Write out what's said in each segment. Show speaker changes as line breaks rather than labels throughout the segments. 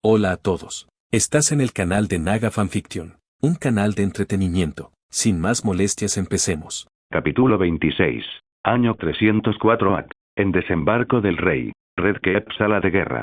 Hola a todos. Estás en el canal de Naga Fanfiction, un canal de entretenimiento. Sin más molestias empecemos.
Capítulo 26. Año 304 AC. En desembarco del rey. Red Keep sala de guerra.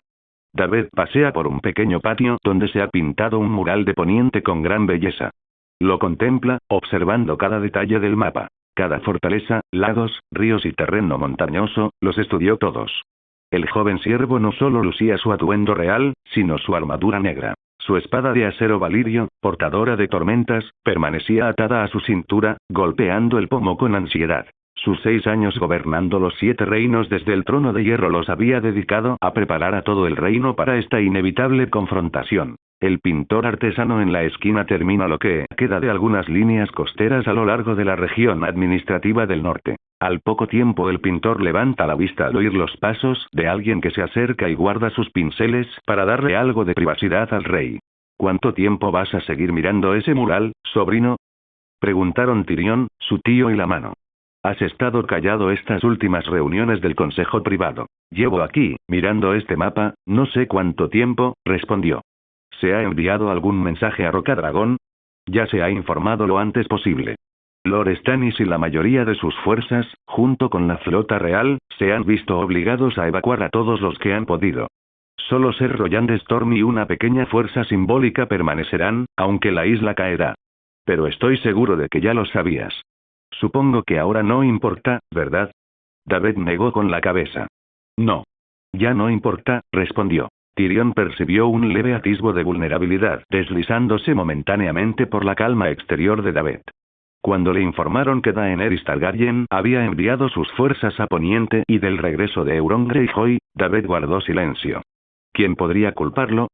David pasea por un pequeño patio donde se ha pintado un mural de poniente con gran belleza. Lo contempla, observando cada detalle del mapa. Cada fortaleza, lagos, ríos y terreno montañoso, los estudió todos. El joven siervo no solo lucía su atuendo real, sino su armadura negra. Su espada de acero valirio, portadora de tormentas, permanecía atada a su cintura, golpeando el pomo con ansiedad. Sus 6 años gobernando los 7 reinos desde el trono de hierro los había dedicado a preparar a todo el reino para esta inevitable confrontación. El pintor artesano en la esquina termina lo que queda de algunas líneas costeras a lo largo de la región administrativa del norte. Al poco tiempo el pintor levanta la vista al oír los pasos de alguien que se acerca y guarda sus pinceles para darle algo de privacidad al rey. ¿Cuánto tiempo vas a seguir mirando ese mural, sobrino?, preguntaron Tyrion, su tío y la mano. Has estado callado estas últimas reuniones del consejo privado. Llevo aquí, mirando este mapa, no sé cuánto tiempo, respondió. ¿Se ha enviado algún mensaje a Rocadragón? Ya se ha informado lo antes posible. Lord Stannis y la mayoría de sus fuerzas, junto con la flota real, se han visto obligados a evacuar a todos los que han podido. Solo Ser Royand Storm y una pequeña fuerza simbólica permanecerán, aunque la isla caerá. Pero estoy seguro de que ya lo sabías. Supongo que ahora no importa, ¿verdad? David negó con la cabeza. No. Ya no importa, respondió. Tyrion percibió un leve atisbo de vulnerabilidad deslizándose momentáneamente por la calma exterior de David. Cuando le informaron que Daenerys Targaryen había enviado sus fuerzas a Poniente y del regreso de Euron Greyjoy, David guardó silencio. ¿Quién podría culparlo?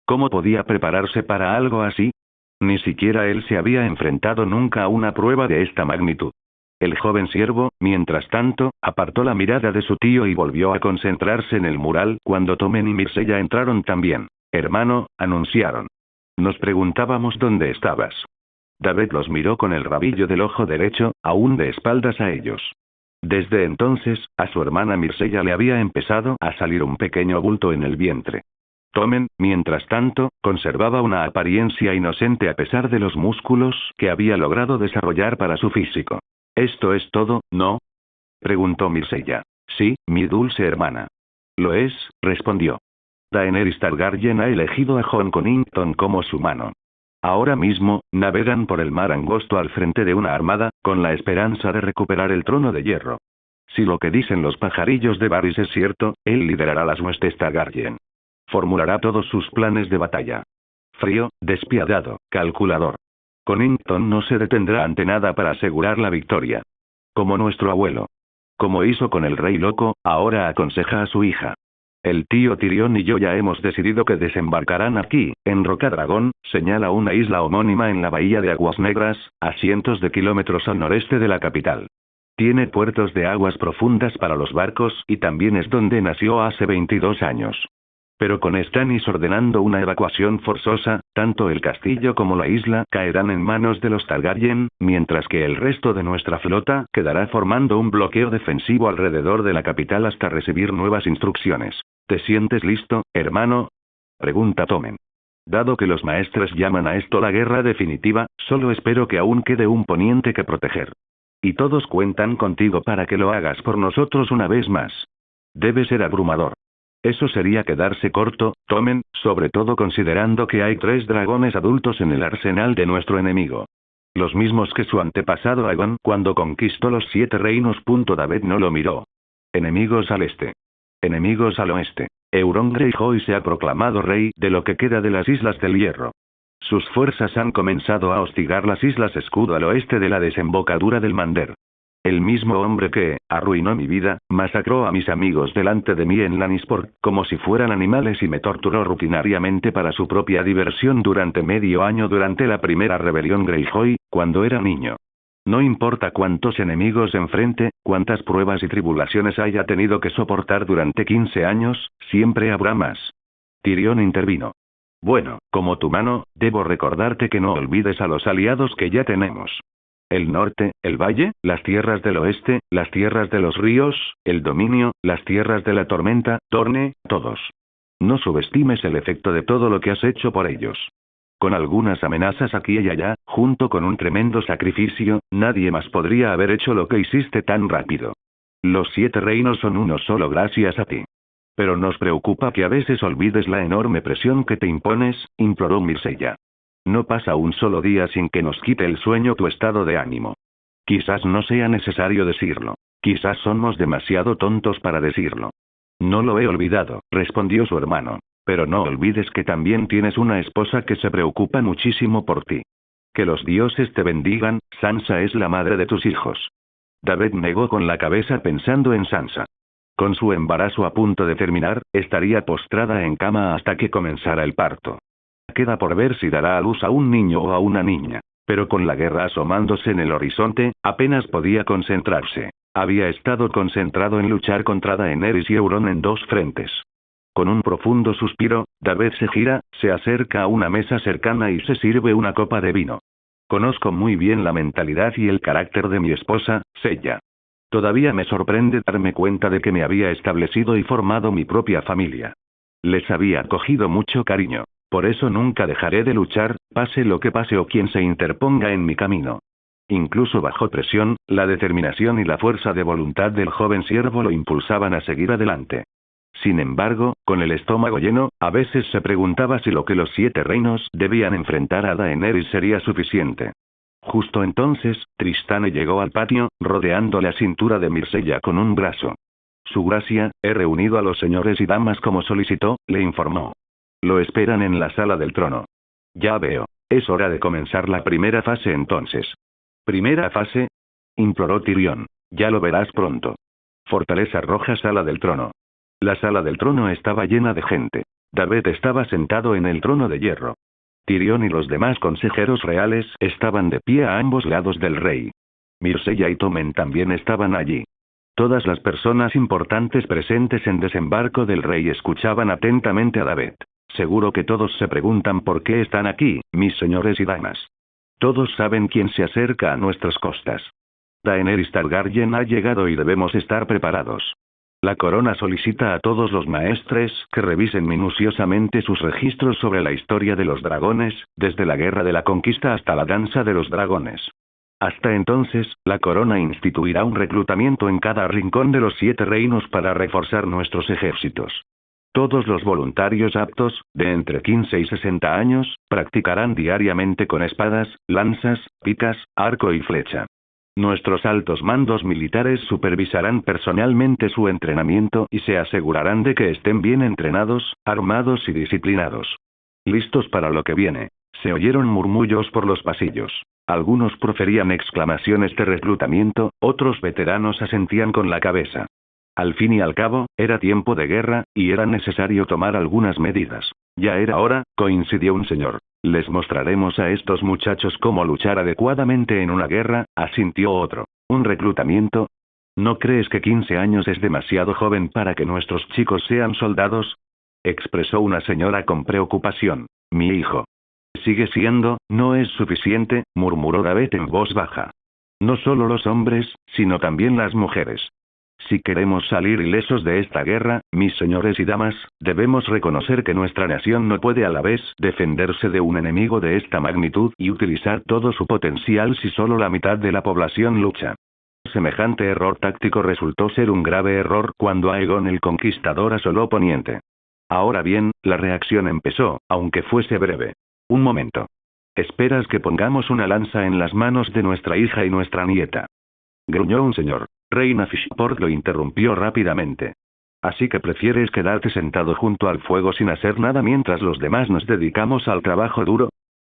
¿Cómo podía prepararse para algo así? Ni siquiera él se había enfrentado nunca a una prueba de esta magnitud. El joven siervo, mientras tanto, apartó la mirada de su tío y volvió a concentrarse en el mural cuando Tommen y Myrcella entraron también. Hermano, anunciaron. Nos preguntábamos dónde estabas. David los miró con el rabillo del ojo derecho, aún de espaldas a ellos. Desde entonces, a su hermana Myrcella le había empezado a salir un pequeño bulto en el vientre. Tommen, mientras tanto, conservaba una apariencia inocente a pesar de los músculos que había logrado desarrollar para su físico. ¿Esto es todo, no?, preguntó Myrcella. Sí, mi dulce hermana. Lo es, respondió. Daenerys Targaryen ha elegido a Jon Connington como su mano. Ahora mismo, navegan por el mar angosto al frente de una armada, con la esperanza de recuperar el trono de hierro. Si lo que dicen los pajarillos de Varys es cierto, él liderará las huestes Targaryen. Formulará todos sus planes de batalla. Frío, despiadado, calculador. Connington no se detendrá ante nada para asegurar la victoria. Como nuestro abuelo. Como hizo con el rey loco, ahora aconseja a su hija. El tío Tyrion y yo ya hemos decidido que desembarcarán aquí, en Rocadragón, señala una isla homónima en la bahía de Aguas Negras, a cientos de kilómetros al noreste de la capital. Tiene puertos de aguas profundas para los barcos y también es donde nació hace 22 años. Pero con Stannis ordenando una evacuación forzosa, tanto el castillo como la isla caerán en manos de los Targaryen, mientras que el resto de nuestra flota quedará formando un bloqueo defensivo alrededor de la capital hasta recibir nuevas instrucciones. ¿Te sientes listo, hermano?, pregunta Tommen. Dado que los maestres llaman a esto la guerra definitiva, solo espero que aún quede un poniente que proteger. Y todos cuentan contigo para que lo hagas por nosotros una vez más. Debe ser abrumador. Eso sería quedarse corto, Tommen, sobre todo considerando que hay 3 dragones adultos en el arsenal de nuestro enemigo. Los mismos que su antepasado Aegon cuando conquistó los 7 reinos. David no lo miró. Enemigos al este. Enemigos al oeste. Euron Greyjoy se ha proclamado rey de lo que queda de las Islas del Hierro. Sus fuerzas han comenzado a hostigar las Islas Escudo al oeste de la desembocadura del Mander. El mismo hombre que arruinó mi vida, masacró a mis amigos delante de mí en Lannisport, como si fueran animales y me torturó rutinariamente para su propia diversión durante medio año durante la primera rebelión Greyjoy, cuando era niño. No importa cuántos enemigos enfrente, cuántas pruebas y tribulaciones haya tenido que soportar durante 15 años, siempre habrá más. Tyrion intervino. Bueno, como tu mano, debo recordarte que no olvides a los aliados que ya tenemos. El norte, el valle, las tierras del oeste, las tierras de los ríos, el dominio, las tierras de la tormenta, Dorne, todos. No subestimes el efecto de todo lo que has hecho por ellos. Con algunas amenazas aquí y allá, junto con un tremendo sacrificio, nadie más podría haber hecho lo que hiciste tan rápido. Los 7 reinos son uno solo gracias a ti. Pero nos preocupa que a veces olvides la enorme presión que te impones, imploró Mircea. No pasa un solo día sin que nos quite el sueño tu estado de ánimo. Quizás no sea necesario decirlo. Quizás somos demasiado tontos para decirlo. No lo he olvidado, respondió su hermano. Pero no olvides que también tienes una esposa que se preocupa muchísimo por ti. Que los dioses te bendigan, Sansa es la madre de tus hijos. David negó con la cabeza pensando en Sansa. Con su embarazo a punto de terminar, estaría postrada en cama hasta que comenzara el parto. Queda por ver si dará a luz a un niño o a una niña. Pero con la guerra asomándose en el horizonte, apenas podía concentrarse. Había estado concentrado en luchar contra Daenerys y Euron en 2 frentes. Con un profundo suspiro, David se gira, se acerca a una mesa cercana y se sirve una copa de vino. Conozco muy bien la mentalidad y el carácter de mi esposa, Sella. Todavía me sorprende darme cuenta de que me había establecido y formado mi propia familia. Les había cogido mucho cariño. Por eso nunca dejaré de luchar, pase lo que pase o quien se interponga en mi camino. Incluso bajo presión, la determinación y la fuerza de voluntad del joven siervo lo impulsaban a seguir adelante. Sin embargo, con el estómago lleno, a veces se preguntaba si lo que los 7 reinos debían enfrentar a Daenerys sería suficiente. Justo entonces, Tristane llegó al patio, rodeando la cintura de Mircea con un brazo. Su gracia, he reunido a los señores y damas como solicitó, le informó. Lo esperan en la sala del trono. Ya veo. Es hora de comenzar la primera fase entonces. ¿Primera fase? Imploró Tyrion. Ya lo verás pronto. Fortaleza Roja, sala del trono. La sala del trono estaba llena de gente. David estaba sentado en el trono de hierro. Tyrion y los demás consejeros reales estaban de pie a ambos lados del rey. Mircea y Tommen también estaban allí. Todas las personas importantes presentes en Desembarco del Rey escuchaban atentamente a David. Seguro que todos se preguntan por qué están aquí, mis señores y damas. Todos saben quién se acerca a nuestras costas. Daenerys Targaryen ha llegado y debemos estar preparados. La corona solicita a todos los maestres que revisen minuciosamente sus registros sobre la historia de los dragones, desde la Guerra de la Conquista hasta la Danza de los Dragones. Hasta entonces, la corona instituirá un reclutamiento en cada rincón de los 7 reinos para reforzar nuestros ejércitos. Todos los voluntarios aptos, de entre 15 y 60 años, practicarán diariamente con espadas, lanzas, picas, arco y flecha. Nuestros altos mandos militares supervisarán personalmente su entrenamiento y se asegurarán de que estén bien entrenados, armados y disciplinados. ¿Listos para lo que viene? Se oyeron murmullos por los pasillos. Algunos proferían exclamaciones de reclutamiento, otros veteranos asentían con la cabeza. Al fin y al cabo, era tiempo de guerra, y era necesario tomar algunas medidas. Ya era hora, coincidió un señor. Les mostraremos a estos muchachos cómo luchar adecuadamente en una guerra, asintió otro. ¿Un reclutamiento? ¿No crees que 15 años es demasiado joven para que nuestros chicos sean soldados? Expresó una señora con preocupación. Mi hijo. Sigue siendo, no es suficiente, murmuró David en voz baja. No solo los hombres, sino también las mujeres. Si queremos salir ilesos de esta guerra, mis señores y damas, debemos reconocer que nuestra nación no puede a la vez defenderse de un enemigo de esta magnitud y utilizar todo su potencial si solo la mitad de la población lucha. Semejante error táctico resultó ser un grave error cuando Aegon el Conquistador asoló Poniente. Ahora bien, la reacción empezó, aunque fuese breve. Un momento. ¿Esperas que pongamos una lanza en las manos de nuestra hija y nuestra nieta? Gruñó un señor. Reina Fishport lo interrumpió rápidamente. ¿Así que prefieres quedarte sentado junto al fuego sin hacer nada mientras los demás nos dedicamos al trabajo duro?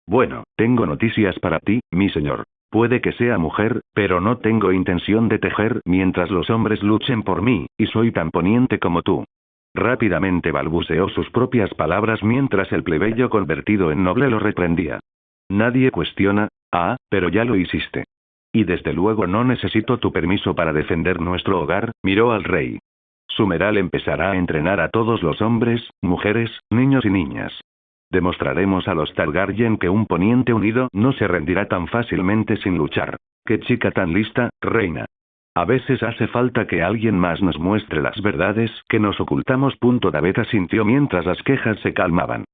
Bueno, tengo noticias para ti, mi señor. Puede que sea mujer, pero no tengo intención de tejer mientras los hombres luchen por mí, y soy tan poniente como tú. Rápidamente balbuceó sus propias palabras mientras el plebeyo convertido en noble lo reprendía. Nadie cuestiona, pero ya lo hiciste. Y desde luego no necesito tu permiso para defender nuestro hogar, miró al rey. Sumeral empezará a entrenar a todos los hombres, mujeres, niños y niñas. Demostraremos a los Targaryen que un poniente unido no se rendirá tan fácilmente sin luchar. ¡Qué chica tan lista, reina! A veces hace falta que alguien más nos muestre las verdades que nos ocultamos. David asintió mientras las quejas se calmaban.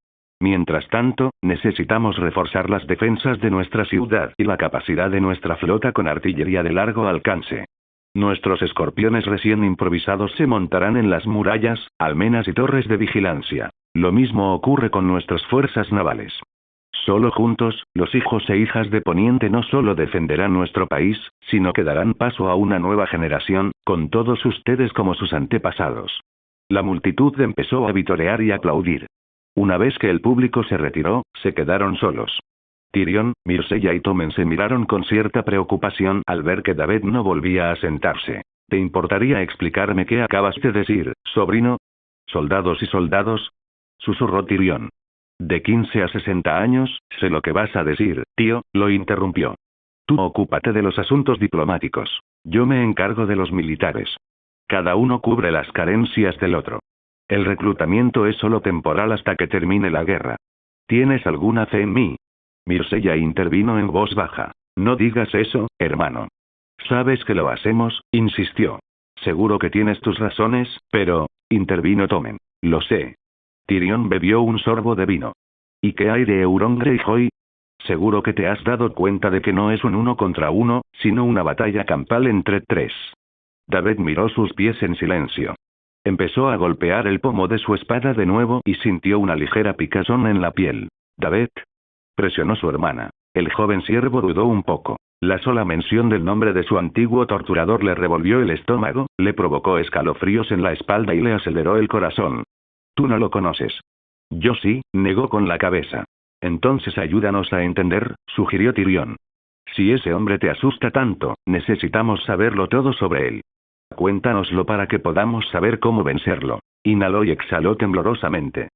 Mientras tanto, necesitamos reforzar las defensas de nuestra ciudad y la capacidad de nuestra flota con artillería de largo alcance. Nuestros escorpiones recién improvisados se montarán en las murallas, almenas y torres de vigilancia. Lo mismo ocurre con nuestras fuerzas navales. Solo juntos, los hijos e hijas de Poniente no solo defenderán nuestro país, sino que darán paso a una nueva generación, con todos ustedes como sus antepasados. La multitud empezó a vitorear y aplaudir. Una vez que el público se retiró, se quedaron solos. Tyrion, Myrcella y Tommen se miraron con cierta preocupación al ver que David no volvía a sentarse. ¿Te importaría explicarme qué acabas de decir, sobrino? ¿Soldados y soldados? Susurró Tyrion. De 15 a 60 años, sé lo que vas a decir, tío, lo interrumpió. Tú ocúpate de los asuntos diplomáticos. Yo me encargo de los militares. Cada uno cubre las carencias del otro. El reclutamiento es solo temporal hasta que termine la guerra. ¿Tienes alguna fe en mí? Myrcella intervino en voz baja. No digas eso, hermano. Sabes que lo hacemos, insistió. Seguro que tienes tus razones, pero, intervino Tommen. Lo sé. Tyrion bebió un sorbo de vino. ¿Y qué hay de Euron Greyjoy? Seguro que te has dado cuenta de que no es un 1 contra 1, sino una batalla campal entre 3. David miró sus pies en silencio. Empezó a golpear el pomo de su espada de nuevo y sintió una ligera picazón en la piel. David. Presionó su hermana. El joven siervo dudó un poco. La sola mención del nombre de su antiguo torturador le revolvió el estómago, le provocó escalofríos en la espalda y le aceleró el corazón. Tú no lo conoces. Yo sí, negó con la cabeza. Entonces ayúdanos a entender, sugirió Tyrion. Si ese hombre te asusta tanto, necesitamos saberlo todo sobre él. Cuéntanoslo para que podamos saber cómo vencerlo. Inhaló y exhaló temblorosamente.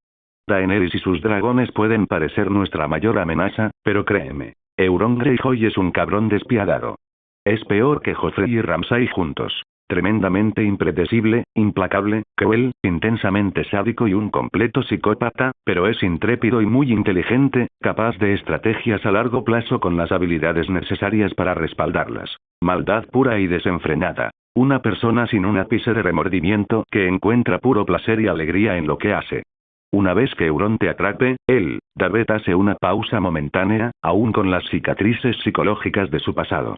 Daenerys y sus dragones pueden parecer nuestra mayor amenaza, pero créeme, Euron Greyjoy es un cabrón despiadado. Es peor que Joffrey y Ramsay juntos. Tremendamente impredecible, implacable, cruel, intensamente sádico y un completo psicópata, pero es intrépido y muy inteligente, capaz de estrategias a largo plazo con las habilidades necesarias para respaldarlas. Maldad pura y desenfrenada. Una persona sin un ápice de remordimiento que encuentra puro placer y alegría en lo que hace. Una vez que Euron te atrape, él, David, hace una pausa momentánea, aún con las cicatrices psicológicas de su pasado.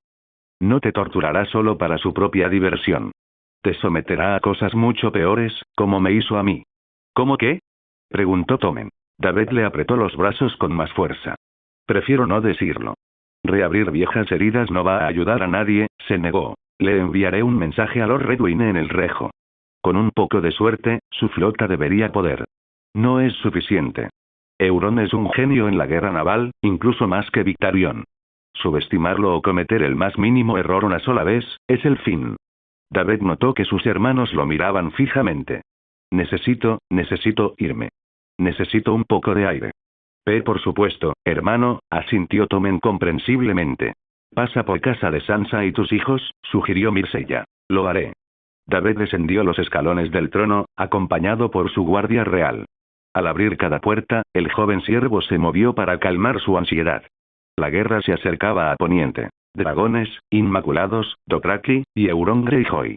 No te torturará solo para su propia diversión. Te someterá a cosas mucho peores, como me hizo a mí. ¿Cómo qué? Preguntó Tommen. David le apretó los brazos con más fuerza. Prefiero no decirlo. Reabrir viejas heridas no va a ayudar a nadie, se negó. Le enviaré un mensaje a Lord Redwyne en el Rejo. Con un poco de suerte, su flota debería poder. No es suficiente. Euron es un genio en la guerra naval, incluso más que Victarion. Subestimarlo o cometer el más mínimo error una sola vez, es el fin. David notó que sus hermanos lo miraban fijamente. Necesito irme. Necesito un poco de aire. Por supuesto, hermano, asintió Tommen comprensiblemente. Pasa por casa de Sansa y tus hijos, sugirió Myrcella. Lo haré. David descendió los escalones del trono, acompañado por su guardia real. Al abrir cada puerta, el joven siervo se movió para calmar su ansiedad. La guerra se acercaba a Poniente. Dragones, Inmaculados, Dothraki, y Euron Greyjoy.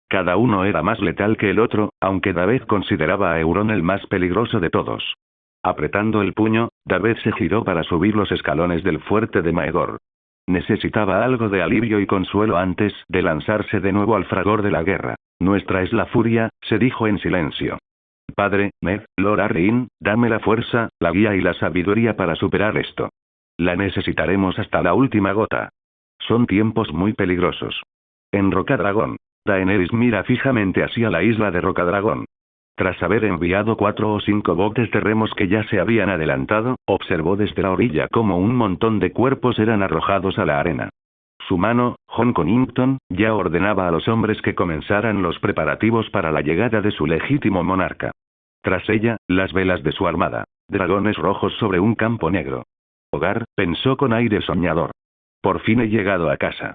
Cada uno era más letal que el otro, aunque David consideraba a Euron el más peligroso de todos. Apretando el puño, David se giró para subir los escalones del fuerte de Maegor. Necesitaba algo de alivio y consuelo antes de lanzarse de nuevo al fragor de la guerra. Nuestra es la furia, se dijo en silencio. Padre, Ned, Lord Arryn, dame la fuerza, la guía y la sabiduría para superar esto. La necesitaremos hasta la última gota. Son tiempos muy peligrosos. En Rocadragón, Daenerys mira fijamente hacia la isla de Rocadragón. Tras haber enviado 4 o 5 botes de remos que ya se habían adelantado, observó desde la orilla cómo un montón de cuerpos eran arrojados a la arena. Su mano, Jon Connington, ya ordenaba a los hombres que comenzaran los preparativos para la llegada de su legítimo monarca. Tras ella, las velas de su armada. Dragones rojos sobre un campo negro. Hogar, pensó con aire soñador. Por fin he llegado a casa.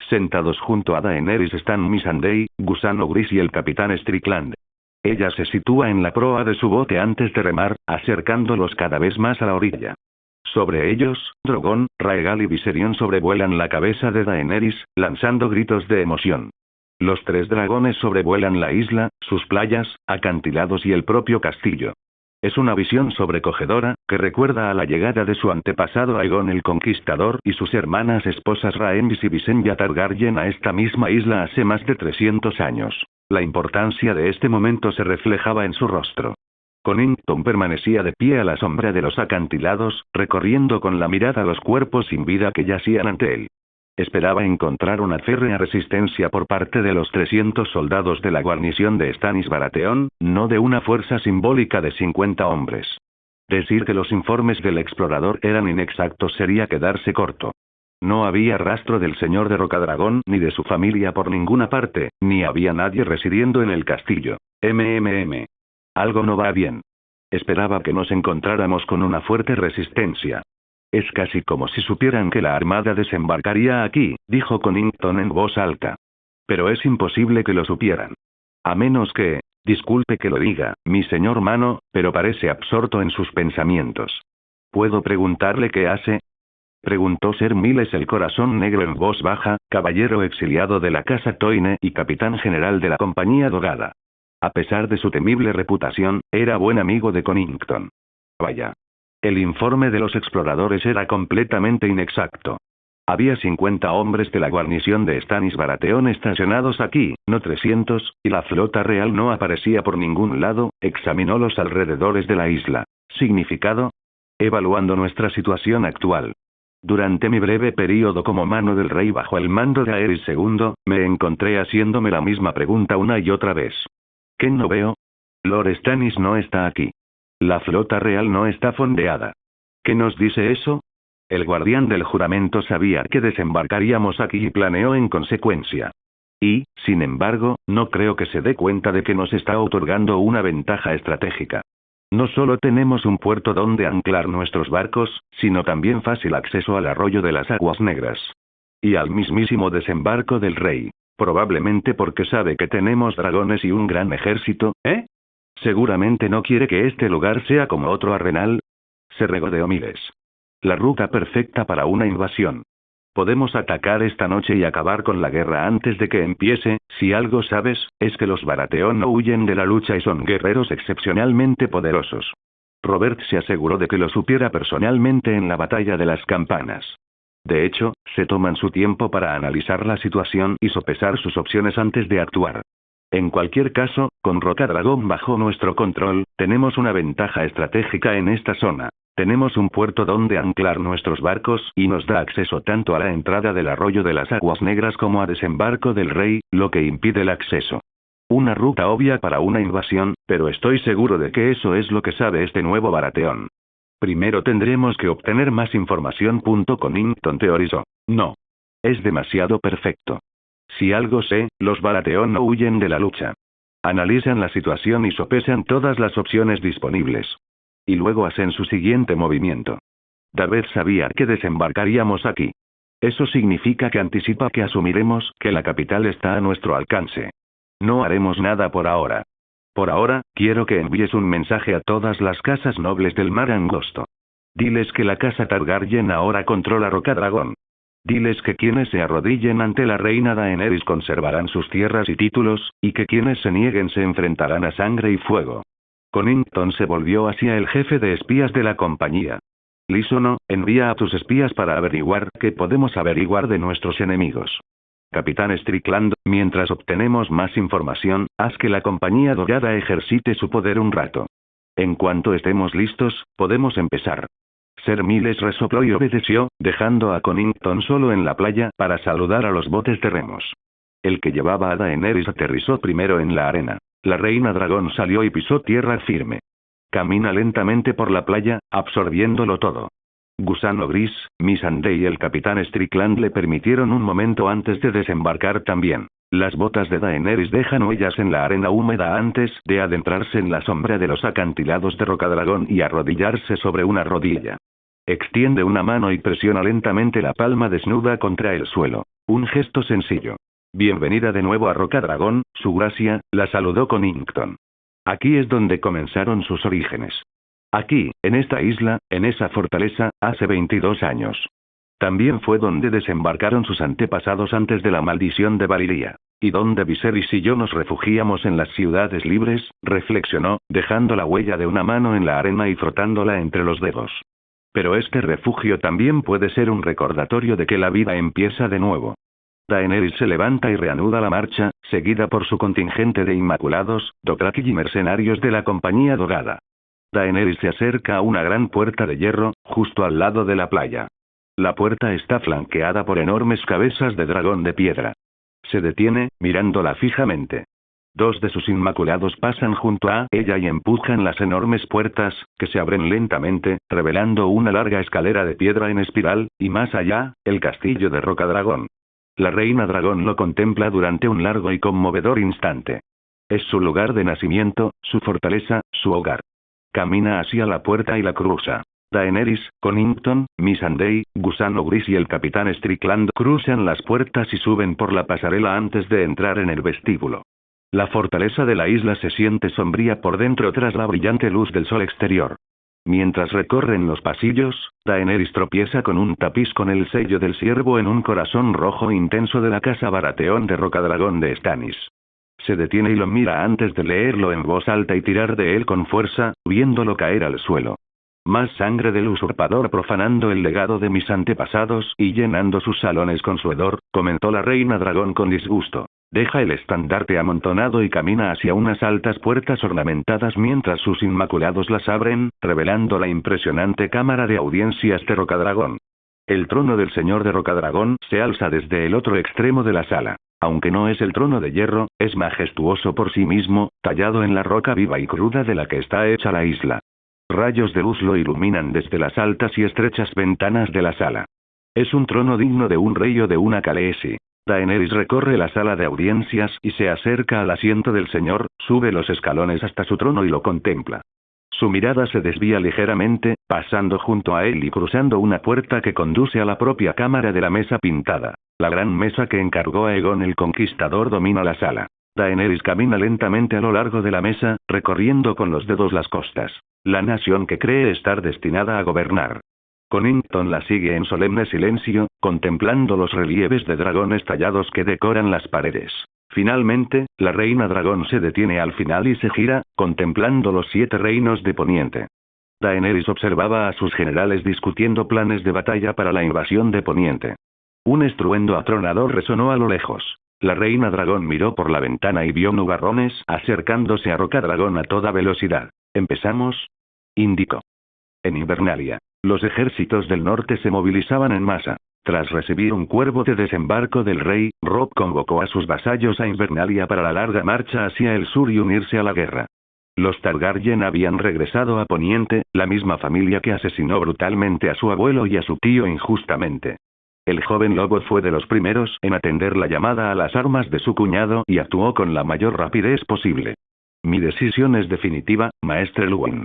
Sentados junto a Daenerys están Missandei, Gusano Gris y el capitán Strickland. Ella se sitúa en la proa de su bote antes de remar, acercándolos cada vez más a la orilla. Sobre ellos, Drogon, Rhaegal y Viserion sobrevuelan la cabeza de Daenerys, lanzando gritos de emoción. Los 3 dragones sobrevuelan la isla, sus playas, acantilados y el propio castillo. Es una visión sobrecogedora, que recuerda a la llegada de su antepasado Aegon el Conquistador y sus hermanas esposas Rhaenys y Visenya Targaryen a esta misma isla hace más de 300 años. La importancia de este momento se reflejaba en su rostro. Connington permanecía de pie a la sombra de los acantilados, recorriendo con la mirada los cuerpos sin vida que yacían ante él. Esperaba encontrar una férrea resistencia por parte de los 300 soldados de la guarnición de Stannis Baratheon, no de una fuerza simbólica de 50 hombres. Decir que los informes del explorador eran inexactos sería quedarse corto. No había rastro del señor de Rocadragón ni de su familia por ninguna parte, ni había nadie residiendo en el castillo. Algo no va bien. Esperaba que nos encontráramos con una fuerte resistencia. Es casi como si supieran que la armada desembarcaría aquí, dijo Connington en voz alta. Pero es imposible que lo supieran. A menos que, disculpe que lo diga, mi señor Mano, pero parece absorto en sus pensamientos. ¿Puedo preguntarle qué hace? Preguntó Ser Miles el Corazón Negro en voz baja, caballero exiliado de la casa Toyne y capitán general de la Compañía Dorada. A pesar de su temible reputación, era buen amigo de Connington. Vaya. El informe de los exploradores era completamente inexacto. Había 50 hombres de la guarnición de Stannis Baratheon estacionados aquí, no 300, y la flota real no aparecía por ningún lado. Examinó los alrededores de la isla. ¿Significado? Evaluando nuestra situación actual. Durante mi breve período como mano del rey bajo el mando de Aerys II, me encontré haciéndome la misma pregunta una y otra vez. ¿Qué no veo? Lord Stannis no está aquí. La flota real no está fondeada. ¿Qué nos dice eso? El guardián del juramento sabía que desembarcaríamos aquí y planeó en consecuencia. Y, sin embargo, no creo que se dé cuenta de que nos está otorgando una ventaja estratégica. No solo tenemos un puerto donde anclar nuestros barcos, sino también fácil acceso al arroyo de las Aguas Negras. Y al mismísimo desembarco del rey. Probablemente porque sabe que tenemos dragones y un gran ejército, ¿eh? Seguramente no quiere que este lugar sea como otro Arenal. Se regodeó Miles. La ruta perfecta para una invasión. Podemos atacar esta noche y acabar con la guerra antes de que empiece. Si algo sabes, es que los Baratheon no huyen de la lucha y son guerreros excepcionalmente poderosos. Robert se aseguró de que lo supiera personalmente en la batalla de las campanas. De hecho, se toman su tiempo para analizar la situación y sopesar sus opciones antes de actuar. En cualquier caso, con Rocadragón bajo nuestro control, tenemos una ventaja estratégica en esta zona. Tenemos un puerto donde anclar nuestros barcos y nos da acceso tanto a la entrada del arroyo de las Aguas Negras como a desembarco del rey, lo que impide el acceso. Una ruta obvia para una invasión, pero estoy seguro de que eso es lo que sabe este nuevo Baratheon. Primero tendremos que obtener más información. Connington teorizó. No. Es demasiado perfecto. Si algo sé, los Baratheon no huyen de la lucha. Analizan la situación y sopesan todas las opciones disponibles. Y luego hacen su siguiente movimiento. David sabía que desembarcaríamos aquí. Eso significa que anticipa que asumiremos que la capital está a nuestro alcance. No haremos nada por ahora. Por ahora, quiero que envíes un mensaje a todas las casas nobles del Mar Angosto. Diles que la casa Targaryen ahora controla Rocadragón. Diles que quienes se arrodillen ante la reina Daenerys conservarán sus tierras y títulos, y que quienes se nieguen se enfrentarán a sangre y fuego. Connington se volvió hacia el jefe de espías de la compañía. Lisono, envía a tus espías para averiguar qué podemos averiguar de nuestros enemigos. Capitán Strickland, mientras obtenemos más información, haz que la Compañía Dorada ejercite su poder un rato. En cuanto estemos listos, podemos empezar. Ser Miles resopló y obedeció, dejando a Connington solo en la playa para saludar a los botes de remos. El que llevaba a Daenerys aterrizó primero en la arena. La reina dragón salió y pisó tierra firme. Camina lentamente por la playa, absorbiéndolo todo. Gusano Gris, Missandei y el capitán Strickland le permitieron un momento antes de desembarcar también. Las botas de Daenerys dejan huellas en la arena húmeda antes de adentrarse en la sombra de los acantilados de Rocadragón y arrodillarse sobre una rodilla. Extiende una mano y presiona lentamente la palma desnuda contra el suelo. Un gesto sencillo. Bienvenida de nuevo a Rocadragón, su gracia, la saludó Connington. Aquí es donde comenzaron sus orígenes. Aquí, en esta isla, en esa fortaleza, hace 22 años. También fue donde desembarcaron sus antepasados antes de la maldición de Valyria. ¿Y dónde Viserys y yo nos refugiamos en las ciudades libres?, reflexionó, dejando la huella de una mano en la arena y frotándola entre los dedos. Pero este refugio también puede ser un recordatorio de que la vida empieza de nuevo. Daenerys se levanta y reanuda la marcha, seguida por su contingente de Inmaculados, Dothraki y mercenarios de la Compañía Dorada. Daenerys se acerca a una gran puerta de hierro, justo al lado de la playa. La puerta está flanqueada por enormes cabezas de dragón de piedra. Se detiene, mirándola fijamente. Dos de sus Inmaculados pasan junto a ella y empujan las enormes puertas, que se abren lentamente, revelando una larga escalera de piedra en espiral, y más allá, el castillo de Rocadragón. La reina dragón lo contempla durante un largo y conmovedor instante. Es su lugar de nacimiento, su fortaleza, su hogar. Camina hacia la puerta y la cruza. Daenerys, Connington, Missandei, Gusano Gris y el capitán Strickland cruzan las puertas y suben por la pasarela antes de entrar en el vestíbulo. La fortaleza de la isla se siente sombría por dentro tras la brillante luz del sol exterior. Mientras recorren los pasillos, Daenerys tropieza con un tapiz con el sello del ciervo en un corazón rojo intenso de la casa Baratheon de Rocadragón de Stannis. Se detiene y lo mira antes de leerlo en voz alta y tirar de él con fuerza, viéndolo caer al suelo. Más sangre del usurpador profanando el legado de mis antepasados y llenando sus salones con su hedor, comentó la reina dragón con disgusto. Deja el estandarte amontonado y camina hacia unas altas puertas ornamentadas mientras sus Inmaculados las abren, revelando la impresionante cámara de audiencias de Rocadragón. El trono del señor de Rocadragón se alza desde el otro extremo de la sala. Aunque no es el trono de hierro, es majestuoso por sí mismo, tallado en la roca viva y cruda de la que está hecha la isla. Rayos de luz lo iluminan desde las altas y estrechas ventanas de la sala. Es un trono digno de un rey o de una Khaleesi. Daenerys recorre la sala de audiencias y se acerca al asiento del señor, sube los escalones hasta su trono y lo contempla. Su mirada se desvía ligeramente, pasando junto a él y cruzando una puerta que conduce a la propia cámara de la mesa pintada. La gran mesa que encargó a Aegon el Conquistador domina la sala. Daenerys camina lentamente a lo largo de la mesa, recorriendo con los dedos las costas. La nación que cree estar destinada a gobernar. Connington la sigue en solemne silencio, contemplando los relieves de dragones tallados que decoran las paredes. Finalmente, la reina dragón se detiene al final y se gira, contemplando los 7 reinos de Poniente. Daenerys observaba a sus generales discutiendo planes de batalla para la invasión de Poniente. Un estruendo atronador resonó a lo lejos. La reina dragón miró por la ventana y vio nubarrones acercándose a Rocadragón a toda velocidad. ¿Empezamos?, indicó. En Invernalia, los ejércitos del norte se movilizaban en masa. Tras recibir un cuervo de desembarco del rey, Robb convocó a sus vasallos a Invernalia para la larga marcha hacia el sur y unirse a la guerra. Los Targaryen habían regresado a Poniente, la misma familia que asesinó brutalmente a su abuelo y a su tío injustamente. El joven lobo fue de los primeros en atender la llamada a las armas de su cuñado y actuó con la mayor rapidez posible. Mi decisión es definitiva, maestre Luwin.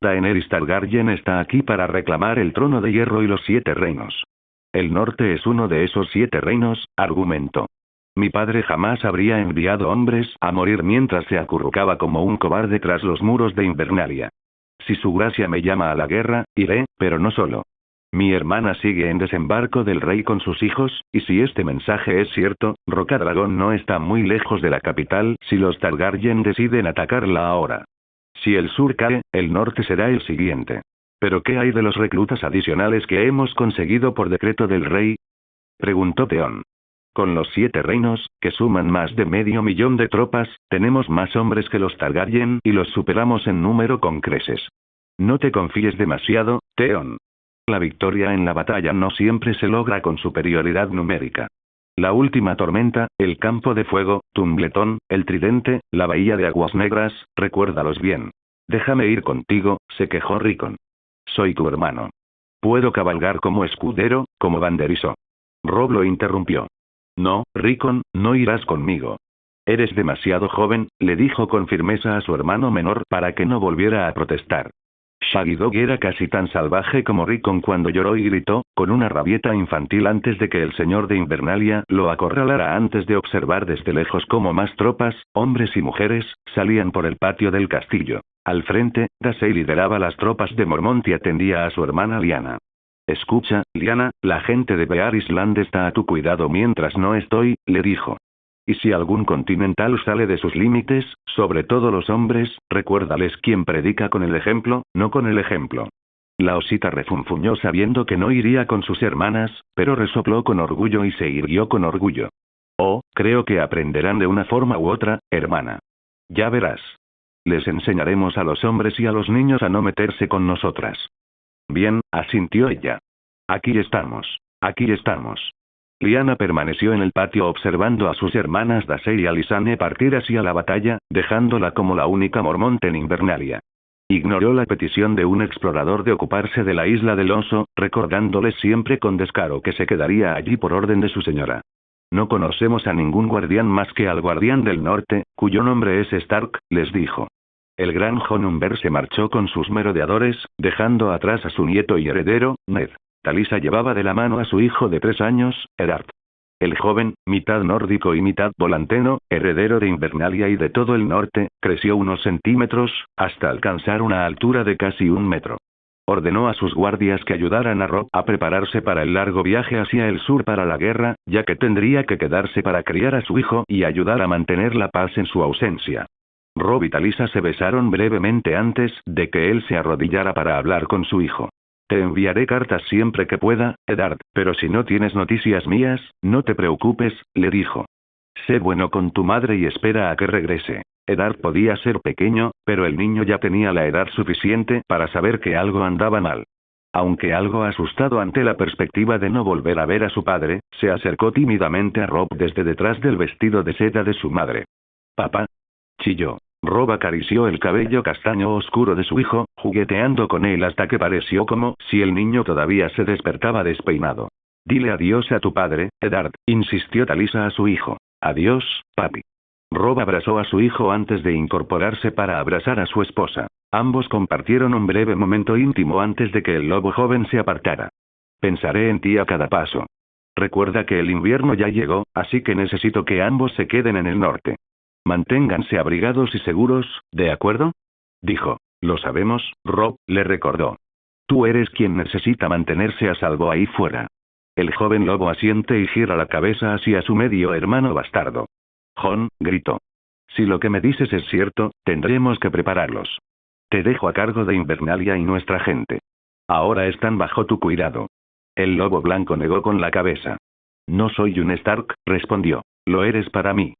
Daenerys Targaryen está aquí para reclamar el trono de hierro y los 7 reinos. El norte es uno de esos 7 reinos, argumentó. Mi padre jamás habría enviado hombres a morir mientras se acurrucaba como un cobarde tras los muros de Invernalia. Si su gracia me llama a la guerra, iré, pero no solo. Mi hermana sigue en desembarco del rey con sus hijos, y si este mensaje es cierto, Rocadragón no está muy lejos de la capital si los Targaryen deciden atacarla ahora. Si el sur cae, el norte será el siguiente. ¿Pero qué hay de los reclutas adicionales que hemos conseguido por decreto del rey?, preguntó Theon. Con los 7 reinos, que suman más de 500.000 de tropas, tenemos más hombres que los Targaryen y los superamos en número con creces. No te confíes demasiado, Theon. La victoria en la batalla no siempre se logra con superioridad numérica. La última tormenta, el campo de fuego, Tumbleton, el tridente, la bahía de aguas negras, recuérdalos bien. Déjame ir contigo, se quejó Rickon. Soy tu hermano. Puedo cabalgar como escudero, como banderizó. Robb lo interrumpió. No, Rickon, no irás conmigo. Eres demasiado joven, le dijo con firmeza a su hermano menor para que no volviera a protestar. Shaggy Dog era casi tan salvaje como Rickon cuando lloró y gritó, con una rabieta infantil antes de que el señor de Invernalia lo acorralara antes de observar desde lejos cómo más tropas, hombres y mujeres, salían por el patio del castillo. Al frente, Dasey lideraba las tropas de Mormont y atendía a su hermana Lyanna. Escucha, Lyanna, la gente de Bear Island está a tu cuidado mientras no estoy, le dijo. Y si algún continental sale de sus límites, sobre todo los hombres, recuérdales quien predica con el ejemplo, no con el ejemplo. La osita refunfuñó sabiendo que no iría con sus hermanas, pero resopló con orgullo y se irguió con orgullo. Oh, creo que aprenderán de una forma u otra, hermana. Ya verás. Les enseñaremos a los hombres y a los niños a no meterse con nosotras. Bien, asintió ella. Aquí estamos. Aquí estamos. Liana permaneció en el patio observando a sus hermanas Daisy y Alisane partir hacia la batalla, dejándola como la única mormonte en Invernalia. Ignoró la petición de un explorador de ocuparse de la isla del oso, recordándole siempre con descaro que se quedaría allí por orden de su señora. No conocemos a ningún guardián más que al guardián del norte, cuyo nombre es Stark, les dijo. El gran Jon Umber se marchó con sus merodeadores, dejando atrás a su nieto y heredero, Ned. Talisa llevaba de la mano a su hijo de 3 años, Eddard. El joven, mitad nórdico y mitad volanteno, heredero de Invernalia y de todo el norte, creció unos centímetros, hasta alcanzar una altura de casi 1 metro. Ordenó a sus guardias que ayudaran a Robb a prepararse para el largo viaje hacia el sur para la guerra, ya que tendría que quedarse para criar a su hijo y ayudar a mantener la paz en su ausencia. Robb y Talisa se besaron brevemente antes de que él se arrodillara para hablar con su hijo. Te enviaré cartas siempre que pueda, Eddard, pero si no tienes noticias mías, no te preocupes, le dijo. Sé bueno con tu madre y espera a que regrese. Eddard podía ser pequeño, pero el niño ya tenía la edad suficiente para saber que algo andaba mal. Aunque algo asustado ante la perspectiva de no volver a ver a su padre, se acercó tímidamente a Robb desde detrás del vestido de seda de su madre. Papá. Chilló. Robb acarició el cabello castaño oscuro de su hijo, jugueteando con él hasta que pareció como si el niño todavía se despertaba despeinado. Dile adiós a tu padre, Eddard, insistió Talisa a su hijo. Adiós, papi. Robb abrazó a su hijo antes de incorporarse para abrazar a su esposa. Ambos compartieron un breve momento íntimo antes de que el lobo joven se apartara. Pensaré en ti a cada paso. Recuerda que el invierno ya llegó, así que necesito que ambos se queden en el norte. Manténganse abrigados y seguros, ¿de acuerdo? Dijo. Lo sabemos, Robb, le recordó. Tú eres quien necesita mantenerse a salvo ahí fuera. El joven lobo asiente y gira la cabeza hacia su medio hermano bastardo. Jon, gritó. Si lo que me dices es cierto, tendremos que prepararlos. Te dejo a cargo de Invernalia y nuestra gente. Ahora están bajo tu cuidado. El lobo blanco negó con la cabeza. No soy un Stark, respondió. Lo eres para mí.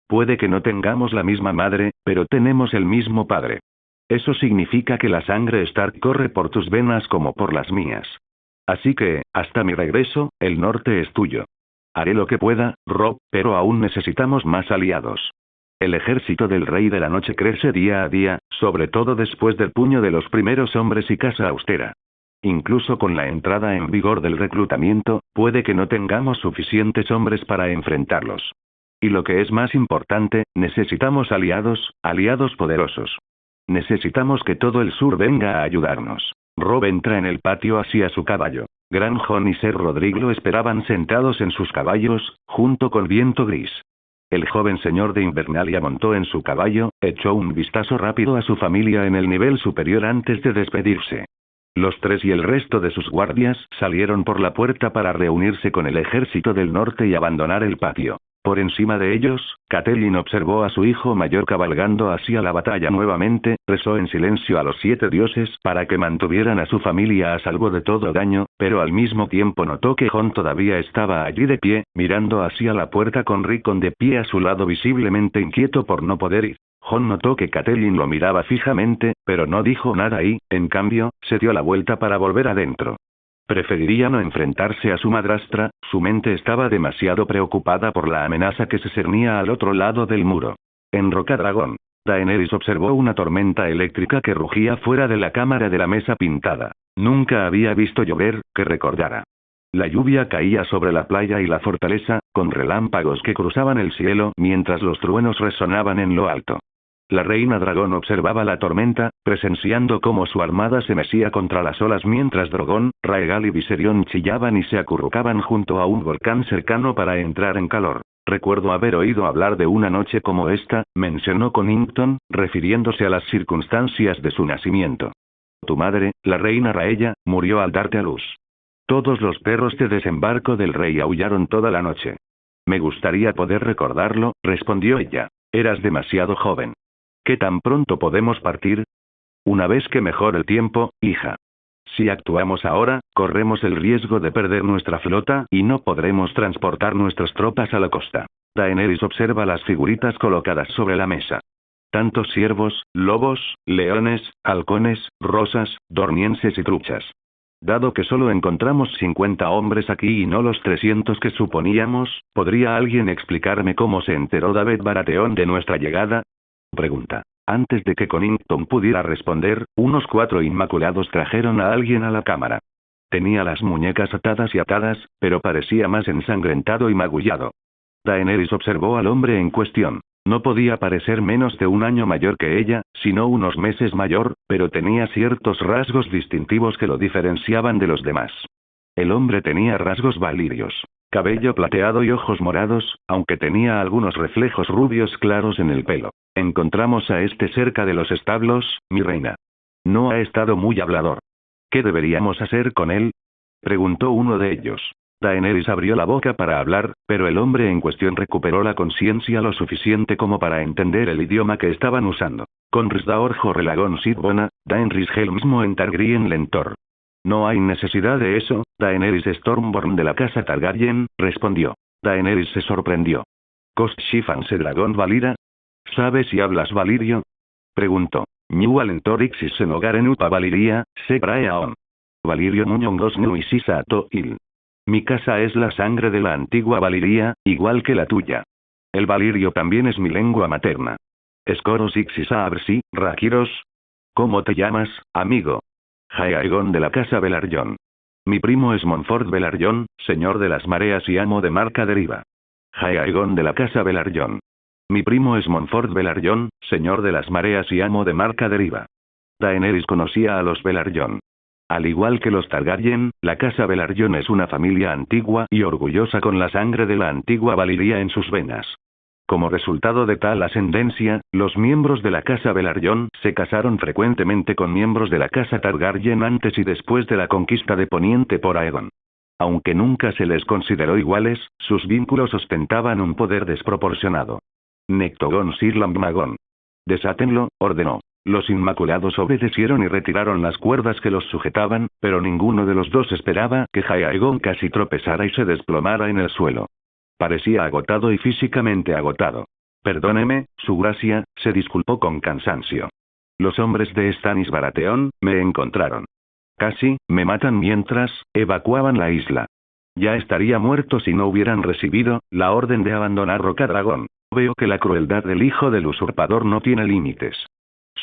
Puede que no tengamos la misma madre, pero tenemos el mismo padre. Eso significa que la sangre Stark corre por tus venas como por las mías. Así que, hasta mi regreso, el norte es tuyo. Haré lo que pueda, Robb, pero aún necesitamos más aliados. El ejército del Rey de la Noche crece día a día, sobre todo después del puño de los primeros hombres y casa austera. Incluso con la entrada en vigor del reclutamiento, puede que no tengamos suficientes hombres para enfrentarlos. Y lo que es más importante, necesitamos aliados poderosos. Necesitamos que todo el sur venga a ayudarnos. Robb entra en el patio hacia su caballo. Gran Jon y Ser Rodrigo lo esperaban sentados en sus caballos, junto con Viento Gris. El joven señor de Invernalia montó en su caballo, echó un vistazo rápido a su familia en el nivel superior antes de despedirse. Los 3 y el resto de sus guardias salieron por la puerta para reunirse con el ejército del norte y abandonar el patio. Por encima de ellos, Catelyn observó a su hijo mayor cabalgando hacia la batalla nuevamente, rezó en silencio a los 7 dioses para que mantuvieran a su familia a salvo de todo daño, pero al mismo tiempo notó que Jon todavía estaba allí de pie, mirando hacia la puerta con Rickon de pie a su lado visiblemente inquieto por no poder ir. Jon notó que Catelyn lo miraba fijamente, pero no dijo nada y, en cambio, se dio la vuelta para volver adentro. Preferiría no enfrentarse a su madrastra, su mente estaba demasiado preocupada por la amenaza que se cernía al otro lado del muro. En Rocadragón, Daenerys observó una tormenta eléctrica que rugía fuera de la cámara de la mesa pintada. Nunca había visto llover, que recordara. La lluvia caía sobre la playa y la fortaleza, con relámpagos que cruzaban el cielo mientras los truenos resonaban en lo alto. La reina dragón observaba la tormenta, presenciando cómo su armada se mecía contra las olas mientras Drogon, Raegal y Viserion chillaban y se acurrucaban junto a un volcán cercano para entrar en calor. Recuerdo haber oído hablar de una noche como esta, mencionó Connington, refiriéndose a las circunstancias de su nacimiento. Tu madre, la reina Raella, murió al darte a luz. Todos los perros de desembarco del rey aullaron toda la noche. Me gustaría poder recordarlo, respondió ella. Eras demasiado joven. ¿Qué tan pronto podemos partir? Una vez que mejore el tiempo, hija. Si actuamos ahora, corremos el riesgo de perder nuestra flota y no podremos transportar nuestras tropas a la costa. Daenerys observa las figuritas colocadas sobre la mesa. Tantos ciervos, lobos, leones, halcones, rosas, dornienses y truchas. Dado que solo encontramos 50 hombres aquí y no los 300 que suponíamos, ¿podría alguien explicarme cómo se enteró David Baratheon de nuestra llegada? Pregunta. Antes de que Connington pudiera responder, unos 4 inmaculados trajeron a alguien a la cámara. Tenía las muñecas atadas y atadas, pero parecía más ensangrentado y magullado. Daenerys observó al hombre en cuestión. No podía parecer menos de un año mayor que ella, sino unos meses mayor, pero tenía ciertos rasgos distintivos que lo diferenciaban de los demás. El hombre tenía rasgos valirios. Cabello plateado y ojos morados, aunque tenía algunos reflejos rubios claros en el pelo. Encontramos a este cerca de los establos, mi reina. No ha estado muy hablador. ¿Qué deberíamos hacer con él? Preguntó uno de ellos. Daenerys abrió la boca para hablar, pero el hombre en cuestión recuperó la conciencia lo suficiente como para entender el idioma que estaban usando. Conris daor Jorrelagón Sidbona, Daenris Helmismo en Targaryen Lentor. No hay necesidad de eso, Daenerys Stormborn de la casa Targaryen, respondió. Daenerys se sorprendió. Kost Shifanse Dragón Valira. ¿Sabes si hablas valirio? Preguntó. Ñu Alentorix y Senogaren Upa Valiria, se Praeaon. Valirio Muñongos Nuisisa Il. Mi casa es la sangre de la antigua Valiria, igual que la tuya. El valirio también es mi lengua materna. Escoros Ixisa Abrsi, Rakiros. ¿Cómo te llamas, amigo? Jaehaegon de la casa Velaryon. Mi primo es Montfort Velaryon, señor de las mareas y amo de Marca Deriva. Jaehaegon de la casa Velaryon. Mi primo es Montfort Velaryon, señor de las mareas y amo de Marca Deriva. Daenerys conocía a los Velaryon. Al igual que los Targaryen, la casa Velaryon es una familia antigua y orgullosa con la sangre de la antigua Valiria en sus venas. Como resultado de tal ascendencia, los miembros de la casa Velaryon se casaron frecuentemente con miembros de la casa Targaryen antes y después de la conquista de Poniente por Aegon. Aunque nunca se les consideró iguales, sus vínculos ostentaban un poder desproporcionado. Nectogon Sirlam Magon. Desátenlo, ordenó. Los Inmaculados obedecieron y retiraron las cuerdas que los sujetaban, pero ninguno de los dos esperaba que Jaehaegon casi tropezara y se desplomara en el suelo. Parecía agotado y físicamente agotado. Perdóneme, su gracia, se disculpó con cansancio. Los hombres de Stannis Baratheon me encontraron. Casi, me matan mientras evacuaban la isla. Ya estaría muerto si no hubieran recibido la orden de abandonar Rocadragón. Veo que la crueldad del hijo del usurpador no tiene límites.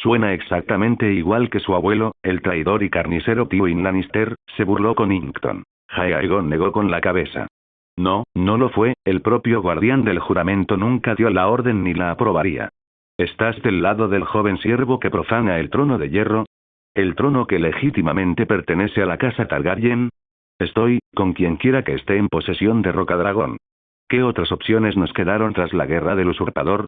Suena exactamente igual que su abuelo, el traidor y carnicero Tywin Lannister, se burló Connington. Jaehaegon negó con la cabeza. No, no lo fue, el propio guardián del juramento nunca dio la orden ni la aprobaría. ¿Estás del lado del joven siervo que profana el trono de hierro? ¿El trono que legítimamente pertenece a la casa Targaryen? Estoy, con quien quiera que esté en posesión de Rocadragón. ¿Qué otras opciones nos quedaron tras la guerra del usurpador?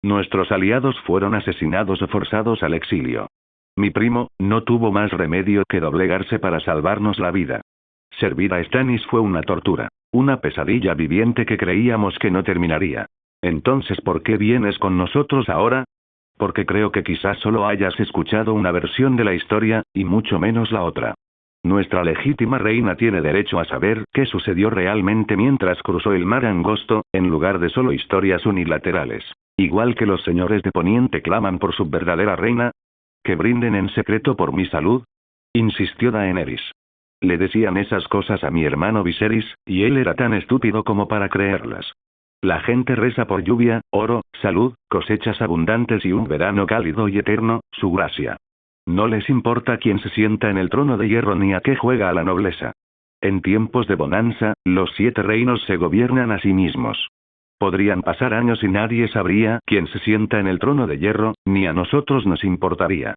Nuestros aliados fueron asesinados o forzados al exilio. Mi primo no tuvo más remedio que doblegarse para salvarnos la vida. Servir a Stannis fue una tortura, una pesadilla viviente que creíamos que no terminaría. Entonces, ¿por qué vienes con nosotros ahora? Porque creo que quizás solo hayas escuchado una versión de la historia, y mucho menos la otra. Nuestra legítima reina tiene derecho a saber qué sucedió realmente mientras cruzó el mar angosto, en lugar de solo historias unilaterales. Igual que los señores de Poniente claman por su verdadera reina. ¿Que brinden en secreto por mi salud? Insistió Daenerys. Le decían esas cosas a mi hermano Viserys, y él era tan estúpido como para creerlas. La gente reza por lluvia, oro, salud, cosechas abundantes y un verano cálido y eterno, su gracia. No les importa quién se sienta en el trono de hierro ni a qué juega a la nobleza. En tiempos de bonanza, los 7 reinos se gobiernan a sí mismos. Podrían pasar años y nadie sabría quién se sienta en el trono de hierro, ni a nosotros nos importaría.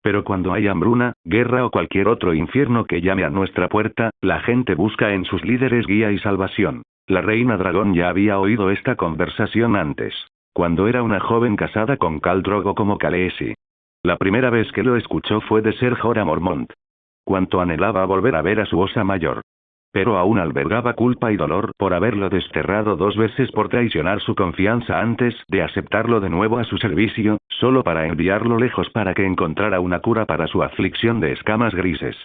Pero cuando hay hambruna, guerra o cualquier otro infierno que llame a nuestra puerta, la gente busca en sus líderes guía y salvación. La reina dragón ya había oído esta conversación antes, cuando era una joven casada con Khal Drogo como Khaleesi. La primera vez que lo escuchó fue de Ser Jorah Mormont. Cuánto anhelaba volver a ver a su osa mayor. Pero aún albergaba culpa y dolor por haberlo desterrado 2 veces por traicionar su confianza antes de aceptarlo de nuevo a su servicio, solo para enviarlo lejos para que encontrara una cura para su aflicción de escamas grises.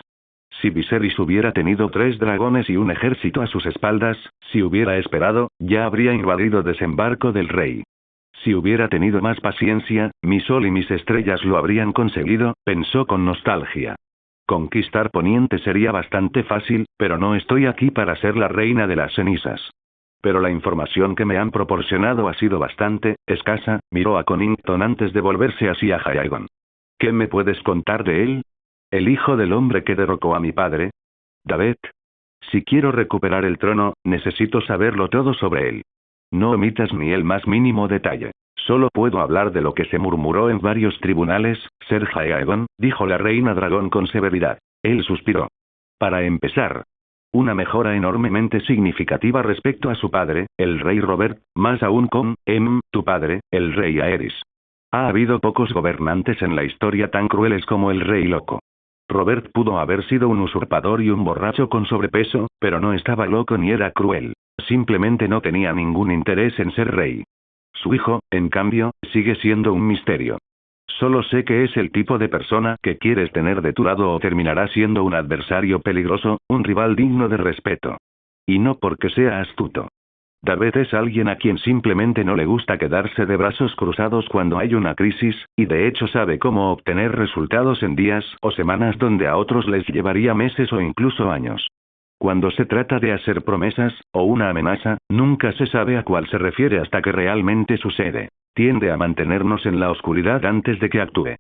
Si Viserys hubiera tenido 3 dragones y un ejército a sus espaldas, si hubiera esperado, ya habría invadido Desembarco del Rey. Si hubiera tenido más paciencia, mi sol y mis estrellas lo habrían conseguido, pensó con nostalgia. Conquistar Poniente sería bastante fácil, pero no estoy aquí para ser la reina de las cenizas. Pero la información que me han proporcionado ha sido bastante escasa, miró a Connington antes de volverse hacia Aegon. ¿Qué me puedes contar de él? ¿El hijo del hombre que derrocó a mi padre? David. Si quiero recuperar el trono, necesito saberlo todo sobre él. No omitas ni el más mínimo detalle. Solo puedo hablar de lo que se murmuró en varios tribunales, Ser Aegon, dijo la reina dragón con severidad. Él suspiró. Para empezar, una mejora enormemente significativa respecto a su padre, el rey Robert, más aún con, tu padre, el rey Aerys. Ha habido pocos gobernantes en la historia tan crueles como el rey loco. Robert pudo haber sido un usurpador y un borracho con sobrepeso, pero no estaba loco ni era cruel. Simplemente no tenía ningún interés en ser rey. Su hijo, en cambio, sigue siendo un misterio. Solo sé que es el tipo de persona que quieres tener de tu lado o terminará siendo un adversario peligroso, un rival digno de respeto. Y no porque sea astuto. David es alguien a quien simplemente no le gusta quedarse de brazos cruzados cuando hay una crisis, y de hecho sabe cómo obtener resultados en días o semanas donde a otros les llevaría meses o incluso años. Cuando se trata de hacer promesas, o una amenaza, nunca se sabe a cuál se refiere hasta que realmente sucede. Tiende a mantenernos en la oscuridad antes de que actúe.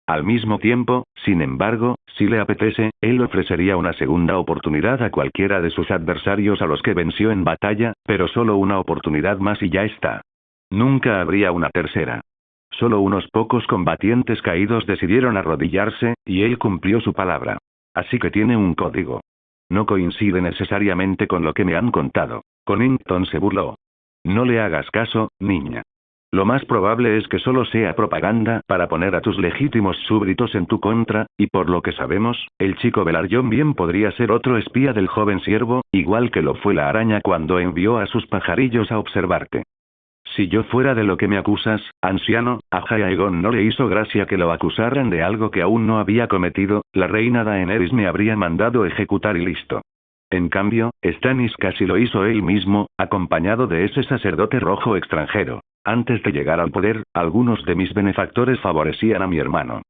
Al mismo tiempo, sin embargo, si le apetece, él ofrecería una segunda oportunidad a cualquiera de sus adversarios a los que venció en batalla, pero solo una oportunidad más y ya está. Nunca habría una tercera. Solo unos pocos combatientes caídos decidieron arrodillarse, y él cumplió su palabra. Así que tiene un código. No coincide necesariamente con lo que me han contado. Connington se burló. No le hagas caso, niña. Lo más probable es que solo sea propaganda para poner a tus legítimos súbditos en tu contra, y por lo que sabemos, el chico Velaryon bien podría ser otro espía del joven siervo, igual que lo fue la araña cuando envió a sus pajarillos a observarte. Si yo fuera de lo que me acusas, anciano, a Aegon no le hizo gracia que lo acusaran de algo que aún no había cometido, la reina Daenerys me habría mandado ejecutar y listo. En cambio, Stannis casi lo hizo él mismo, acompañado de ese sacerdote rojo extranjero. Antes de llegar al poder, algunos de mis benefactores favorecían a mi hermano.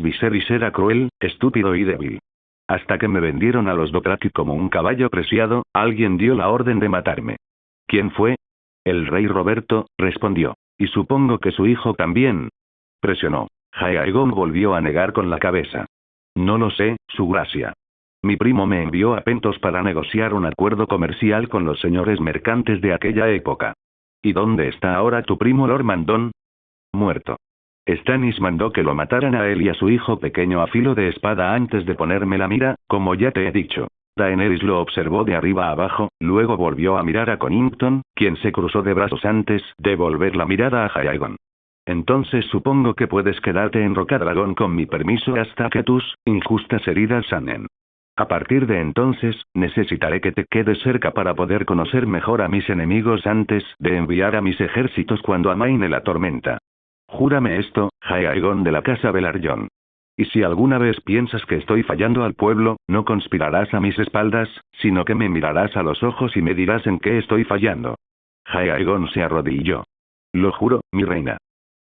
Viserys era cruel, estúpido y débil. Hasta que me vendieron a los Dothraki como un caballo preciado, alguien dio la orden de matarme. ¿Quién fue? El rey Roberto, respondió. Y supongo que su hijo también. Presionó. Aegon volvió a negar con la cabeza. No lo sé, su gracia. Mi primo me envió a Pentos para negociar un acuerdo comercial con los señores mercantes de aquella época. ¿Y dónde está ahora tu primo Lord Mandon? Muerto. Stannis mandó que lo mataran a él y a su hijo pequeño a filo de espada antes de ponerme la mira, como ya te he dicho. Daenerys lo observó de arriba a abajo, luego volvió a mirar a Connington, quien se cruzó de brazos antes de volver la mirada a Aegon. Entonces supongo que puedes quedarte en Rocadragón con mi permiso hasta que tus injustas heridas sanen. A partir de entonces, necesitaré que te quedes cerca para poder conocer mejor a mis enemigos antes de enviar a mis ejércitos cuando amaine la tormenta. Júrame esto, Aegon de la casa Velaryon. Y si alguna vez piensas que estoy fallando al pueblo, no conspirarás a mis espaldas, sino que me mirarás a los ojos y me dirás en qué estoy fallando. Aegon se arrodilló. Lo juro, mi reina.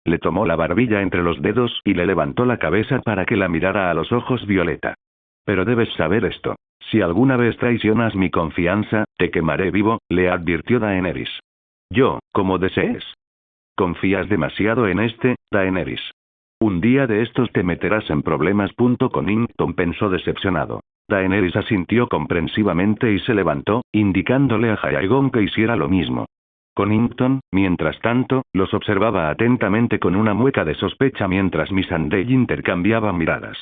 Le tomó la barbilla entre los dedos y le levantó la cabeza para que la mirara a los ojos violeta. Pero debes saber esto. Si alguna vez traicionas mi confianza, te quemaré vivo, le advirtió Daenerys. Yo, como desees. Confías demasiado en Daenerys. Un día de estos te meterás en problemas. Connington pensó decepcionado. Daenerys asintió comprensivamente y se levantó, indicándole a Aegon que hiciera lo mismo. Connington, mientras tanto, los observaba atentamente con una mueca de sospecha mientras Missandei intercambiaba miradas.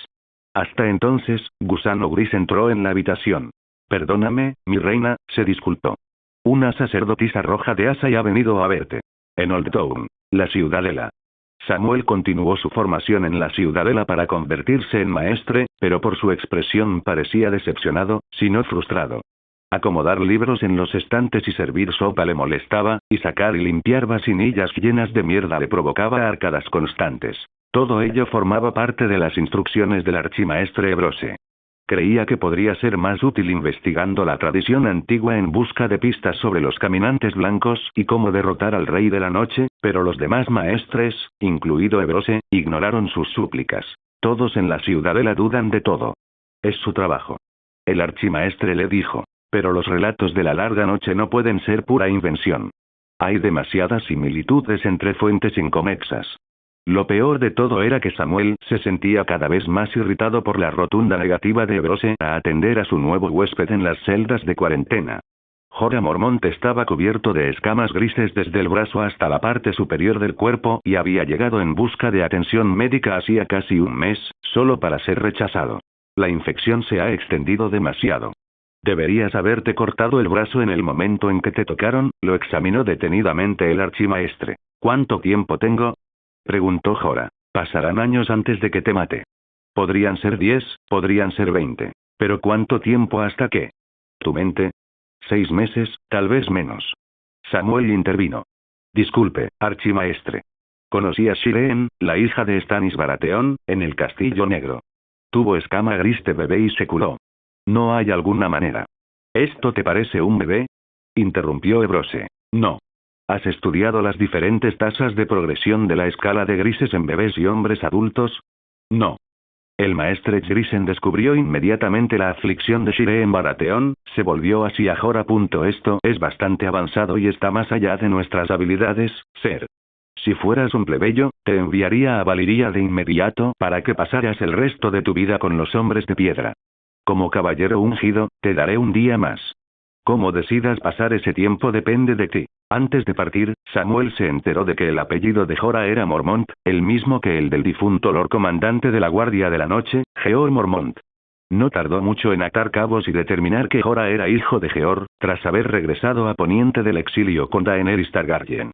Hasta entonces, Gusano Gris entró en la habitación. Perdóname, mi reina, se disculpó. Una sacerdotisa roja de Asai ha venido a verte. En Old Town, la ciudadela. Samuel continuó su formación en la ciudadela para convertirse en maestre, pero por su expresión parecía decepcionado, si no frustrado. Acomodar libros en los estantes y servir sopa le molestaba, y sacar y limpiar vasinillas llenas de mierda le provocaba arcadas constantes. Todo ello formaba parte de las instrucciones del archimaestre Ebrose. Creía que podría ser más útil investigando la tradición antigua en busca de pistas sobre los caminantes blancos y cómo derrotar al rey de la noche, pero los demás maestres, incluido Ebrose, ignoraron sus súplicas. Todos en la ciudadela dudan de todo. Es su trabajo. El archimaestre le dijo. Pero los relatos de la larga noche no pueden ser pura invención. Hay demasiadas similitudes entre fuentes inconexas. Lo peor de todo era que Samuel se sentía cada vez más irritado por la rotunda negativa de Ebrose a atender a su nuevo huésped en las celdas de cuarentena. Jorah Mormont estaba cubierto de escamas grises desde el brazo hasta la parte superior del cuerpo y había llegado en busca de atención médica hacía casi un mes, solo para ser rechazado. La infección se ha extendido demasiado. Deberías haberte cortado el brazo en el momento en que te tocaron, lo examinó detenidamente el archimaestre. ¿Cuánto tiempo tengo? Preguntó Jorah. Pasarán años antes de que te mate. Podrían ser 10, podrían ser 20. Pero ¿cuánto tiempo hasta qué? ¿Tu mente? 6 meses, tal vez menos. Samuel intervino. Disculpe, archimaestre. Conocí a Shireen, la hija de Stannis Baratheon, en el Castillo Negro. Tuvo escama gris de bebé y se curó. ¿No hay alguna manera? ¿Esto te parece un bebé? Interrumpió Ebrose. No. ¿Has estudiado las diferentes tasas de progresión de la escala de grises en bebés y hombres adultos? No. El maestre Grisen descubrió inmediatamente la aflicción de Shireen Baratheon, se volvió hacia Jorah. Esto es bastante avanzado y está más allá de nuestras habilidades, Ser. Si fueras un plebeyo, te enviaría a Valyria de inmediato para que pasaras el resto de tu vida con los hombres de piedra. Como caballero ungido, te daré un día más. Cómo decidas pasar ese tiempo depende de ti. Antes de partir, Samuel se enteró de que el apellido de Jorah era Mormont, el mismo que el del difunto Lord Comandante de la Guardia de la Noche, Jeor Mormont. No tardó mucho en atar cabos y determinar que Jorah era hijo de Jeor, tras haber regresado a poniente del exilio con Daenerys Targaryen.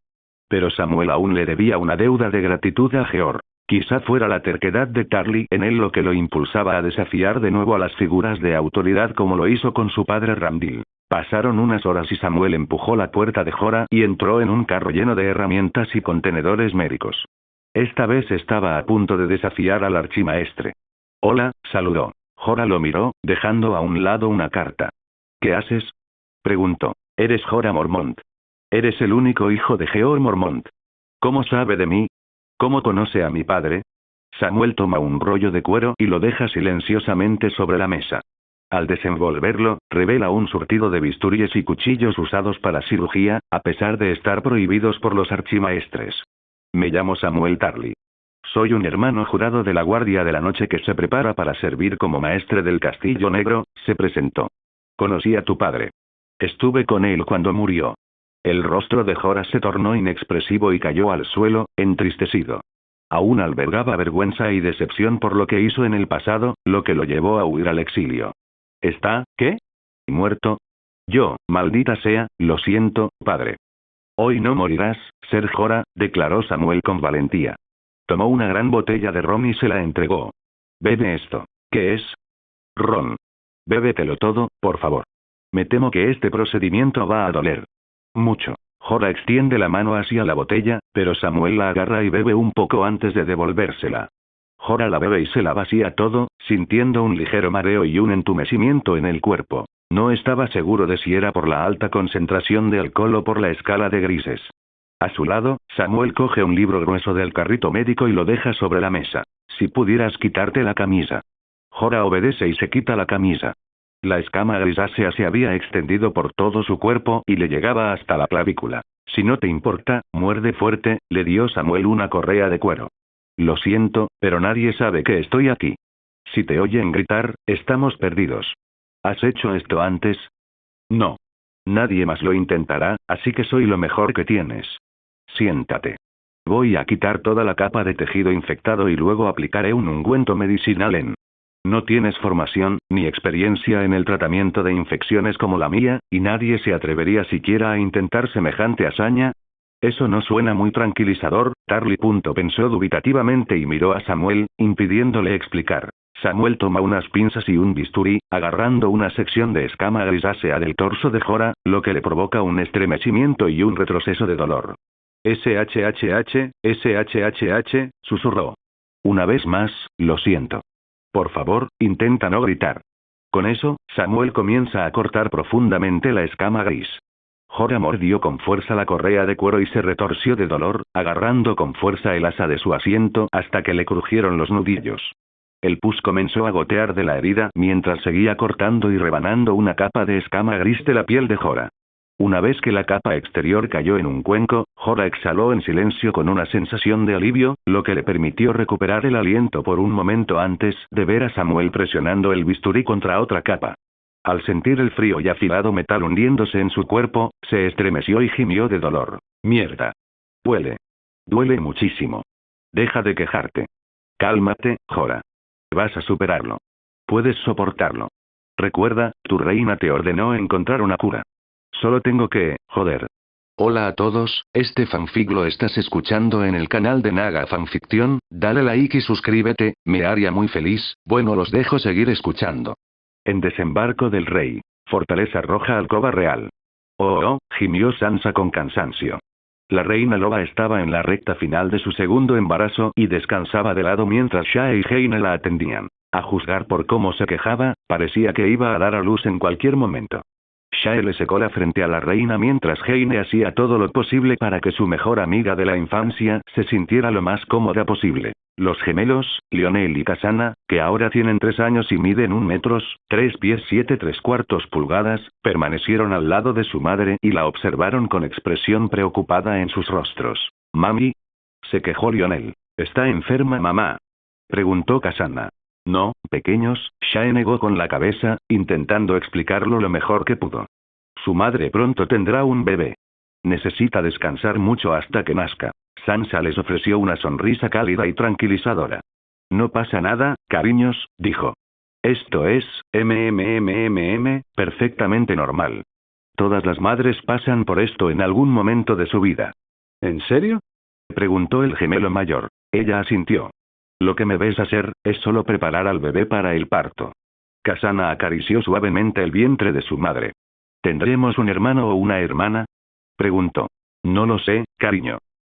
Pero Samuel aún le debía una deuda de gratitud a Jeor. Quizá fuera la terquedad de Tarly en él lo que lo impulsaba a desafiar de nuevo a las figuras de autoridad como lo hizo con su padre Ramdil. Pasaron unas horas y Samuel empujó la puerta de Jorah y entró en un carro lleno de herramientas y contenedores médicos. Esta vez estaba a punto de desafiar al archimaestre. Hola, saludó. Jorah lo miró, dejando a un lado una carta. ¿Qué haces? Preguntó. Eres Jorah Mormont. Eres el único hijo de Jeor Mormont. ¿Cómo sabe de mí? ¿Cómo conoce a mi padre? Samuel toma un rollo de cuero y lo deja silenciosamente sobre la mesa. Al desenvolverlo, revela un surtido de bisturíes y cuchillos usados para cirugía, a pesar de estar prohibidos por los archimaestres. Me llamo Samuel Tarly. Soy un hermano jurado de la Guardia de la Noche que se prepara para servir como maestre del Castillo Negro, se presentó. Conocí a tu padre. Estuve con él cuando murió. El rostro de Jorah se tornó inexpresivo y cayó al suelo, entristecido. Aún albergaba vergüenza y decepción por lo que hizo en el pasado, lo que lo llevó a huir al exilio. ¿Qué? ¿Muerto? Yo, maldita sea, lo siento, padre. Hoy no morirás, Ser Jorah, declaró Samuel con valentía. Tomó una gran botella de ron y se la entregó. Bebe esto. ¿Qué es? Ron. Bébetelo todo, por favor. Me temo que este procedimiento va a doler. Mucho. Jorah extiende la mano hacia la botella, pero Samuel la agarra y bebe un poco antes de devolvérsela. Jorah la bebe y se la vacía todo, sintiendo un ligero mareo y un entumecimiento en el cuerpo. No estaba seguro de si era por la alta concentración de alcohol o por la escala de grises. A su lado, Samuel coge un libro grueso del carrito médico y lo deja sobre la mesa. Si pudieras quitarte la camisa. Jorah obedece y se quita la camisa. La escama grisácea se había extendido por todo su cuerpo y le llegaba hasta la clavícula. Si no te importa, muerde fuerte, le dio Samuel una correa de cuero. Lo siento, pero nadie sabe que estoy aquí. Si te oyen gritar, estamos perdidos. ¿Has hecho esto antes? No. Nadie más lo intentará, así que soy lo mejor que tienes. Siéntate. Voy a quitar toda la capa de tejido infectado y luego aplicaré un ungüento medicinal en... No tienes formación, ni experiencia en el tratamiento de infecciones como la mía, y nadie se atrevería siquiera a intentar semejante hazaña. Eso no suena muy tranquilizador, Tarly. Pensó dubitativamente y miró a Samuel, impidiéndole explicar. Samuel toma unas pinzas y un bisturí, agarrando una sección de escama grisácea del torso de Jorah, lo que le provoca un estremecimiento y un retroceso de dolor. SHHH, susurró. Una vez más, lo siento. Por favor, intenta no gritar. Con eso, Samuel comienza a cortar profundamente la escama gris. Jorah mordió con fuerza la correa de cuero y se retorció de dolor, agarrando con fuerza el asa de su asiento hasta que le crujieron los nudillos. El pus comenzó a gotear de la herida mientras seguía cortando y rebanando una capa de escama gris de la piel de Jorah. Una vez que la capa exterior cayó en un cuenco, Jorah exhaló en silencio con una sensación de alivio, lo que le permitió recuperar el aliento por un momento antes de ver a Samuel presionando el bisturí contra otra capa. Al sentir el frío y afilado metal hundiéndose en su cuerpo, se estremeció y gimió de dolor. Mierda. Duele. Duele muchísimo. Deja de quejarte. Cálmate, Jorah. Vas a superarlo. Puedes soportarlo. Recuerda, tu reina te ordenó encontrar una cura. Solo tengo que, joder. Hola a todos, este fanfic lo estás escuchando en el canal de Naga Fanfiction, dale like y suscríbete, me haría muy feliz, bueno los dejo seguir escuchando. En Desembarco del Rey. Fortaleza Roja Alcoba Real. Oh, gimió Sansa con cansancio. La reina loba estaba en la recta final de su segundo embarazo y descansaba de lado mientras Shae y Heine la atendían. A juzgar por cómo se quejaba, parecía que iba a dar a luz en cualquier momento. Shae le secó la frente a la reina mientras Heine hacía todo lo posible para que su mejor amiga de la infancia se sintiera lo más cómoda posible. Los gemelos, Lionel y Kasana, que ahora tienen 3 años y miden 1 metro, 3 pies 7¾ pulgadas, permanecieron al lado de su madre y la observaron con expresión preocupada en sus rostros. «Mami», se quejó Lionel. «¿Está enferma mamá?», preguntó Kasana. «No, pequeños», Shae negó con la cabeza, intentando explicarlo lo mejor que pudo. «Su madre pronto tendrá un bebé. Necesita descansar mucho hasta que nazca». Sansa les ofreció una sonrisa cálida y tranquilizadora. «No pasa nada, cariños», dijo. «Esto es, perfectamente normal. Todas las madres pasan por esto en algún momento de su vida». «¿En serio?», preguntó el gemelo mayor. Ella asintió. «Lo que me ves hacer, es solo preparar al bebé para el parto». Kasana acarició suavemente el vientre de su madre. «¿Tendremos un hermano o una hermana?», preguntó. «No lo sé, cariño.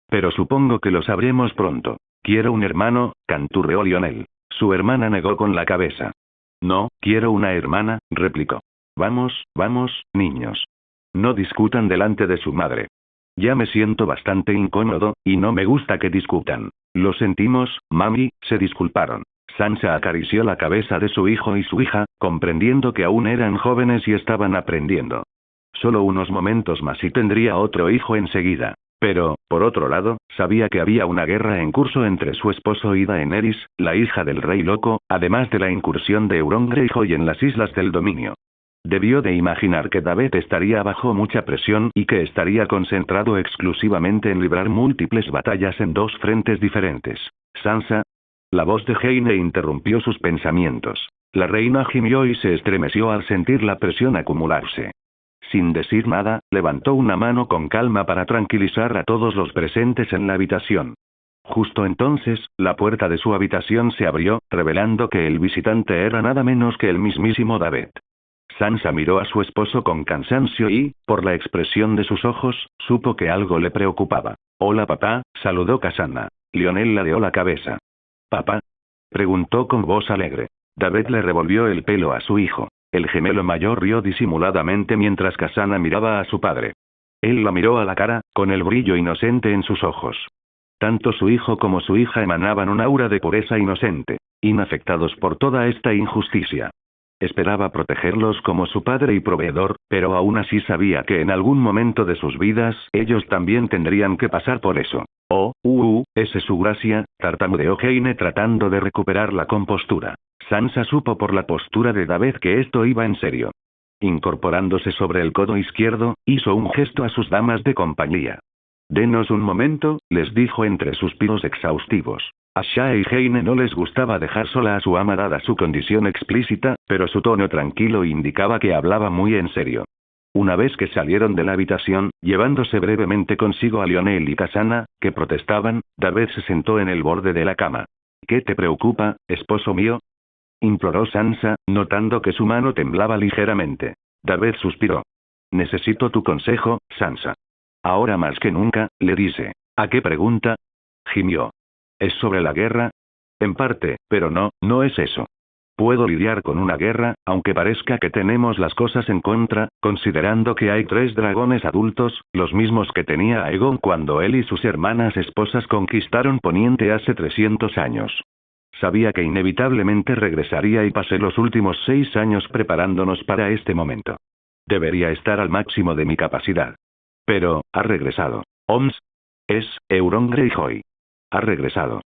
Pero supongo que lo sabremos pronto». «Quiero un hermano», canturreó Lionel. Su hermana negó con la cabeza. «No, quiero una hermana», replicó. Vamos, niños. No discutan delante de su madre. Ya me siento bastante incómodo, y no me gusta que discutan». «Lo sentimos, mami», se disculparon. Sansa acarició la cabeza de su hijo y su hija, comprendiendo que aún eran jóvenes y estaban aprendiendo. Solo unos momentos más y tendría otro hijo enseguida. Pero, por otro lado, sabía que había una guerra en curso entre su esposo y Daenerys, la hija del rey loco, además de la incursión de Euron Greyjoy en las Islas del Dominio. Debió de imaginar que David estaría bajo mucha presión y que estaría concentrado exclusivamente en librar múltiples batallas en 2 frentes diferentes. «Sansa». La voz de Heine interrumpió sus pensamientos. La reina gimió y se estremeció al sentir la presión acumularse. Sin decir nada, levantó una mano con calma para tranquilizar a todos los presentes en la habitación. Justo entonces, la puerta de su habitación se abrió, revelando que el visitante era nada menos que el mismísimo David. Sansa miró a su esposo con cansancio y, por la expresión de sus ojos, supo que algo le preocupaba. «Hola papá», saludó Kasana. Lionel ladeó la cabeza. «¿Papá?», preguntó con voz alegre. David le revolvió el pelo a su hijo. El gemelo mayor rió disimuladamente mientras Kasana miraba a su padre. Él la miró a la cara, con el brillo inocente en sus ojos. Tanto su hijo como su hija emanaban un aura de pureza inocente, inafectados por toda esta injusticia. Esperaba protegerlos como su padre y proveedor, pero aún así sabía que en algún momento de sus vidas, ellos también tendrían que pasar por eso. «Esa es su gracia», tartamudeó Heine tratando de recuperar la compostura. Sansa supo por la postura de David que esto iba en serio. Incorporándose sobre el codo izquierdo, hizo un gesto a sus damas de compañía. «Denos un momento», les dijo entre suspiros exhaustivos. A Shae y Heine no les gustaba dejar sola a su ama dada su condición explícita, pero su tono tranquilo indicaba que hablaba muy en serio. Una vez que salieron de la habitación, llevándose brevemente consigo a Lionel y Kasana, que protestaban, David se sentó en el borde de la cama. «¿Qué te preocupa, esposo mío?», imploró Sansa, notando que su mano temblaba ligeramente. David suspiró. Necesito tu consejo, Sansa. Ahora más que nunca, le dice. ¿A qué pregunta? Gimió. ¿Es sobre la guerra? En parte, pero no es eso. Puedo lidiar con una guerra, aunque parezca que tenemos las cosas en contra, considerando que hay 3 dragones adultos, los mismos que tenía Aegon cuando él y sus hermanas esposas conquistaron Poniente hace 300 años. Sabía que inevitablemente regresaría y pasé los últimos 6 años preparándonos para este momento. Debería estar al máximo de mi capacidad. Pero, ha regresado. Oms. Es, Euron Greyjoy. Ha regresado.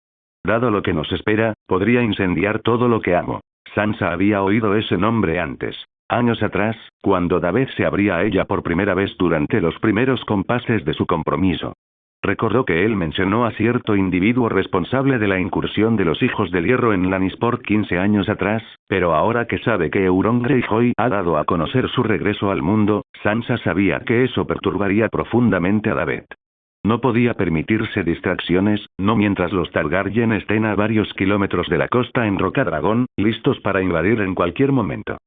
Dado lo que nos espera, podría incendiar todo lo que amo. Sansa había oído ese nombre antes. Años atrás, cuando David se abría a ella por primera vez durante los primeros compases de su compromiso. Recordó que él mencionó a cierto individuo responsable de la incursión de los Hijos del Hierro en Lannisport 15 años atrás, pero ahora que sabe que Euron Greyjoy ha dado a conocer su regreso al mundo, Sansa sabía que eso perturbaría profundamente a David. No podía permitirse distracciones, no mientras los Targaryen estén a varios kilómetros de la costa en Rocadragón, listos para invadir en cualquier momento.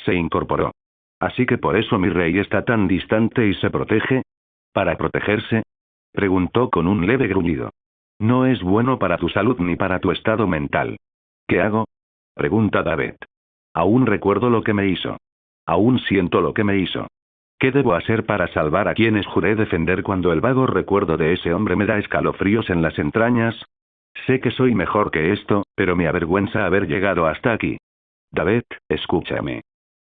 Se incorporó. ¿Así que por eso mi rey está tan distante y se protege? ¿Para protegerse? Preguntó con un leve gruñido. No es bueno para tu salud ni para tu estado mental. ¿Qué hago? Pregunta David. Aún recuerdo lo que me hizo. Aún siento lo que me hizo. ¿Qué debo hacer para salvar a quienes juré defender cuando el vago recuerdo de ese hombre me da escalofríos en las entrañas? Sé que soy mejor que esto, pero me avergüenza haber llegado hasta aquí. David, escúchame.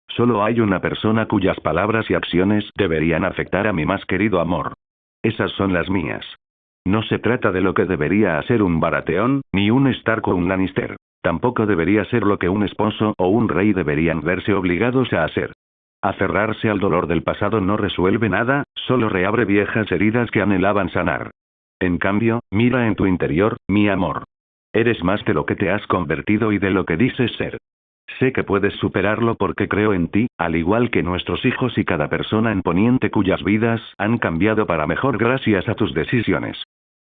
Solo hay una persona cuyas palabras y acciones deberían afectar a mi más querido amor. Esas son las mías. No se trata de lo que debería hacer un Baratheon, ni un Stark o un Lannister. Tampoco debería ser lo que un esposo o un rey deberían verse obligados a hacer. Aferrarse al dolor del pasado no resuelve nada, solo reabre viejas heridas que anhelaban sanar. En cambio, mira en tu interior, mi amor. Eres más de lo que te has convertido y de lo que dices ser. Sé que puedes superarlo porque creo en ti, al igual que nuestros hijos y cada persona en Poniente cuyas vidas han cambiado para mejor gracias a tus decisiones.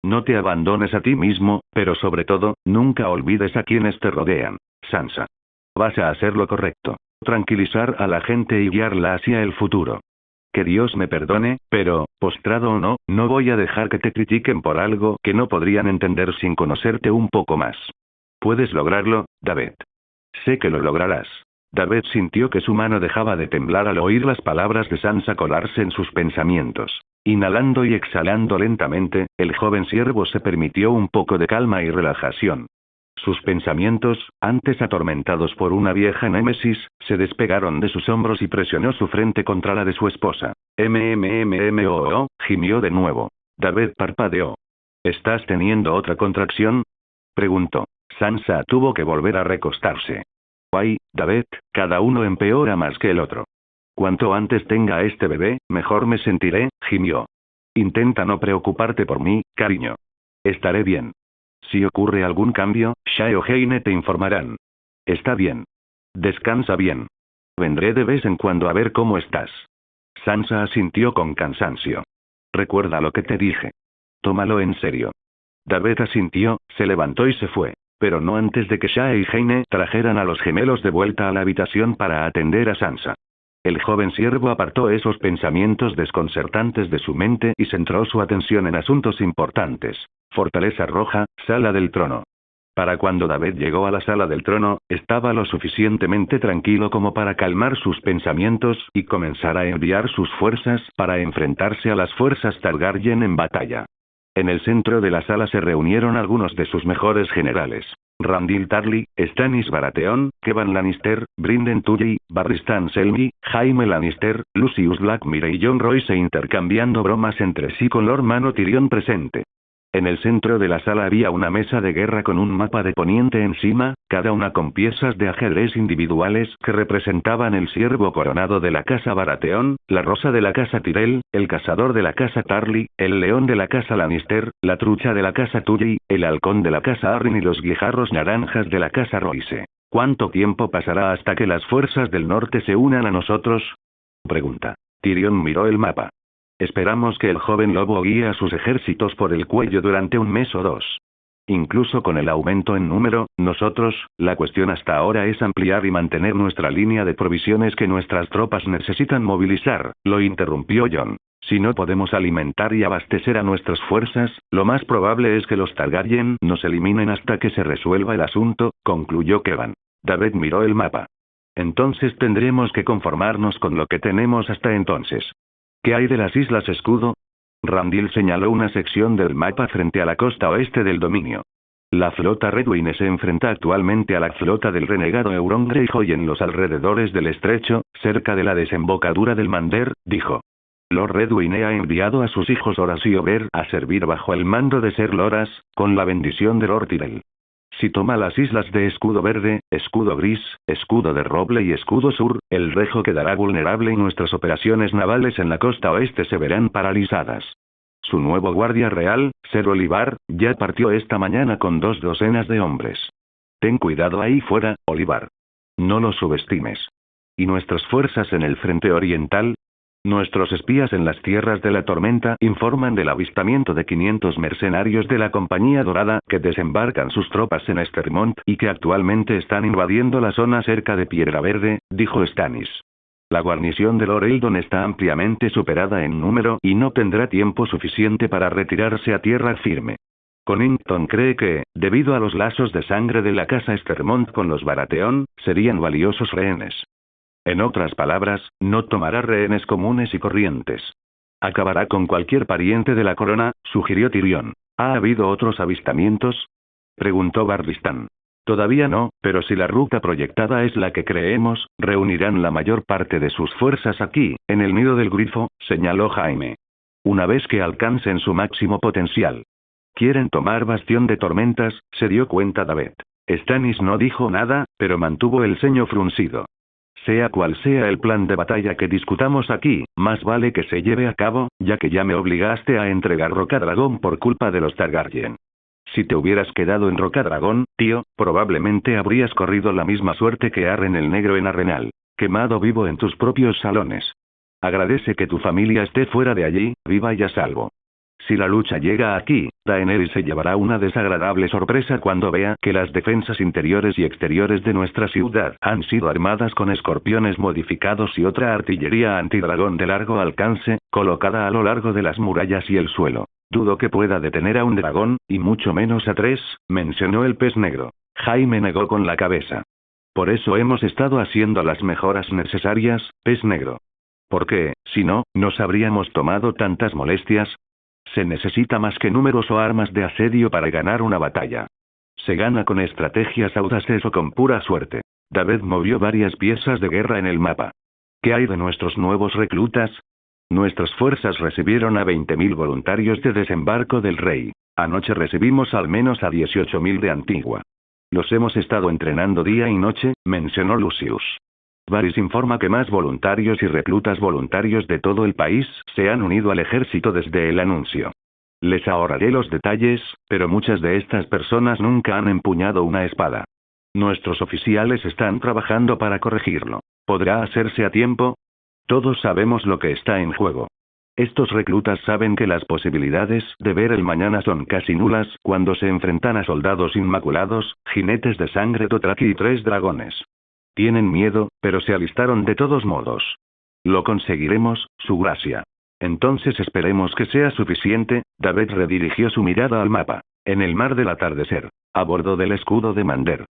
No te abandones a ti mismo, pero sobre todo, nunca olvides a quienes te rodean, Sansa. Vas a hacer lo correcto. Tranquilizar a la gente y guiarla hacia el futuro. Que Dios me perdone, pero, postrado o no, no voy a dejar que te critiquen por algo que no podrían entender sin conocerte un poco más. Puedes lograrlo, David. Sé que lo lograrás. David sintió que su mano dejaba de temblar al oír las palabras de Sansa colarse en sus pensamientos. Inhalando y exhalando lentamente, el joven siervo se permitió un poco de calma y relajación. Sus pensamientos, antes atormentados por una vieja némesis, se despegaron de sus hombros y presionó su frente contra la de su esposa. Gimió de nuevo. David parpadeó. ¿Estás teniendo otra contracción? Preguntó. Sansa tuvo que volver a recostarse. Ay, David, cada uno empeora más que el otro. Cuanto antes tenga a este bebé, mejor me sentiré, gimió. Intenta no preocuparte por mí, cariño. Estaré bien. Si ocurre algún cambio, Shae o Heine te informarán. Está bien. Descansa bien. Vendré de vez en cuando a ver cómo estás. Sansa asintió con cansancio. Recuerda lo que te dije. Tómalo en serio. David asintió, se levantó y se fue. Pero no antes de que Shae y Heine trajeran a los gemelos de vuelta a la habitación para atender a Sansa. El joven siervo apartó esos pensamientos desconcertantes de su mente y centró su atención en asuntos importantes. Fortaleza Roja, Sala del Trono. Para cuando David llegó a la Sala del Trono, estaba lo suficientemente tranquilo como para calmar sus pensamientos y comenzar a enviar sus fuerzas para enfrentarse a las fuerzas Targaryen en batalla. En el centro de la sala se reunieron algunos de sus mejores generales. Randyll Tarly, Stannis Baratheon, Kevan Lannister, Brynden Tully, Barristan Selmy, Jaime Lannister, Lucius Blackmire y Jon Royce intercambiando bromas entre sí con Lord Mano Tyrion presente. En el centro de la sala había una mesa de guerra con un mapa de Poniente encima, cada una con piezas de ajedrez individuales que representaban el ciervo coronado de la casa Baratheon, la rosa de la casa Tyrell, el cazador de la casa Tarly, el león de la casa Lannister, la trucha de la casa Tully, el halcón de la casa Arryn y los guijarros naranjas de la casa Royce. ¿Cuánto tiempo pasará hasta que las fuerzas del norte se unan a nosotros? Pregunta. Tyrion miró el mapa. Esperamos que el joven lobo guíe a sus ejércitos por el cuello durante un mes o dos. Incluso con el aumento en número, la cuestión hasta ahora es ampliar y mantener nuestra línea de provisiones que nuestras tropas necesitan movilizar, lo interrumpió Jon. Si no podemos alimentar y abastecer a nuestras fuerzas, lo más probable es que los Targaryen nos eliminen hasta que se resuelva el asunto, concluyó Kevan. David miró el mapa. Entonces tendremos que conformarnos con lo que tenemos hasta entonces. ¿Qué hay de las Islas Escudo? Randall señaló una sección del mapa frente a la costa oeste del dominio. La flota Redwine se enfrenta actualmente a la flota del renegado Euron Greyjoy en los alrededores del estrecho, cerca de la desembocadura del Mander, dijo. Lord Redwine ha enviado a sus hijos Horas y Oberyn a servir bajo el mando de Ser Loras, con la bendición de Lord Tyrell. Si toma las islas de Escudo Verde, Escudo Gris, Escudo de Roble y Escudo Sur, el Rejo quedará vulnerable y nuestras operaciones navales en la costa oeste se verán paralizadas. Su nuevo guardia real, Ser Olivar, ya partió esta mañana con 2 docenas de hombres. Ten cuidado ahí fuera, Olivar. No lo subestimes. ¿Y nuestras fuerzas en el frente oriental? Nuestros espías en las tierras de la tormenta informan del avistamiento de 500 mercenarios de la Compañía Dorada que desembarcan sus tropas en Estermont y que actualmente están invadiendo la zona cerca de Piedra Verde, dijo Stannis. La guarnición de Lord Eldon está ampliamente superada en número y no tendrá tiempo suficiente para retirarse a tierra firme. Connington cree que, debido a los lazos de sangre de la casa Estermont con los Baratheon, serían valiosos rehenes. En otras palabras, no tomará rehenes comunes y corrientes. Acabará con cualquier pariente de la corona, sugirió Tyrion. ¿Ha habido otros avistamientos? Preguntó Barristan. Todavía no, pero si la ruta proyectada es la que creemos, reunirán la mayor parte de sus fuerzas aquí, en el nido del grifo, señaló Jaime. Una vez que alcancen su máximo potencial. ¿Quieren tomar Bastión de Tormentas?, se dio cuenta David. Stannis no dijo nada, pero mantuvo el ceño fruncido. Sea cual sea el plan de batalla que discutamos aquí, más vale que se lleve a cabo, ya que ya me obligaste a entregar Rocadragón por culpa de los Targaryen. Si te hubieras quedado en Rocadragón, tío, probablemente habrías corrido la misma suerte que Arryn el Negro en Arenal, quemado vivo en tus propios salones. Agradece que tu familia esté fuera de allí, viva y a salvo. Si la lucha llega aquí, Daenerys se llevará una desagradable sorpresa cuando vea que las defensas interiores y exteriores de nuestra ciudad han sido armadas con escorpiones modificados y otra artillería antidragón de largo alcance, colocada a lo largo de las murallas y el suelo. Dudo que pueda detener a un dragón, y mucho menos a 3, mencionó el pez negro. Jaime negó con la cabeza. Por eso hemos estado haciendo las mejoras necesarias, pez negro. Porque, si no, nos habríamos tomado tantas molestias. Se necesita más que números o armas de asedio para ganar una batalla. Se gana con estrategias audaces o con pura suerte. David movió varias piezas de guerra en el mapa. ¿Qué hay de nuestros nuevos reclutas? Nuestras fuerzas recibieron a 20.000 voluntarios de desembarco del rey. Anoche recibimos al menos a 18.000 de Antigua. Los hemos estado entrenando día y noche, mencionó Lucius. Varys informa que más voluntarios y reclutas voluntarios de todo el país se han unido al ejército desde el anuncio. Les ahorraré los detalles, pero muchas de estas personas nunca han empuñado una espada. Nuestros oficiales están trabajando para corregirlo. ¿Podrá hacerse a tiempo? Todos sabemos lo que está en juego. Estos reclutas saben que las posibilidades de ver el mañana son casi nulas cuando se enfrentan a soldados inmaculados, jinetes de sangre Dothraki y 3 dragones. Tienen miedo, pero se alistaron de todos modos. Lo conseguiremos, su gracia. Entonces esperemos que sea suficiente. David redirigió su mirada al mapa. En el mar del atardecer, a bordo del escudo de Mander.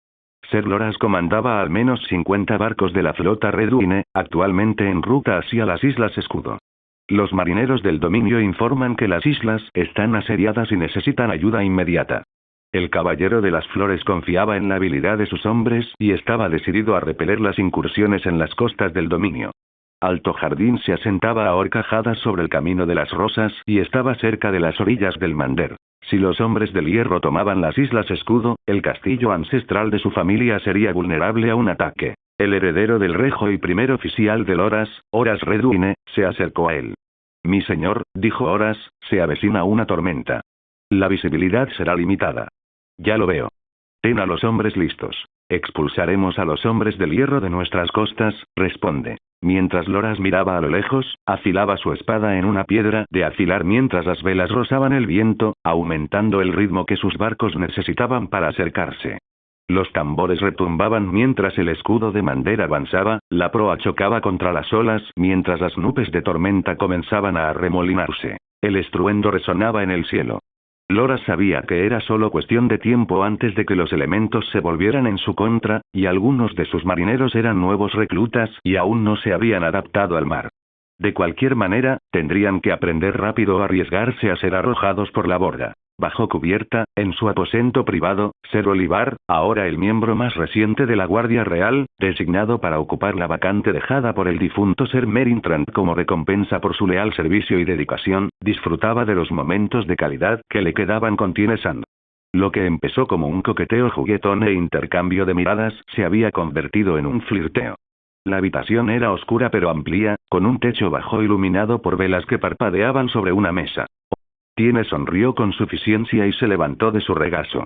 Ser Loras comandaba al menos 50 barcos de la flota Redwine, actualmente en ruta hacia las Islas Escudo. Los marineros del dominio informan que las islas están asediadas y necesitan ayuda inmediata. El Caballero de las Flores confiaba en la habilidad de sus hombres y estaba decidido a repeler las incursiones en las costas del dominio. Alto Jardín se asentaba a horcajadas sobre el camino de las Rosas y estaba cerca de las orillas del Mander. Si los hombres del hierro tomaban las Islas Escudo, el castillo ancestral de su familia sería vulnerable a un ataque. El heredero del Rejo y primer oficial de Loras, Horas Redwine, se acercó a él. Mi señor, dijo Horas, se avecina una tormenta. La visibilidad será limitada. Ya lo veo. Ten a los hombres listos. Expulsaremos a los hombres del hierro de nuestras costas, responde. Mientras Loras miraba a lo lejos, afilaba su espada en una piedra de afilar mientras las velas rozaban el viento, aumentando el ritmo que sus barcos necesitaban para acercarse. Los tambores retumbaban mientras el escudo de Mander avanzaba, la proa chocaba contra las olas mientras las nubes de tormenta comenzaban a arremolinarse. El estruendo resonaba en el cielo. Loras sabía que era solo cuestión de tiempo antes de que los elementos se volvieran en su contra, y algunos de sus marineros eran nuevos reclutas y aún no se habían adaptado al mar. De cualquier manera, tendrían que aprender rápido o arriesgarse a ser arrojados por la borda. Bajo cubierta, en su aposento privado, Ser Olivar, ahora el miembro más reciente de la Guardia Real, designado para ocupar la vacante dejada por el difunto Ser Merintrand como recompensa por su leal servicio y dedicación, disfrutaba de los momentos de calidad que le quedaban con Tienesand. Lo que empezó como un coqueteo juguetón e intercambio de miradas se había convertido en un flirteo. La habitación era oscura pero amplia, con un techo bajo iluminado por velas que parpadeaban sobre una mesa. Tiene sonrió con suficiencia y se levantó de su regazo.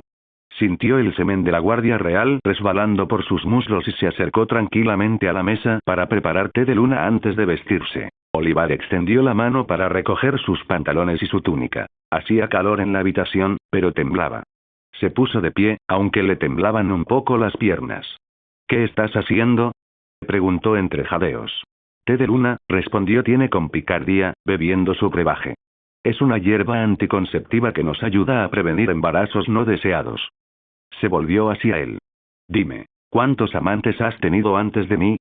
Sintió el semen de la Guardia Real resbalando por sus muslos y se acercó tranquilamente a la mesa para preparar té de luna antes de vestirse. Olivar extendió la mano para recoger sus pantalones y su túnica. Hacía calor en la habitación, pero temblaba. Se puso de pie, aunque le temblaban un poco las piernas. ¿Qué estás haciendo?, preguntó entre jadeos. Té de luna, respondió Tiene con picardía, bebiendo su brebaje. Es una hierba anticonceptiva que nos ayuda a prevenir embarazos no deseados. Se volvió hacia él. Dime, ¿cuántos amantes has tenido antes de mí?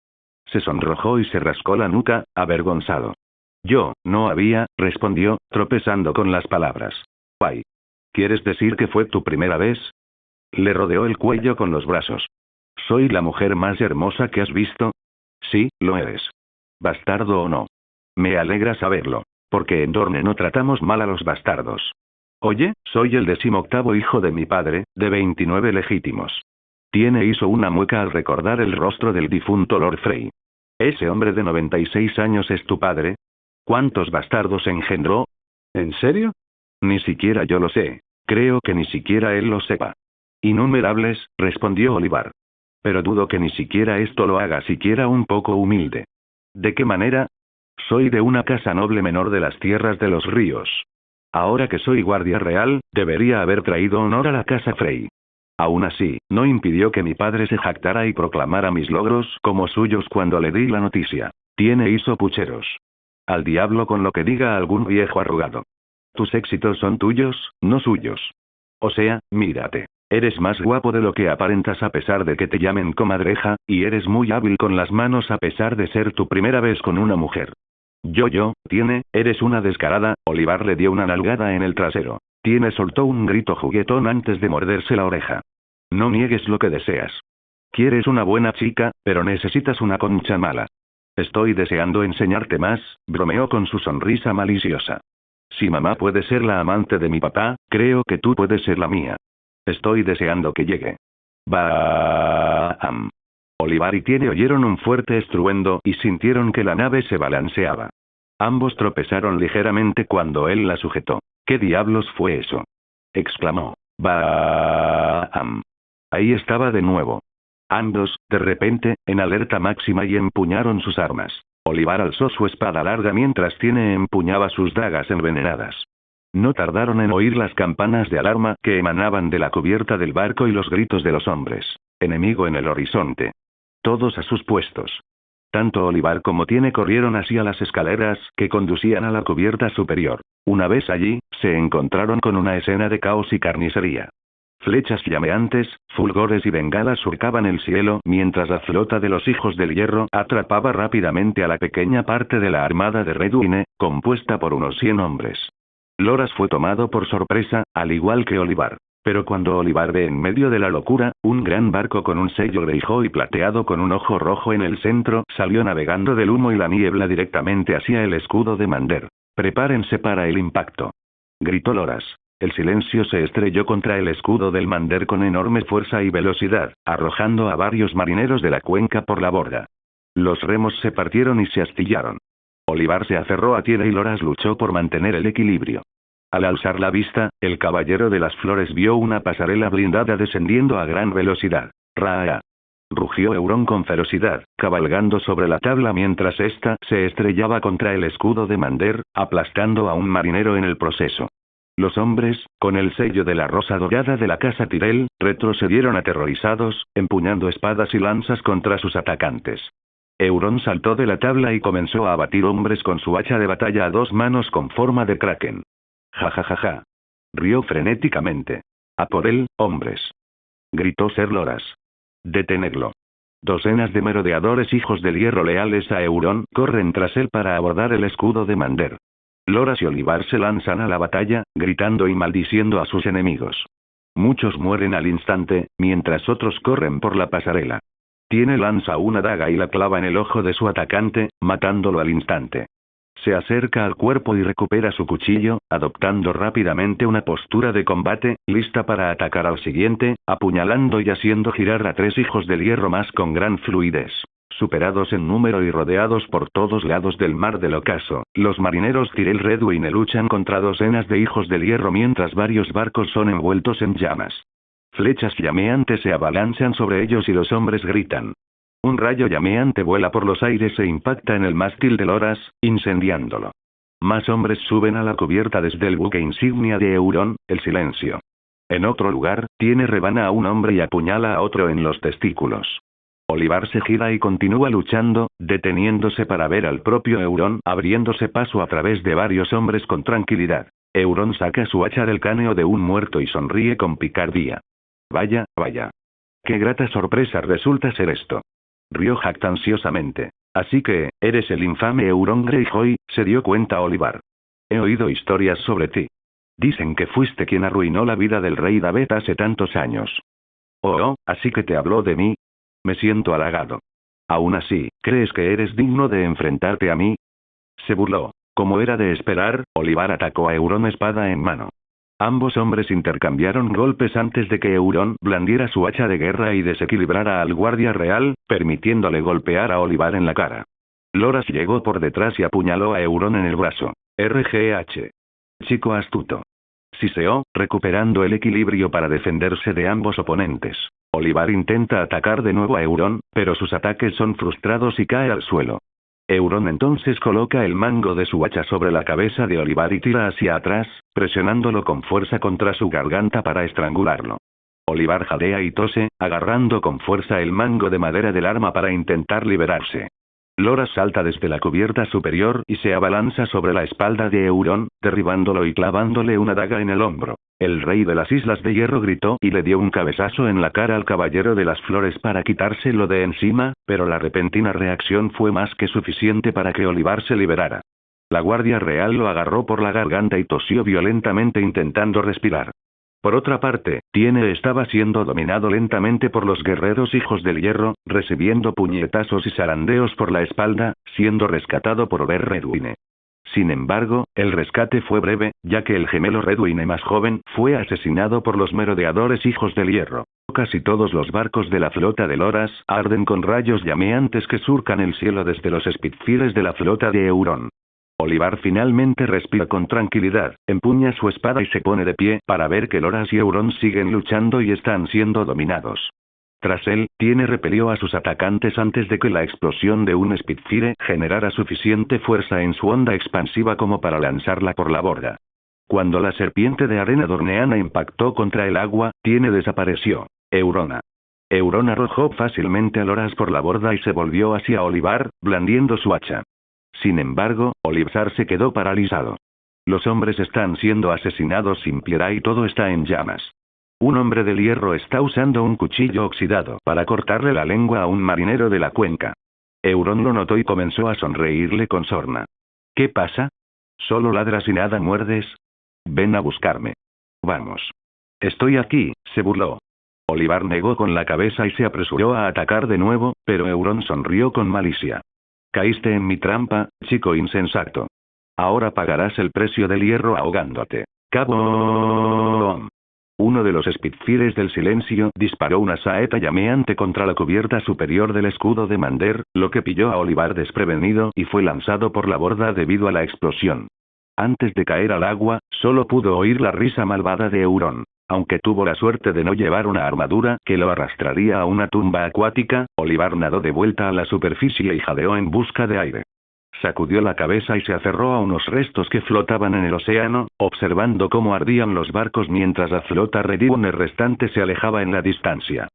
Se sonrojó y se rascó la nuca, avergonzado. Yo, no había, respondió, tropezando con las palabras. Guay. ¿Quieres decir que fue tu primera vez? Le rodeó el cuello con los brazos. ¿Soy la mujer más hermosa que has visto? Sí, lo eres. Bastardo o no. Me alegra saberlo. Porque en Dorne no tratamos mal a los bastardos. Oye, soy el 18º hijo de mi padre, de 29 legítimos. Hizo una mueca al recordar el rostro del difunto Lord Frey. ¿Ese hombre de 96 años es tu padre? ¿Cuántos bastardos engendró? ¿En serio? Ni siquiera yo lo sé. Creo que ni siquiera él lo sepa. Innumerables, respondió Olivar. Pero dudo que ni siquiera esto lo haga siquiera un poco humilde. ¿De qué manera? Soy de una casa noble menor de las tierras de los ríos. Ahora que soy guardia real, debería haber traído honor a la casa Frey. Aún así, no impidió que mi padre se jactara y proclamara mis logros como suyos cuando le di la noticia. Hizo pucheros. Al diablo con lo que diga algún viejo arrugado. Tus éxitos son tuyos, no suyos. O sea, mírate. Eres más guapo de lo que aparentas a pesar de que te llamen comadreja, y eres muy hábil con las manos a pesar de ser tu primera vez con una mujer. Eres una descarada. Olivar le dio una nalgada en el trasero. Soltó un grito juguetón antes de morderse la oreja. No niegues lo que deseas. Quieres una buena chica, pero necesitas una concha mala. Estoy deseando enseñarte más, bromeó con su sonrisa maliciosa. Si mamá puede ser la amante de mi papá, creo que tú puedes ser la mía. Estoy deseando que llegue. ¡Bam! Olivar y Tiene oyeron un fuerte estruendo y sintieron que la nave se balanceaba. Ambos tropezaron ligeramente cuando él la sujetó. ¿Qué diablos fue eso?, exclamó. ¡Bam! Ahí estaba de nuevo. Ambos, de repente, en alerta máxima y empuñaron sus armas. Olivar alzó su espada larga mientras Tiene empuñaba sus dagas envenenadas. No tardaron en oír las campanas de alarma que emanaban de la cubierta del barco y los gritos de los hombres. Enemigo en el horizonte. Todos a sus puestos. Tanto Olivar como Tiene corrieron hacia las escaleras que conducían a la cubierta superior. Una vez allí, se encontraron con una escena de caos y carnicería. Flechas llameantes, fulgores y bengalas surcaban el cielo mientras la flota de los Hijos del Hierro atrapaba rápidamente a la pequeña parte de la armada de Redwine, compuesta por unos 100 hombres. Loras fue tomado por sorpresa, al igual que Olivar. Pero cuando Olivar ve en medio de la locura, un gran barco con un sello Greyjoy plateado con un ojo rojo en el centro, salió navegando del humo y la niebla directamente hacia el escudo de Mander. Prepárense para el impacto, gritó Loras. El silencio se estrelló contra el escudo del Mander con enorme fuerza y velocidad, arrojando a varios marineros de la cuenca por la borda. Los remos se partieron y se astillaron. Olivar se aferró a Tiene y Loras luchó por mantener el equilibrio. Al alzar la vista, el caballero de las flores vio una pasarela blindada descendiendo a gran velocidad. ¡Raa! rugió Euron con ferocidad, cabalgando sobre la tabla mientras ésta se estrellaba contra el escudo de Mander, aplastando a un marinero en el proceso. Los hombres, con el sello de la rosa dorada de la casa Tyrell, retrocedieron aterrorizados, empuñando espadas y lanzas contra sus atacantes. Euron saltó de la tabla y comenzó a abatir hombres con su hacha de batalla a 2 manos con forma de kraken. Ja ja ja ja. Rió frenéticamente. A por él, hombres. Gritó Ser Loras. Detenedlo. Docenas de merodeadores hijos del hierro leales a Euron corren tras él para abordar el escudo de Mander. Loras y Olivar se lanzan a la batalla, gritando y maldiciendo a sus enemigos. Muchos mueren al instante, mientras otros corren por la pasarela. Tiene lanza una daga y la clava en el ojo de su atacante, matándolo al instante. Se acerca al cuerpo y recupera su cuchillo, adoptando rápidamente una postura de combate, lista para atacar al siguiente, apuñalando y haciendo girar a 3 hijos del hierro más con gran fluidez. Superados en número y rodeados por todos lados del mar del ocaso, los marineros Tyrell Redwine luchan contra docenas de hijos del hierro mientras varios barcos son envueltos en llamas. Flechas llameantes se avalanchan sobre ellos y los hombres gritan. Un rayo llameante vuela por los aires e impacta en el mástil de Loras, incendiándolo. Más hombres suben a la cubierta desde el buque insignia de Euron, el Silencio. En otro lugar, rebana a un hombre y apuñala a otro en los testículos. Olivar se gira y continúa luchando, deteniéndose para ver al propio Euron abriéndose paso a través de varios hombres con tranquilidad. Euron saca su hacha del cráneo de un muerto y sonríe con picardía. Vaya, vaya. Qué grata sorpresa resulta ser esto. Rió jactanciosamente. Así que, eres el infame Euron Greyjoy, se dio cuenta Olivar. He oído historias sobre ti. Dicen que fuiste quien arruinó la vida del rey David hace tantos años. Oh, así que te habló de mí. Me siento halagado. Aún así, ¿crees que eres digno de enfrentarte a mí? Se burló. Como era de esperar, Olivar atacó a Euron espada en mano. Ambos hombres intercambiaron golpes antes de que Euron blandiera su hacha de guerra y desequilibrara al guardia real, permitiéndole golpear a Olivar en la cara. Loras llegó por detrás y apuñaló a Euron en el brazo. RGH. Chico astuto. Siseó, recuperando el equilibrio para defenderse de ambos oponentes. Olivar intenta atacar de nuevo a Euron, pero sus ataques son frustrados y cae al suelo. Euron entonces coloca el mango de su hacha sobre la cabeza de Olivar y tira hacia atrás, presionándolo con fuerza contra su garganta para estrangularlo. Olivar jadea y tose, agarrando con fuerza el mango de madera del arma para intentar liberarse. Loras salta desde la cubierta superior y se abalanza sobre la espalda de Euron, derribándolo y clavándole una daga en el hombro. El rey de las Islas de Hierro gritó y le dio un cabezazo en la cara al caballero de las flores para quitárselo de encima, pero la repentina reacción fue más que suficiente para que Olivar se liberara. La guardia real lo agarró por la garganta y tosió violentamente intentando respirar. Por otra parte, Tiene estaba siendo dominado lentamente por los guerreros hijos del hierro, recibiendo puñetazos y zarandeos por la espalda, siendo rescatado por Oberyn Redwine. Sin embargo, el rescate fue breve, ya que el gemelo Redwine más joven fue asesinado por los merodeadores hijos del hierro. Casi todos los barcos de la flota de Loras arden con rayos llameantes que surcan el cielo desde los Spitfires de la flota de Euron. Olivar finalmente respira con tranquilidad, empuña su espada y se pone de pie para ver que Loras y Euron siguen luchando y están siendo dominados. Tras él, repelió a sus atacantes antes de que la explosión de un Spitfire generara suficiente fuerza en su onda expansiva como para lanzarla por la borda. Cuando la serpiente de arena dorneana impactó contra el agua, desapareció. Euron arrojó fácilmente a Loras por la borda y se volvió hacia Olivar, blandiendo su hacha. Sin embargo, Olivar se quedó paralizado. Los hombres están siendo asesinados sin piedad y todo está en llamas. Un hombre del hierro está usando un cuchillo oxidado para cortarle la lengua a un marinero de la cuenca. Euron lo notó y comenzó a sonreírle con sorna. ¿Qué pasa? ¿Solo ladras y nada muerdes? Ven a buscarme. Vamos. Estoy aquí, se burló. Olivar negó con la cabeza y se apresuró a atacar de nuevo, pero Euron sonrió con malicia. Caíste en mi trampa, chico insensato. Ahora pagarás el precio del hierro ahogándote. ¡Cabum! Uno de los Spitfires del Silencio disparó una saeta llameante contra la cubierta superior del escudo de Mander, lo que pilló a Olivar desprevenido y fue lanzado por la borda debido a la explosión. Antes de caer al agua, solo pudo oír la risa malvada de Euron. Aunque tuvo la suerte de no llevar una armadura que lo arrastraría a una tumba acuática, Olivar nadó de vuelta a la superficie y jadeó en busca de aire. Sacudió la cabeza y se aferró a unos restos que flotaban en el océano, observando cómo ardían los barcos mientras la flota redibone restante se alejaba en la distancia.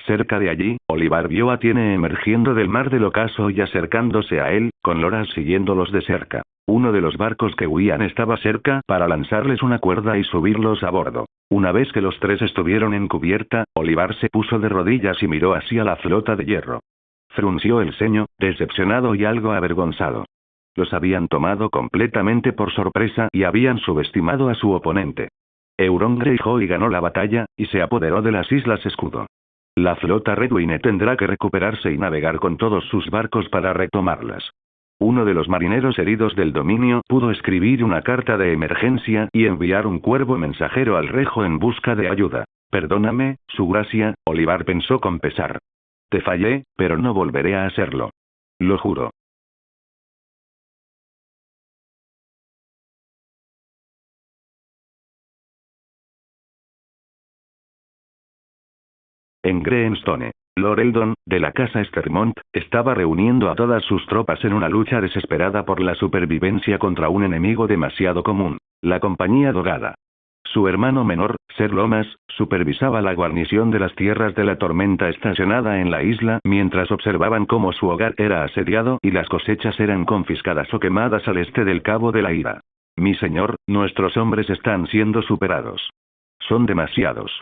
Cerca de allí, Olivar vio a Tiene emergiendo del mar del ocaso y acercándose a él, con Loras siguiéndolos de cerca. Uno de los barcos que huían estaba cerca para lanzarles una cuerda y subirlos a bordo. Una vez que los tres estuvieron en cubierta, Olivar se puso de rodillas y miró hacia la flota de hierro. Frunció el ceño, decepcionado y algo avergonzado. Los habían tomado completamente por sorpresa y habían subestimado a su oponente. Euron Greyjoy ganó la batalla, y se apoderó de las Islas Escudo. La flota Redwine tendrá que recuperarse y navegar con todos sus barcos para retomarlas. Uno de los marineros heridos del dominio pudo escribir una carta de emergencia y enviar un cuervo mensajero al rejo en busca de ayuda. Perdóname, su gracia, Olivar pensó con pesar. Te fallé, pero no volveré a hacerlo. Lo juro. En Greenstone, Lord Eldon, de la casa Estermont, estaba reuniendo a todas sus tropas en una lucha desesperada por la supervivencia contra un enemigo demasiado común, la Compañía Dorada. Su hermano menor, Ser Lomas, supervisaba la guarnición de las tierras de la tormenta estacionada en la isla mientras observaban cómo su hogar era asediado y las cosechas eran confiscadas o quemadas al este del Cabo de la Ira. Mi señor, nuestros hombres están siendo superados. Son demasiados,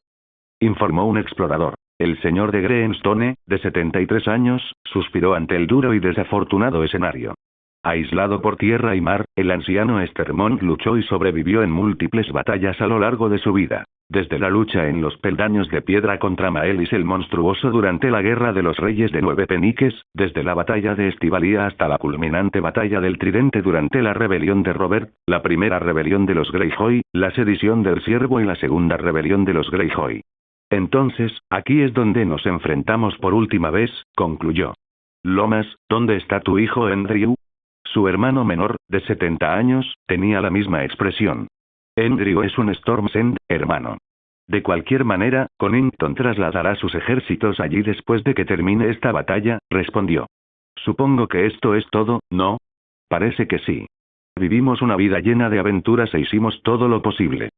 informó un explorador. El señor de Greenstone, de 73 años, suspiró ante el duro y desafortunado escenario. Aislado por tierra y mar, el anciano Estermont luchó y sobrevivió en múltiples batallas a lo largo de su vida. Desde la lucha en los peldaños de piedra contra Maelis el Monstruoso durante la Guerra de los Reyes de Nueve Peniques, desde la batalla de Estivalía hasta la culminante batalla del Tridente durante la rebelión de Robert, la primera rebelión de los Greyjoy, la sedición del Ciervo y la segunda rebelión de los Greyjoy. Entonces, aquí es donde nos enfrentamos por última vez, concluyó. Lomas, ¿dónde está tu hijo Andrew? Su hermano menor, de 70 años, tenía la misma expresión. Andrew es un Storm's End, hermano. De cualquier manera, Connington trasladará sus ejércitos allí después de que termine esta batalla, respondió. Supongo que esto es todo, ¿no? Parece que sí. Vivimos una vida llena de aventuras e hicimos todo lo posible.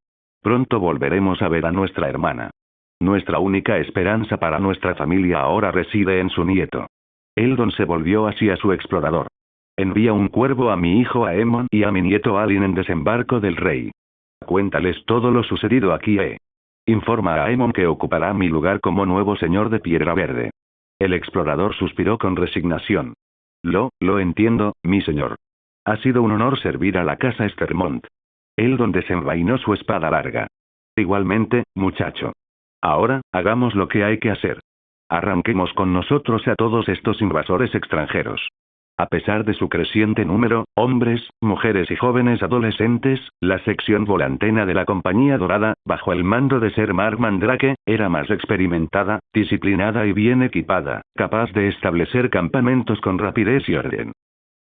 Pronto volveremos a ver a nuestra hermana. Nuestra única esperanza para nuestra familia ahora reside en su nieto. Eldon se volvió hacia su explorador. Envía un cuervo a mi hijo Aemon y a mi nieto Alyn en desembarco del rey. Cuéntales todo lo sucedido aquí. Informa a Aemon que ocupará mi lugar como nuevo señor de Piedra Verde. El explorador suspiró con resignación. Lo entiendo, mi señor. Ha sido un honor servir a la casa Estermont. Eldon desenvainó su espada larga. Igualmente, muchacho. Ahora, hagamos lo que hay que hacer. Arranquemos con nosotros a todos estos invasores extranjeros. A pesar de su creciente número, hombres, mujeres y jóvenes adolescentes, la sección volantena de la Compañía Dorada, bajo el mando de Ser Mark Mandrake, era más experimentada, disciplinada y bien equipada, capaz de establecer campamentos con rapidez y orden.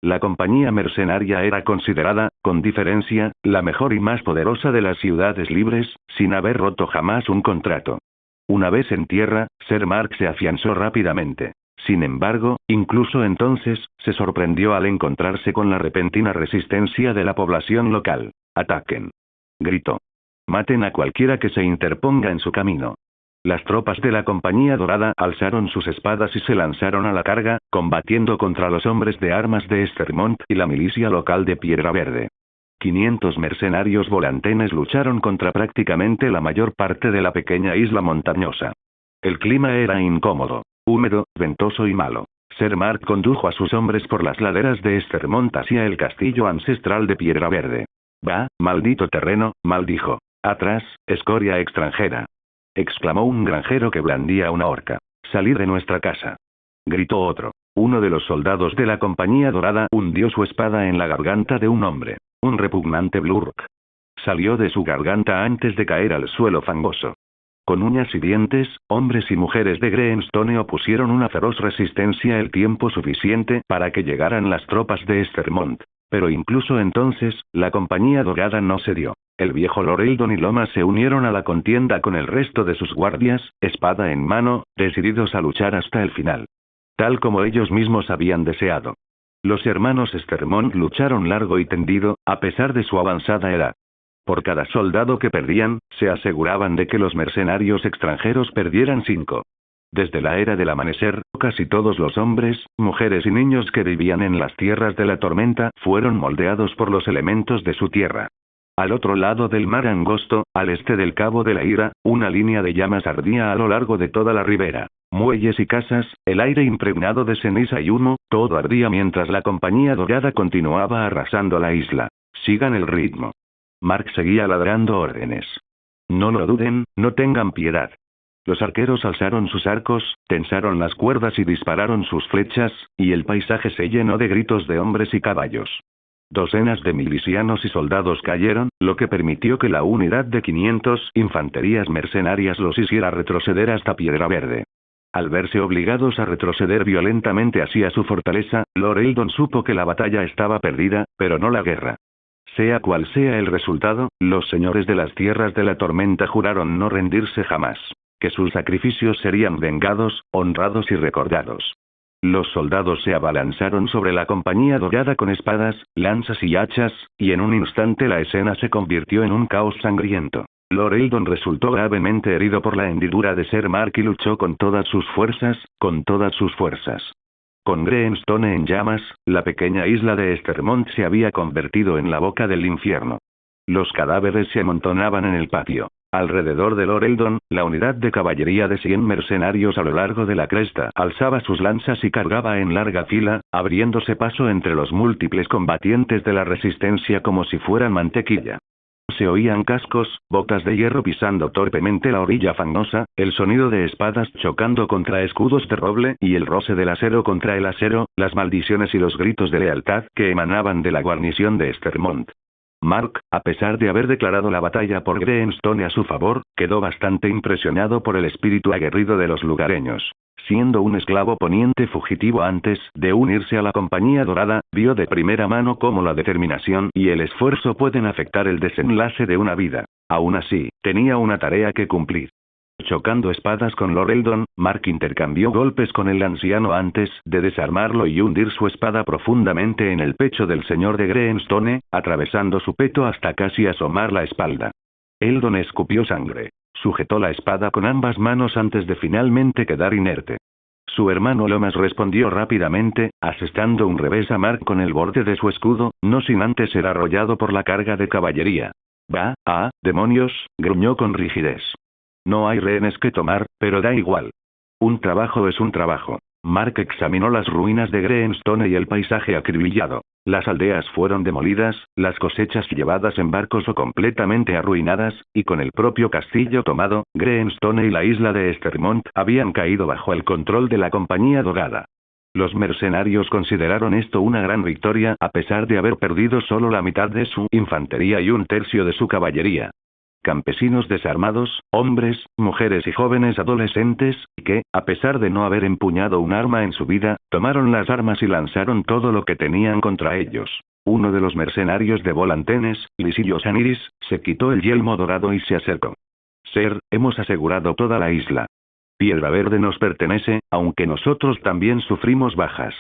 La compañía mercenaria era considerada, con diferencia, la mejor y más poderosa de las ciudades libres, sin haber roto jamás un contrato. Una vez en tierra, Ser Mark se afianzó rápidamente. Sin embargo, incluso entonces, se sorprendió al encontrarse con la repentina resistencia de la población local. «¡Ataquen!», gritó. «Maten a cualquiera que se interponga en su camino». Las tropas de la Compañía Dorada alzaron sus espadas y se lanzaron a la carga, combatiendo contra los hombres de armas de Estermont y la milicia local de Piedra Verde. 500 mercenarios volantenes lucharon contra prácticamente la mayor parte de la pequeña isla montañosa. El clima era incómodo, húmedo, ventoso y malo. Ser Mark condujo a sus hombres por las laderas de Estermont hacia el castillo ancestral de Piedra Verde. «¡Bah, maldito terreno!», maldijo. «Atrás, escoria extranjera», exclamó un granjero que blandía una horca. «Salid de nuestra casa», gritó otro. Uno de los soldados de la Compañía Dorada hundió su espada en la garganta de un hombre. Un repugnante blurk salió de su garganta antes de caer al suelo fangoso. Con uñas y dientes, hombres y mujeres de Greenstone opusieron una feroz resistencia el tiempo suficiente para que llegaran las tropas de Estermont. Pero incluso entonces, la Compañía Dorada no cedió. El viejo Lord Eldon y Lomas se unieron a la contienda con el resto de sus guardias, espada en mano, decididos a luchar hasta el final. Tal como ellos mismos habían deseado. Los hermanos Estermont lucharon largo y tendido, a pesar de su avanzada edad. Por cada soldado que perdían, se aseguraban de que los mercenarios extranjeros perdieran 5. Desde la era del amanecer, casi todos los hombres, mujeres y niños que vivían en las tierras de la tormenta fueron moldeados por los elementos de su tierra. Al otro lado del mar angosto, al este del Cabo de la Ira, una línea de llamas ardía a lo largo de toda la ribera. Muelles y casas, el aire impregnado de ceniza y humo, todo ardía mientras la Compañía Dorada continuaba arrasando la isla. Sigan el ritmo. Mark seguía ladrando órdenes. No lo duden, no tengan piedad. Los arqueros alzaron sus arcos, tensaron las cuerdas y dispararon sus flechas, y el paisaje se llenó de gritos de hombres y caballos. Docenas de milicianos y soldados cayeron, lo que permitió que la unidad de 500 infanterías mercenarias los hiciera retroceder hasta Piedra Verde. Al verse obligados a retroceder violentamente hacia su fortaleza, Lord Eldon supo que la batalla estaba perdida, pero no la guerra. Sea cual sea el resultado, los señores de las tierras de la tormenta juraron no rendirse jamás. Que sus sacrificios serían vengados, honrados y recordados. Los soldados se abalanzaron sobre la Compañía Dorada con espadas, lanzas y hachas, y en un instante la escena se convirtió en un caos sangriento. Lord Eldon resultó gravemente herido por la hendidura de Ser Mark y luchó con todas sus fuerzas, Con Greenstone en llamas, la pequeña isla de Estermont se había convertido en la boca del infierno. Los cadáveres se amontonaban en el patio. Alrededor de Lord Eldon, la unidad de caballería de 100 mercenarios a lo largo de la cresta alzaba sus lanzas y cargaba en larga fila, abriéndose paso entre los múltiples combatientes de la resistencia como si fueran mantequilla. Se oían cascos, botas de hierro pisando torpemente la orilla fangosa, el sonido de espadas chocando contra escudos de roble y el roce del acero contra el acero, las maldiciones y los gritos de lealtad que emanaban de la guarnición de Estermont. Mark, a pesar de haber declarado la batalla por Greenstone a su favor, quedó bastante impresionado por el espíritu aguerrido de los lugareños. Siendo un esclavo poniente fugitivo antes de unirse a la Compañía Dorada, vio de primera mano cómo la determinación y el esfuerzo pueden afectar el desenlace de una vida. Aún así, tenía una tarea que cumplir. Chocando espadas con Lord Eldon, Mark intercambió golpes con el anciano antes de desarmarlo y hundir su espada profundamente en el pecho del señor de Greenstone, atravesando su peto hasta casi asomar la espalda. Eldon escupió sangre. Sujetó la espada con ambas manos antes de finalmente quedar inerte. Su hermano Lomas respondió rápidamente, asestando un revés a Mark con el borde de su escudo, no sin antes ser arrollado por la carga de caballería. Demonios, gruñó con rigidez. No hay rehenes que tomar, pero da igual. Un trabajo es un trabajo. Mark examinó las ruinas de Greenstone y el paisaje acribillado. Las aldeas fueron demolidas, las cosechas llevadas en barcos o completamente arruinadas, y con el propio castillo tomado, Greenstone y la isla de Estermont habían caído bajo el control de la Compañía Dorada. Los mercenarios consideraron esto una gran victoria a pesar de haber perdido solo la mitad de su infantería y un tercio de su caballería. Campesinos desarmados, hombres, mujeres y jóvenes adolescentes, que, a pesar de no haber empuñado un arma en su vida, tomaron las armas y lanzaron todo lo que tenían contra ellos. Uno de los mercenarios de Volantenes, Lysilio Saniris, se quitó el yelmo dorado y se acercó. Ser, hemos asegurado toda la isla. Piedra Verde nos pertenece, aunque nosotros también sufrimos bajas.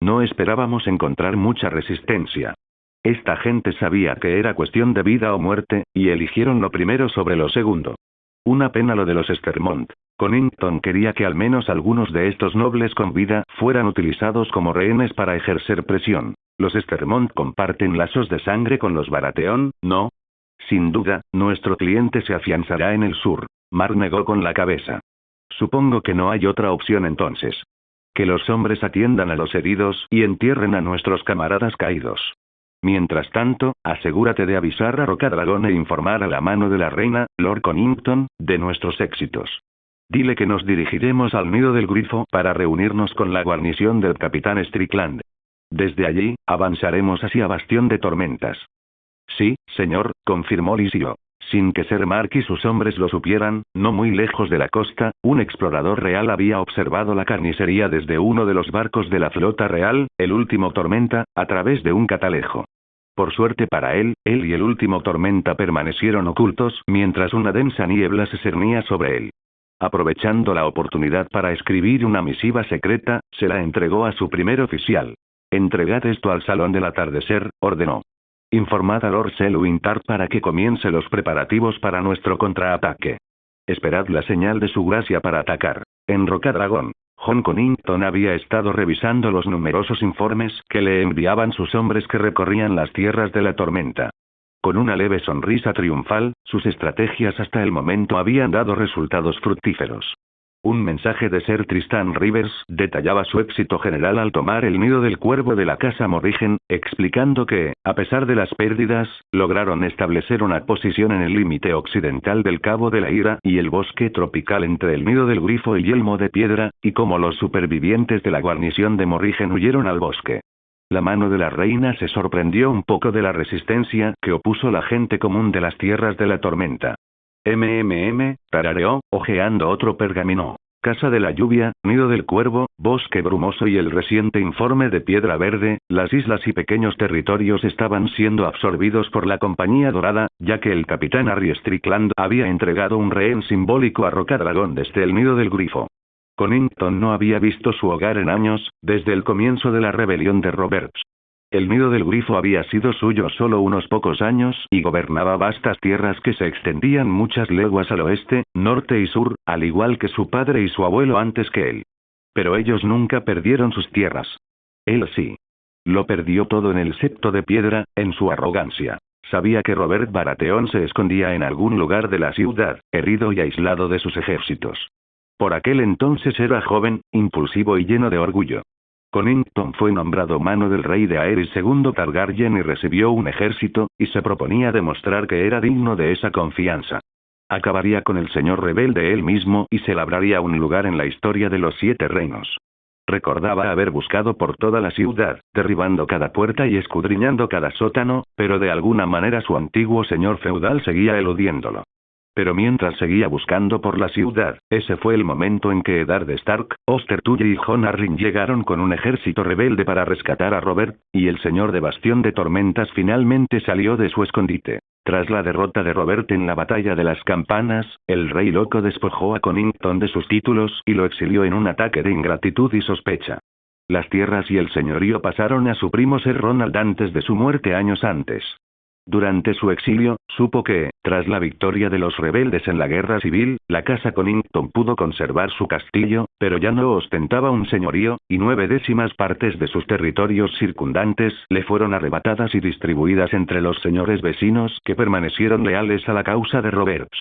No esperábamos encontrar mucha resistencia. Esta gente sabía que era cuestión de vida o muerte, y eligieron lo primero sobre lo segundo. Una pena lo de los Estermont. Connington quería que al menos algunos de estos nobles con vida fueran utilizados como rehenes para ejercer presión. ¿Los Estermont comparten lazos de sangre con los Baratheon, no? Sin duda, nuestro cliente se afianzará en el sur. Mark negó con la cabeza. Supongo que no hay otra opción entonces. Que los hombres atiendan a los heridos y entierren a nuestros camaradas caídos. Mientras tanto, asegúrate de avisar a Rocadragón e informar a la mano de la reina, Lord Connington, de nuestros éxitos. Dile que nos dirigiremos al nido del grifo para reunirnos con la guarnición del capitán Strickland. Desde allí, avanzaremos hacia Bastión de Tormentas. Sí, señor, confirmó Lysilio. Sin que Ser Mark y sus hombres lo supieran, no muy lejos de la costa, un explorador real había observado la carnicería desde uno de los barcos de la flota real, el último Tormenta, a través de un catalejo. Por suerte para él y el último Tormenta permanecieron ocultos mientras una densa niebla se cernía sobre él. Aprovechando la oportunidad para escribir una misiva secreta, se la entregó a su primer oficial. «Entregad esto al Salón del Atardecer», ordenó. «Informad a Lord Selwyn-Tart para que comience los preparativos para nuestro contraataque. Esperad la señal de su gracia para atacar». En Rocadragón, John Connington había estado revisando los numerosos informes que le enviaban sus hombres que recorrían las tierras de la tormenta. Con una leve sonrisa triunfal, sus estrategias hasta el momento habían dado resultados fructíferos. Un mensaje de Sir Tristan Rivers detallaba su éxito general al tomar el nido del cuervo de la casa Morrigen, explicando que, a pesar de las pérdidas, lograron establecer una posición en el límite occidental del Cabo de la Ira y el bosque tropical entre el nido del grifo y Yelmo de Piedra, y cómo los supervivientes de la guarnición de Morrigen huyeron al bosque. La mano de la reina se sorprendió un poco de la resistencia que opuso la gente común de las tierras de la tormenta. Tarareó, hojeando otro pergamino. Casa de la lluvia, nido del cuervo, bosque brumoso y el reciente informe de Piedra Verde, las islas y pequeños territorios estaban siendo absorbidos por la Compañía Dorada, ya que el capitán Harry Strickland había entregado un rehén simbólico a Rocadragón desde el nido del grifo. Connington no había visto su hogar en años, desde el comienzo de la rebelión de Roberts. El nido del grifo había sido suyo solo unos pocos años y gobernaba vastas tierras que se extendían muchas leguas al oeste, norte y sur, al igual que su padre y su abuelo antes que él. Pero ellos nunca perdieron sus tierras. Él sí. Lo perdió todo en el Septo de Piedra, en su arrogancia. Sabía que Robert Baratheon se escondía en algún lugar de la ciudad, herido y aislado de sus ejércitos. Por aquel entonces era joven, impulsivo y lleno de orgullo. Connington fue nombrado mano del rey de Aerys II Targaryen y recibió un ejército, y se proponía demostrar que era digno de esa confianza. Acabaría con el señor rebelde él mismo y se labraría un lugar en la historia de los 7 reinos. Recordaba haber buscado por toda la ciudad, derribando cada puerta y escudriñando cada sótano, pero de alguna manera su antiguo señor feudal seguía eludiéndolo. Pero mientras seguía buscando por la ciudad, ese fue el momento en que Eddard Stark, Oster Tully y Jon Arryn llegaron con un ejército rebelde para rescatar a Robert, y el señor de Bastión de Tormentas finalmente salió de su escondite. Tras la derrota de Robert en la batalla de las campanas, el rey loco despojó a Connington de sus títulos y lo exilió en un ataque de ingratitud y sospecha. Las tierras y el señorío pasaron a su primo Ser Ronald antes de su muerte años antes. Durante su exilio, supo que, tras la victoria de los rebeldes en la guerra civil, la casa Connington pudo conservar su castillo, pero ya no ostentaba un señorío, y 9/10 partes de sus territorios circundantes le fueron arrebatadas y distribuidas entre los señores vecinos que permanecieron leales a la causa de Roberts.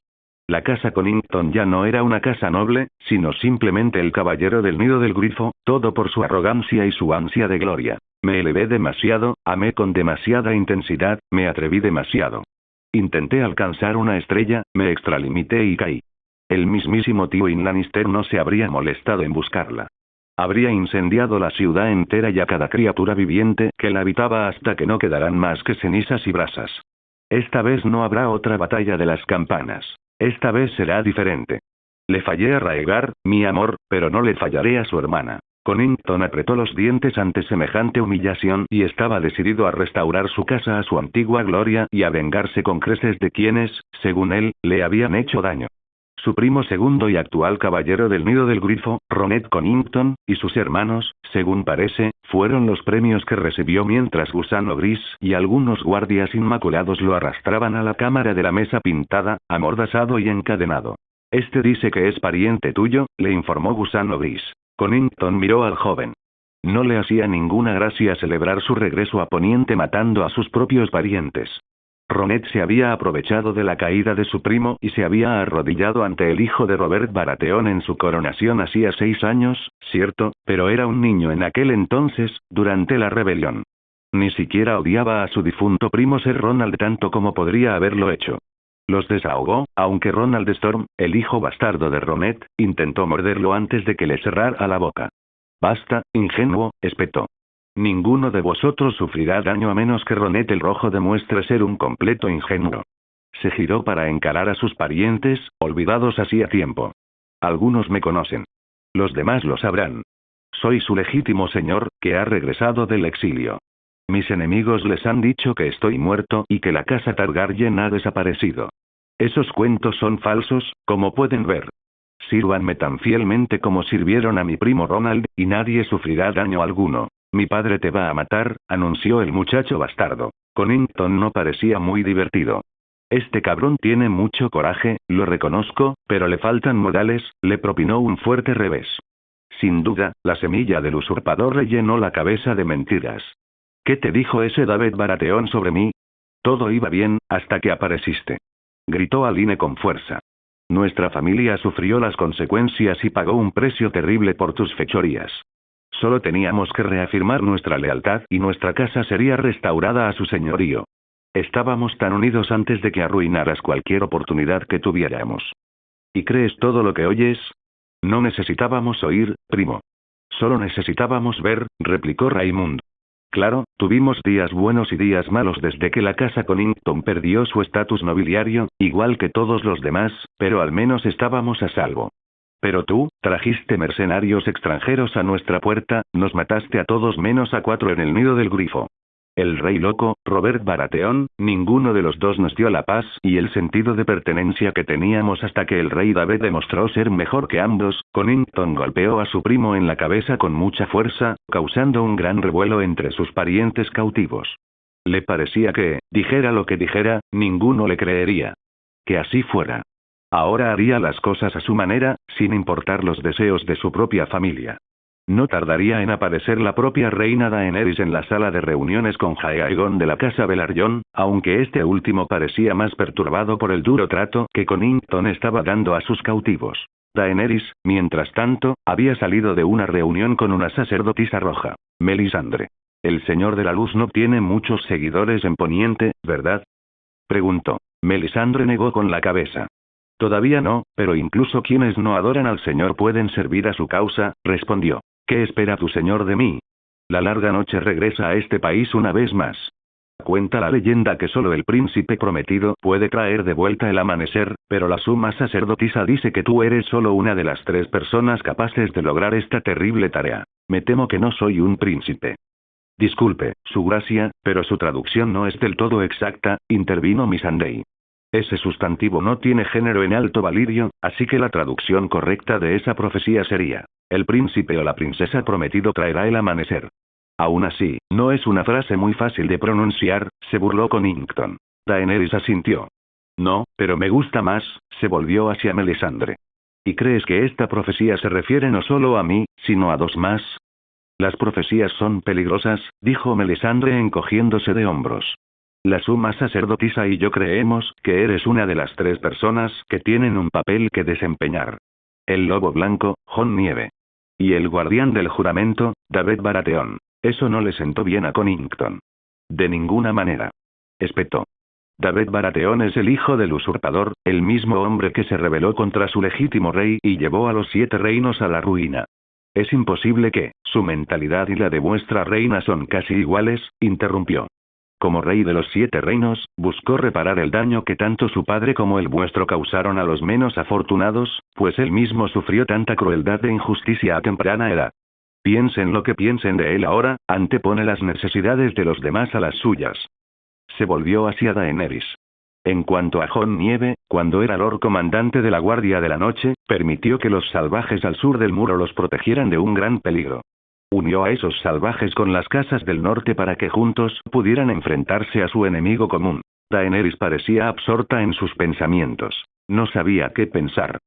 La casa Connington ya no era una casa noble, sino simplemente el caballero del nido del grifo, todo por su arrogancia y su ansia de gloria. Me elevé demasiado, amé con demasiada intensidad, me atreví demasiado. Intenté alcanzar una estrella, me extralimité y caí. El mismísimo Tywin Lannister no se habría molestado en buscarla. Habría incendiado la ciudad entera y a cada criatura viviente que la habitaba hasta que no quedarán más que cenizas y brasas. Esta vez no habrá otra batalla de las campanas. Esta vez será diferente. Le fallé a Raegar, mi amor, pero no le fallaré a su hermana. Connington apretó los dientes ante semejante humillación y estaba decidido a restaurar su casa a su antigua gloria y a vengarse con creces de quienes, según él, le habían hecho daño. Su primo segundo y actual caballero del nido del grifo, Ronet Connington, y sus hermanos, según parece, fueron los premios que recibió mientras Gusano Gris y algunos guardias inmaculados lo arrastraban a la cámara de la mesa pintada, amordazado y encadenado. Este dice que es pariente tuyo, le informó Gusano Gris. Connington miró al joven. No le hacía ninguna gracia celebrar su regreso a Poniente matando a sus propios parientes. Ronet se había aprovechado de la caída de su primo y se había arrodillado ante el hijo de Robert Baratheon en su coronación hacía 6 años, cierto, pero era un niño en aquel entonces, durante la rebelión. Ni siquiera odiaba a su difunto primo Ser Ronald tanto como podría haberlo hecho. Los desahogó, aunque Ronald Storm, el hijo bastardo de Ronet, intentó morderlo antes de que le cerrara la boca. Basta, ingenuo, espetó. Ninguno de vosotros sufrirá daño a menos que Ronet el Rojo demuestre ser un completo ingenuo. Se giró para encarar a sus parientes, olvidados hacía tiempo. Algunos me conocen. Los demás lo sabrán. Soy su legítimo señor, que ha regresado del exilio. Mis enemigos les han dicho que estoy muerto y que la casa Targaryen ha desaparecido. Esos cuentos son falsos, como pueden ver. Sírvanme tan fielmente como sirvieron a mi primo Ronald, y nadie sufrirá daño alguno. Mi padre te va a matar, anunció el muchacho bastardo. Connington no parecía muy divertido. Este cabrón tiene mucho coraje, lo reconozco, pero le faltan modales, le propinó un fuerte revés. Sin duda, la semilla del usurpador le llenó la cabeza de mentiras. ¿Qué te dijo ese David Baratheon sobre mí? Todo iba bien, hasta que apareciste. Gritó Aline con fuerza. Nuestra familia sufrió las consecuencias y pagó un precio terrible por tus fechorías. Solo teníamos que reafirmar nuestra lealtad y nuestra casa sería restaurada a su señorío. Estábamos tan unidos antes de que arruinaras cualquier oportunidad que tuviéramos. ¿Y crees todo lo que oyes? No necesitábamos oír, primo. Solo necesitábamos ver, replicó Raymond. Claro, tuvimos días buenos y días malos desde que la casa Connington perdió su estatus nobiliario, igual que todos los demás, pero al menos estábamos a salvo. Pero tú, trajiste mercenarios extranjeros a nuestra puerta, nos mataste a todos menos a 4 en el nido del grifo. El rey loco, Robert Baratheon, ninguno de los dos nos dio la paz y el sentido de pertenencia que teníamos hasta que el rey David demostró ser mejor que ambos. Connington golpeó a su primo en la cabeza con mucha fuerza, causando un gran revuelo entre sus parientes cautivos. Le parecía que, dijera lo que dijera, ninguno le creería. Que así fuera. Ahora haría las cosas a su manera, sin importar los deseos de su propia familia. No tardaría en aparecer la propia reina Daenerys en la sala de reuniones con Aegon de la casa Velaryon, aunque este último parecía más perturbado por el duro trato que Connington estaba dando a sus cautivos. Daenerys, mientras tanto, había salido de una reunión con una sacerdotisa roja, Melisandre. El Señor de la Luz no tiene muchos seguidores en Poniente, ¿verdad? Preguntó. Melisandre negó con la cabeza. Todavía no, pero incluso quienes no adoran al Señor pueden servir a su causa, respondió. ¿Qué espera tu señor de mí? La larga noche regresa a este país una vez más. Cuenta la leyenda que solo el príncipe prometido puede traer de vuelta el amanecer, pero la suma sacerdotisa dice que tú eres solo una de las 3 personas capaces de lograr esta terrible tarea. Me temo que no soy un príncipe. Disculpe, su gracia, pero su traducción no es del todo exacta, intervino Missandei. Ese sustantivo no tiene género en Alto Valyrio, así que la traducción correcta de esa profecía sería: el príncipe o la princesa prometido traerá el amanecer. Aún así, no es una frase muy fácil de pronunciar, se burló Connington. Daenerys asintió. No, pero me gusta más, se volvió hacia Melisandre. ¿Y crees que esta profecía se refiere no solo a mí, sino a 2 más? Las profecías son peligrosas, dijo Melisandre encogiéndose de hombros. La suma sacerdotisa y yo creemos que eres una de las 3 personas que tienen un papel que desempeñar. El lobo blanco, Jon Nieve. Y el guardián del juramento, David Baratheon. Eso no le sentó bien a Connington. De ninguna manera. Espetó. David Baratheon es el hijo del usurpador, el mismo hombre que se rebeló contra su legítimo rey y llevó a los 7 reinos a la ruina. Es imposible que, su mentalidad y la de vuestra reina son casi iguales, interrumpió. Como rey de los 7 reinos, buscó reparar el daño que tanto su padre como el vuestro causaron a los menos afortunados, pues él mismo sufrió tanta crueldad e injusticia a temprana edad. Piensen lo que piensen de él ahora, antepone las necesidades de los demás a las suyas. Se volvió hacia Daenerys. En cuanto a Jon Nieve, cuando era Lord Comandante de la Guardia de la Noche, permitió que los salvajes al sur del muro los protegieran de un gran peligro. Unió a esos salvajes con las casas del norte para que juntos pudieran enfrentarse a su enemigo común. Daenerys parecía absorta en sus pensamientos. No sabía qué pensar.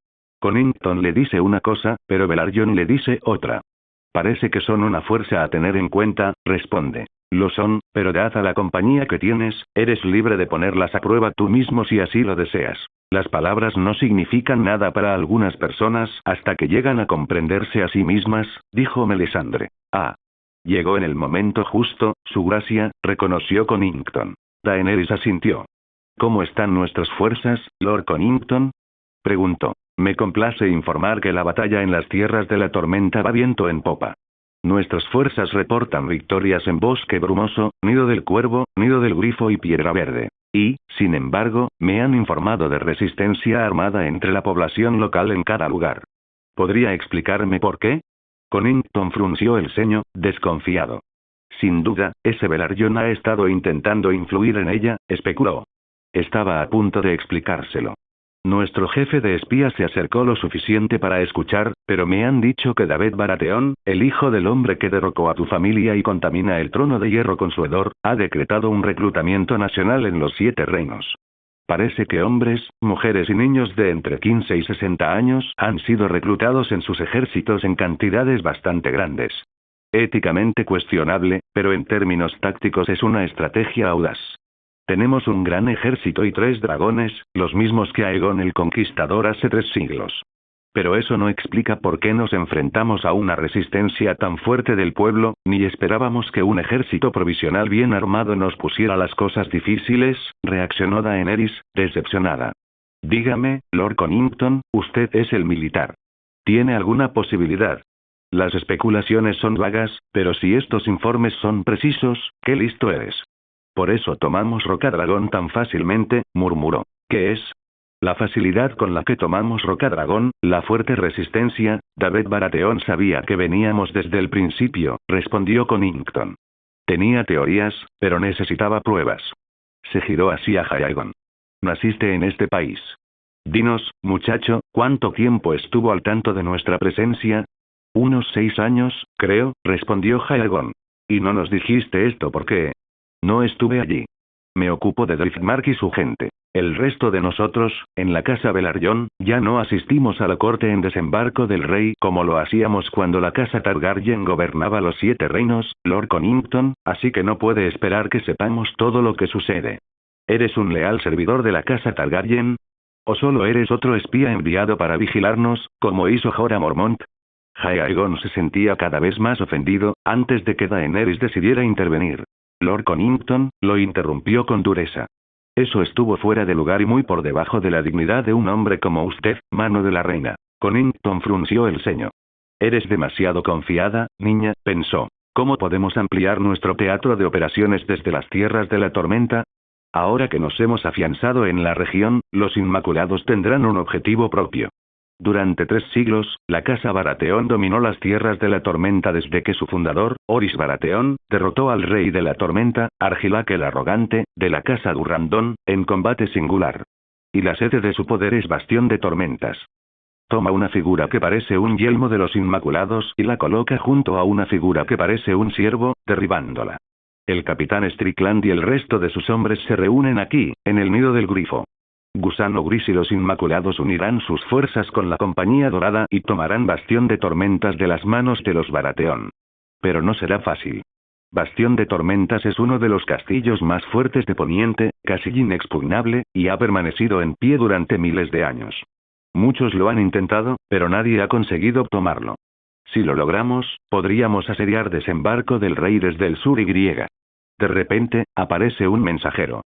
Connington le dice una cosa, pero Velaryon le dice otra. Parece que son una fuerza a tener en cuenta, responde. Lo son, pero dada la compañía que tienes, eres libre de ponerlas a prueba tú mismo si así lo deseas. Las palabras no significan nada para algunas personas hasta que llegan a comprenderse a sí mismas, dijo Melisandre. Ah. Llegó en el momento justo, su gracia, reconoció Connington. Daenerys asintió. ¿Cómo están nuestras fuerzas, Lord Connington? Preguntó. Me complace informar que la batalla en las tierras de la tormenta va viento en popa. Nuestras fuerzas reportan victorias en Bosque Brumoso, Nido del Cuervo, Nido del Grifo y Piedra Verde. Y, sin embargo, me han informado de resistencia armada entre la población local en cada lugar. ¿Podría explicarme por qué? Connington frunció el ceño, desconfiado. Sin duda, ese Velaryon ha estado intentando influir en ella, especuló. Estaba a punto de explicárselo. Nuestro jefe de espías se acercó lo suficiente para escuchar, pero me han dicho que David Baratheon, el hijo del hombre que derrocó a tu familia y contamina el trono de hierro con su hedor, ha decretado un reclutamiento nacional en los 7 reinos. Parece que hombres, mujeres y niños de entre 15 y 60 años han sido reclutados en sus ejércitos en cantidades bastante grandes. Éticamente cuestionable, pero en términos tácticos es una estrategia audaz. Tenemos un gran ejército y 3 dragones, los mismos que Aegon el Conquistador hace 3 siglos. Pero eso no explica por qué nos enfrentamos a una resistencia tan fuerte del pueblo, ni esperábamos que un ejército provisional bien armado nos pusiera las cosas difíciles, reaccionó Daenerys, decepcionada. Dígame, Lord Connington, usted es el militar. ¿Tiene alguna posibilidad? Las especulaciones son vagas, pero si estos informes son precisos, qué listo eres. Por eso tomamos Rocadragón tan fácilmente, murmuró. ¿Qué es? La facilidad con la que tomamos Rocadragón, la fuerte resistencia. David Baratheon sabía que veníamos desde el principio, respondió Connington. Tenía teorías, pero necesitaba pruebas. Se giró hacia Aegon. Naciste en este país. Dinos, muchacho, ¿cuánto tiempo estuvo al tanto de nuestra presencia? Unos 6 años, creo, respondió Aegon. Y no nos dijiste esto porque... No estuve allí. Me ocupo de Driftmark y su gente. El resto de nosotros, en la casa Velaryon, ya no asistimos a la corte en desembarco del rey como lo hacíamos cuando la casa Targaryen gobernaba los 7 reinos, Lord Connington, así que no puede esperar que sepamos todo lo que sucede. ¿Eres un leal servidor de la casa Targaryen? ¿O solo eres otro espía enviado para vigilarnos, como hizo Jorah Mormont? Aegon se sentía cada vez más ofendido, antes de que Daenerys decidiera intervenir. Lord Connington, lo interrumpió con dureza. Eso estuvo fuera de lugar y muy por debajo de la dignidad de un hombre como usted, mano de la reina. Connington frunció el ceño. Eres demasiado confiada, niña, pensó. ¿Cómo podemos ampliar nuestro teatro de operaciones desde las tierras de la tormenta? Ahora que nos hemos afianzado en la región, los Inmaculados tendrán un objetivo propio. Durante 3 siglos, la casa Baratheon dominó las tierras de la tormenta desde que su fundador, Orys Baratheon, derrotó al rey de la tormenta, Argilac el Arrogante, de la casa Durrandon, en combate singular. Y la sede de su poder es Bastión de Tormentas. Toma una figura que parece un yelmo de los Inmaculados y la coloca junto a una figura que parece un ciervo, derribándola. El capitán Strickland y el resto de sus hombres se reúnen aquí, en el nido del grifo. Gusano Gris y los Inmaculados unirán sus fuerzas con la Compañía Dorada y tomarán Bastión de Tormentas de las manos de los Baratheon. Pero no será fácil. Bastión de Tormentas es uno de los castillos más fuertes de Poniente, casi inexpugnable, y ha permanecido en pie durante miles de años. Muchos lo han intentado, pero nadie ha conseguido tomarlo. Si lo logramos, podríamos asediar Desembarco del Rey desde el sur y griega. De repente, aparece un mensajero.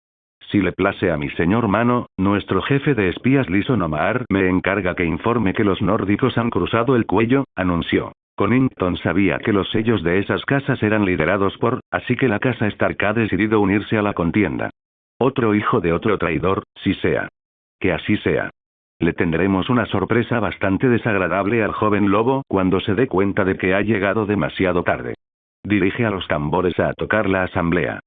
Si le place a mi señor Mano, nuestro jefe de espías Lyson Omar me encarga que informe que los nórdicos han cruzado el cuello, anunció. Connington sabía que los sellos de esas casas eran liderados por, así que la casa Stark ha decidido unirse a la contienda. Otro hijo de otro traidor, si sea. Que así sea. Le tendremos una sorpresa bastante desagradable al joven lobo cuando se dé cuenta de que ha llegado demasiado tarde. Dirige a los tambores a tocar la asamblea.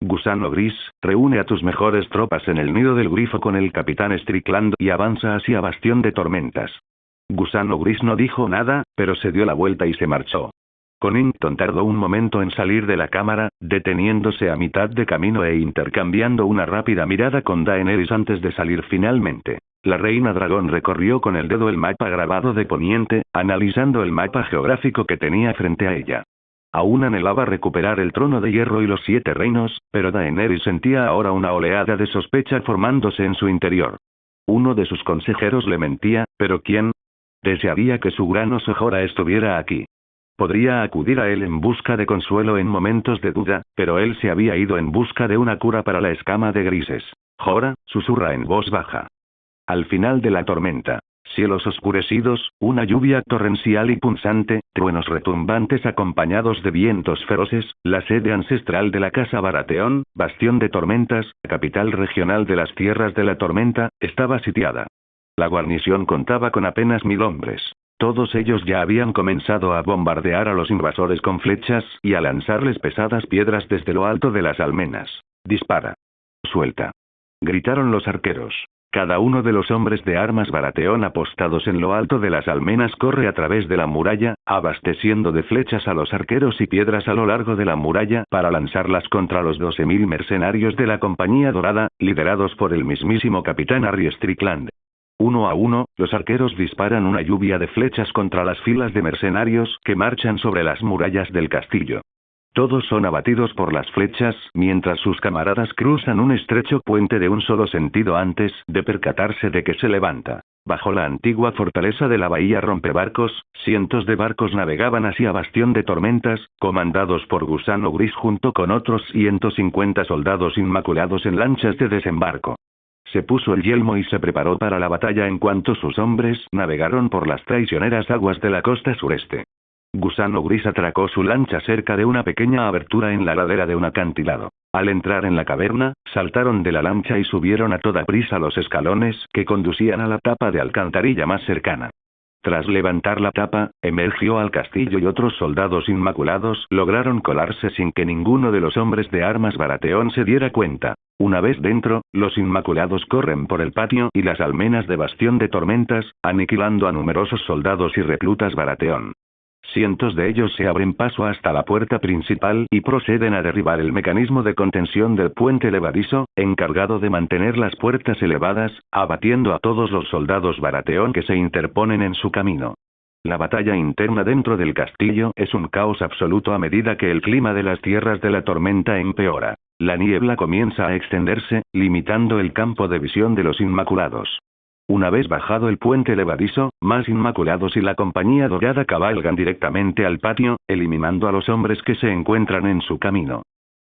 Gusano Gris, reúne a tus mejores tropas en el nido del grifo con el capitán Strickland y avanza hacia Bastión de Tormentas. Gusano Gris no dijo nada, pero se dio la vuelta y se marchó. Connington tardó un momento en salir de la cámara, deteniéndose a mitad de camino e intercambiando una rápida mirada con Daenerys antes de salir finalmente. La reina dragón recorrió con el dedo el mapa grabado de Poniente, analizando el mapa geográfico que tenía frente a ella. Aún anhelaba recuperar el trono de hierro y los 7 reinos, pero Daenerys sentía ahora una oleada de sospecha formándose en su interior. Uno de sus consejeros le mentía, ¿pero quién? Desearía que su gran oso Jorah estuviera aquí. Podría acudir a él en busca de consuelo en momentos de duda, pero él se había ido en busca de una cura para la escama de grises. Jorah, susurra en voz baja. Al final de la tormenta. Cielos oscurecidos, una lluvia torrencial y punzante, truenos retumbantes acompañados de vientos feroces, la sede ancestral de la Casa Baratheon, bastión de tormentas, capital regional de las Tierras de la Tormenta, estaba sitiada. La guarnición contaba con apenas 1000 hombres. Todos ellos ya habían comenzado a bombardear a los invasores con flechas y a lanzarles pesadas piedras desde lo alto de las almenas. «Dispara. Suelta», gritaron los arqueros. Cada uno de los hombres de armas Baratheon apostados en lo alto de las almenas corre a través de la muralla, abasteciendo de flechas a los arqueros y piedras a lo largo de la muralla para lanzarlas contra los 12.000 mercenarios de la Compañía Dorada, liderados por el mismísimo capitán Arry Strickland. Uno a uno, los arqueros disparan una lluvia de flechas contra las filas de mercenarios que marchan sobre las murallas del castillo. Todos son abatidos por las flechas, mientras sus camaradas cruzan un estrecho puente de un solo sentido antes de percatarse de que se levanta. Bajo la antigua fortaleza de la bahía Rompebarcos, cientos de barcos navegaban hacia Bastión de Tormentas, comandados por Gusano Gris junto con otros 150 soldados inmaculados en lanchas de desembarco. Se puso el yelmo y se preparó para la batalla en cuanto sus hombres navegaron por las traicioneras aguas de la costa sureste. Gusano Gris atracó su lancha cerca de una pequeña abertura en la ladera de un acantilado. Al entrar en la caverna, saltaron de la lancha y subieron a toda prisa los escalones que conducían a la tapa de alcantarilla más cercana. Tras levantar la tapa, emergió al castillo y otros soldados inmaculados lograron colarse sin que ninguno de los hombres de armas Baratheon se diera cuenta. Una vez dentro, los inmaculados corren por el patio y las almenas de Bastión de Tormentas, aniquilando a numerosos soldados y reclutas Baratheon. Cientos de ellos se abren paso hasta la puerta principal y proceden a derribar el mecanismo de contención del puente levadizo, encargado de mantener las puertas elevadas, abatiendo a todos los soldados Baratheon que se interponen en su camino. La batalla interna dentro del castillo es un caos absoluto a medida que el clima de las Tierras de la Tormenta empeora. La niebla comienza a extenderse, limitando el campo de visión de los Inmaculados. Una vez bajado el puente levadizo, más Inmaculados y la Compañía Dorada cabalgan directamente al patio, eliminando a los hombres que se encuentran en su camino.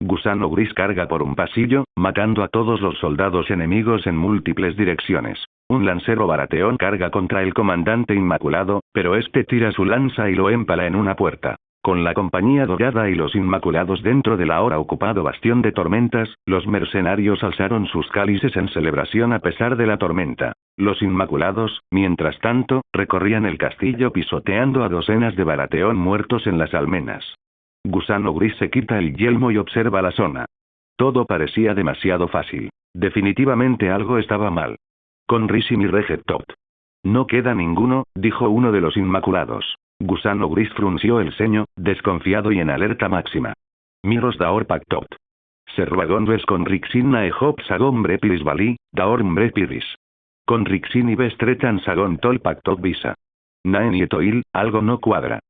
Gusano Gris carga por un pasillo, matando a todos los soldados enemigos en múltiples direcciones. Un lancero Baratheon carga contra el comandante Inmaculado, pero este tira su lanza y lo empala en una puerta. Con la Compañía Dorada y los Inmaculados dentro del ahora ocupado Bastión de Tormentas, los mercenarios alzaron sus cálices en celebración a pesar de la tormenta. Los Inmaculados, mientras tanto, recorrían el castillo pisoteando a docenas de Baratheon muertos en las almenas. Gusano Gris se quita el yelmo y observa la zona. Todo parecía demasiado fácil. Definitivamente algo estaba mal. Con Risim y Regetot. No queda ninguno, dijo uno de los Inmaculados. Gusano Gris frunció el ceño, desconfiado y en alerta máxima. Miros Daor Pactot. Servagondres con Rixin Naehop Sagón Brepiris Valí, Daor Mbrepiris. Con Rixin y Bestretan Sagón Tol Pactot Visa. Naen y Etoil, algo no cuadra.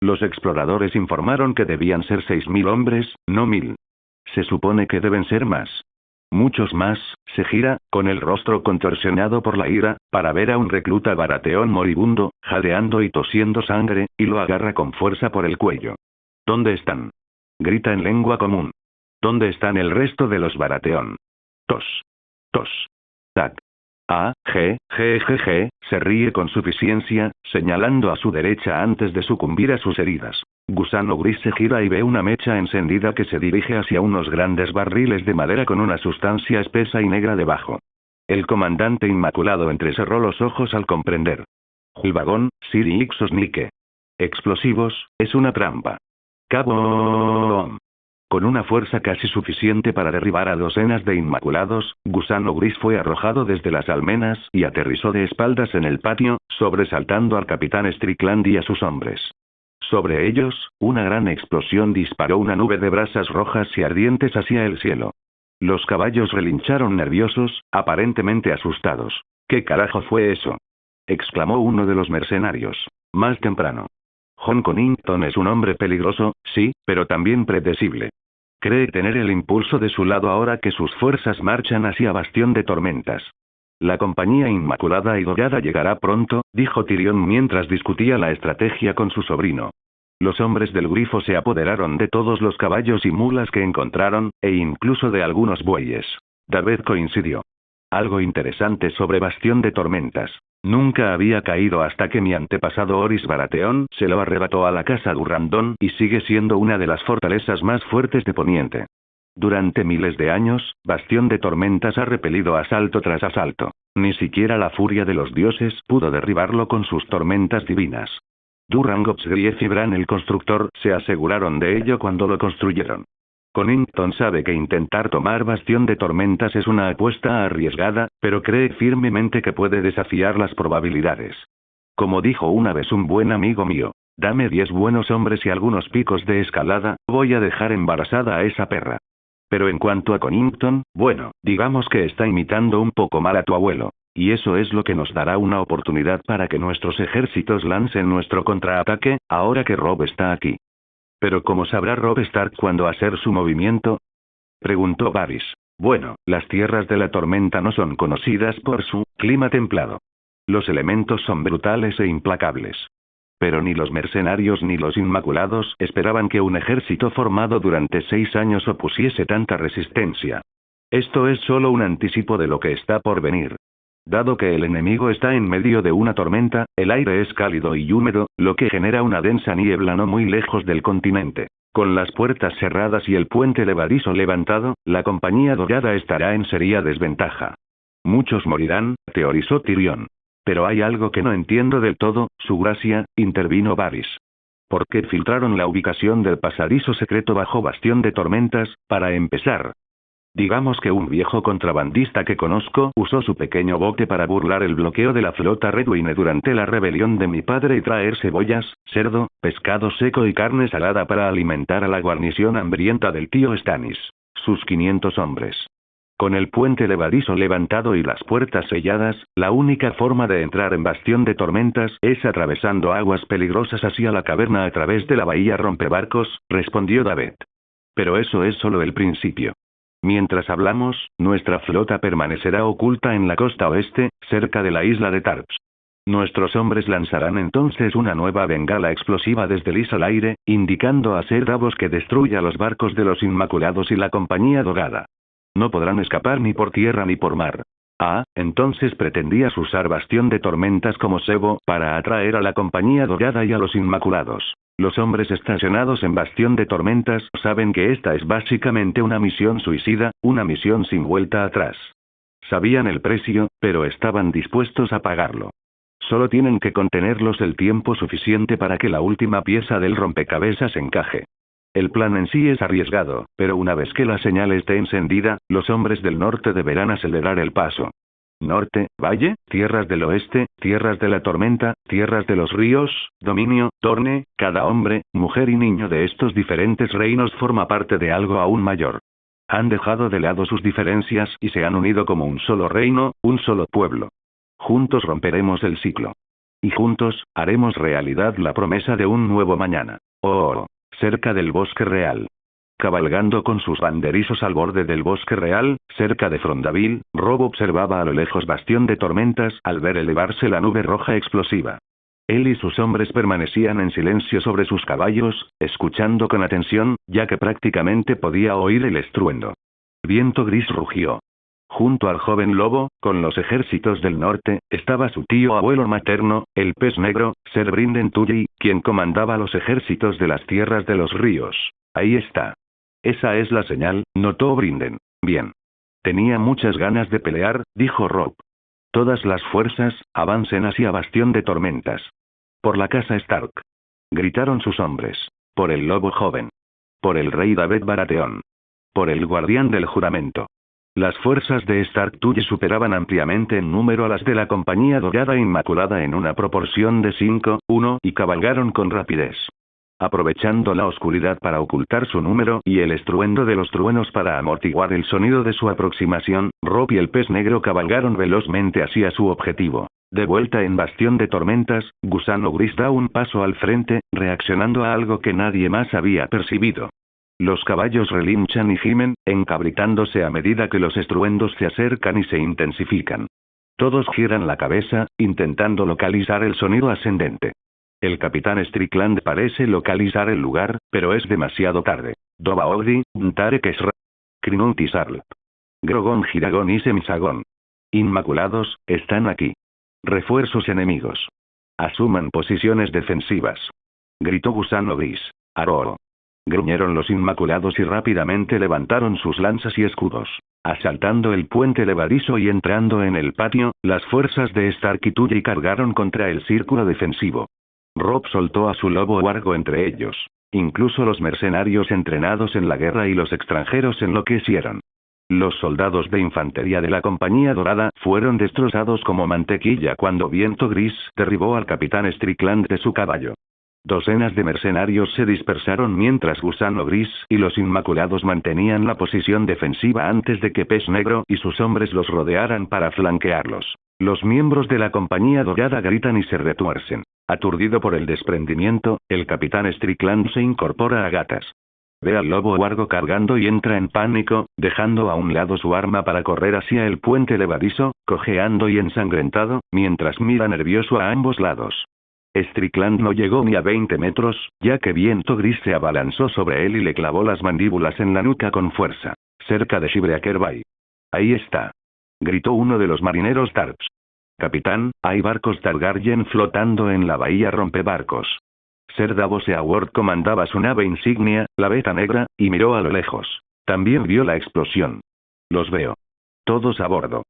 Los exploradores informaron que debían ser 6.000 hombres, no 1.000. Se supone que deben ser más. Muchos más. Se gira, con el rostro contorsionado por la ira, para ver a un recluta Baratheon moribundo, jadeando y tosiendo sangre, y lo agarra con fuerza por el cuello. ¿Dónde están? Grita en lengua común. ¿Dónde están el resto de los Baratheon? Tos. Tos. Tac. Se ríe con suficiencia, señalando a su derecha antes de sucumbir a sus heridas. Gusano Gris se gira y ve una mecha encendida que se dirige hacia unos grandes barriles de madera con una sustancia espesa y negra debajo. El comandante Inmaculado entrecerró los ojos al comprender. Julvagón, Siri Ixos Nike. Explosivos, es una trampa. Cabo. Con una fuerza casi suficiente para derribar a docenas de Inmaculados, Gusano Gris fue arrojado desde las almenas y aterrizó de espaldas en el patio, sobresaltando al capitán Strickland y a sus hombres. Sobre ellos, una gran explosión disparó una nube de brasas rojas y ardientes hacia el cielo. Los caballos relincharon nerviosos, aparentemente asustados. ¿Qué carajo fue eso?, exclamó uno de los mercenarios. Más temprano. Jon Connington es un hombre peligroso, sí, pero también predecible. Cree tener el impulso de su lado ahora que sus fuerzas marchan hacia Bastión de Tormentas. La Compañía Inmaculada y Dorada llegará pronto, dijo Tyrion mientras discutía la estrategia con su sobrino. Los hombres del grifo se apoderaron de todos los caballos y mulas que encontraron, e incluso de algunos bueyes. David coincidió. Algo interesante sobre Bastión de Tormentas. Nunca había caído hasta que mi antepasado Oris Baratheon se lo arrebató a la casa Durrandon y sigue siendo una de las fortalezas más fuertes de Poniente. Durante miles de años, Bastión de Tormentas ha repelido asalto tras asalto. Ni siquiera la furia de los dioses pudo derribarlo con sus tormentas divinas. Durrangops Grief y Bran el constructor se aseguraron de ello cuando lo construyeron. Connington sabe que intentar tomar Bastión de Tormentas es una apuesta arriesgada, pero cree firmemente que puede desafiar las probabilidades. Como dijo una vez un buen amigo mío, dame 10 buenos hombres y algunos picos de escalada, voy a dejar embarazada a esa perra. Pero en cuanto a Connington, bueno, digamos que está imitando un poco mal a tu abuelo. Y eso es lo que nos dará una oportunidad para que nuestros ejércitos lancen nuestro contraataque, ahora que Robb está aquí. ¿Pero cómo sabrá Robb Stark cuándo hacer su movimiento?, preguntó Varys. Bueno, las tierras de la tormenta no son conocidas por su clima templado. Los elementos son brutales e implacables. Pero ni los mercenarios ni los Inmaculados esperaban que un ejército formado durante 6 años opusiese tanta resistencia. Esto es solo un anticipo de lo que está por venir. Dado que el enemigo está en medio de una tormenta, el aire es cálido y húmedo, lo que genera una densa niebla no muy lejos del continente. Con las puertas cerradas y el puente levadizo levantado, la Compañía Dorada estará en seria desventaja. Muchos morirán, teorizó Tyrion. Pero hay algo que no entiendo del todo, su gracia, intervino Varys. ¿Por qué filtraron la ubicación del pasadizo secreto bajo Bastión de Tormentas, para empezar? Digamos que un viejo contrabandista que conozco usó su pequeño bote para burlar el bloqueo de la flota Redwine durante la rebelión de mi padre y traer cebollas, cerdo, pescado seco y carne salada para alimentar a la guarnición hambrienta del tío Stannis, sus 500 hombres. Con el puente levadizo levantado y las puertas selladas, la única forma de entrar en Bastión de Tormentas es atravesando aguas peligrosas hacia la caverna a través de la bahía Rompebarcos, respondió David. Pero eso es solo el principio. Mientras hablamos, nuestra flota permanecerá oculta en la costa oeste, cerca de la isla de Tarps. Nuestros hombres lanzarán entonces una nueva bengala explosiva desde Lys al aire, indicando a Ser Davos que destruya los barcos de los Inmaculados y la Compañía Dorada. No podrán escapar ni por tierra ni por mar. Ah, entonces pretendías usar Bastión de Tormentas como cebo para atraer a la Compañía Dorada y a los Inmaculados. Los hombres estacionados en Bastión de Tormentas saben que esta es básicamente una misión suicida, una misión sin vuelta atrás. Sabían el precio, pero estaban dispuestos a pagarlo. Solo tienen que contenerlos el tiempo suficiente para que la última pieza del rompecabezas encaje. El plan en sí es arriesgado, pero una vez que la señal esté encendida, los hombres del norte deberán acelerar el paso. Norte, valle, tierras del oeste, tierras de la tormenta, tierras de los ríos, dominio, torne, cada hombre, mujer y niño de estos diferentes reinos forma parte de algo aún mayor. Han dejado de lado sus diferencias y se han unido como un solo reino, un solo pueblo. Juntos romperemos el ciclo. Y juntos, haremos realidad la promesa de un nuevo mañana. Oh, cerca del bosque real. Cabalgando con sus banderizos al borde del bosque real, cerca de Frondaville, Robb observaba a lo lejos Bastión de Tormentas al ver elevarse la nube roja explosiva. Él y sus hombres permanecían en silencio sobre sus caballos, escuchando con atención, ya que prácticamente podía oír el estruendo. El viento gris rugió. Junto al joven lobo, con los ejércitos del norte, estaba su tío abuelo materno, el pez negro, Ser Brynden Tully, quien comandaba los ejércitos de las tierras de los ríos. Ahí está. Esa es la señal, notó Brynden. Bien. Tenía muchas ganas de pelear, dijo Robb. Todas las fuerzas, avancen hacia Bastión de Tormentas. Por la casa Stark. Gritaron sus hombres. Por el lobo joven. Por el rey David Baratheon. Por el guardián del juramento. Las fuerzas de Stark Tully superaban ampliamente en número a las de la Compañía Dorada Inmaculada en una proporción de 5-1 y cabalgaron con rapidez. Aprovechando la oscuridad para ocultar su número y el estruendo de los truenos para amortiguar el sonido de su aproximación, Robb y el pez negro cabalgaron velozmente hacia su objetivo. De vuelta en Bastión de Tormentas, Gusano Gris da un paso al frente, reaccionando a algo que nadie más había percibido. Los caballos relinchan y gimen, encabritándose a medida que los estruendos se acercan y se intensifican. Todos giran la cabeza, intentando localizar el sonido ascendente. El capitán Strickland parece localizar el lugar, pero es demasiado tarde. Dova Ogdi, Tarek Esra. Crinun Tisarl. Grogon Giragón y Semisagón. Inmaculados, están aquí. Refuerzos enemigos. Asuman posiciones defensivas. Gritó Gusano Gris. Aroo. Gruñeron los Inmaculados y rápidamente levantaron sus lanzas y escudos. Asaltando el puente levadizo y entrando en el patio, las fuerzas de Stark y Tully cargaron contra el círculo defensivo. Robb soltó a su lobo huargo entre ellos. Incluso los mercenarios entrenados en la guerra y los extranjeros enloquecieron. Los soldados de infantería de la Compañía Dorada fueron destrozados como mantequilla cuando Viento Gris derribó al capitán Strickland de su caballo. Docenas de mercenarios se dispersaron mientras Gusano Gris y los Inmaculados mantenían la posición defensiva antes de que Pez Negro y sus hombres los rodearan para flanquearlos. Los miembros de la Compañía Dorada gritan y se retuercen. Aturdido por el desprendimiento, el capitán Strickland se incorpora a gatas. Ve al lobo huargo cargando y entra en pánico, dejando a un lado su arma para correr hacia el puente levadizo, cojeando y ensangrentado, mientras mira nervioso a ambos lados. Strickland no llegó ni a 20 metros, ya que Viento Gris se abalanzó sobre él y le clavó las mandíbulas en la nuca con fuerza. Cerca de Shivreaker Bay. Ahí está. Gritó uno de los marineros Tarps. Capitán, hay barcos Targaryen flotando en la bahía rompebarcos. Ser Davos Seaward comandaba su nave insignia, la Beta Negra, y miró a lo lejos. También vio la explosión. Los veo. Todos a bordo.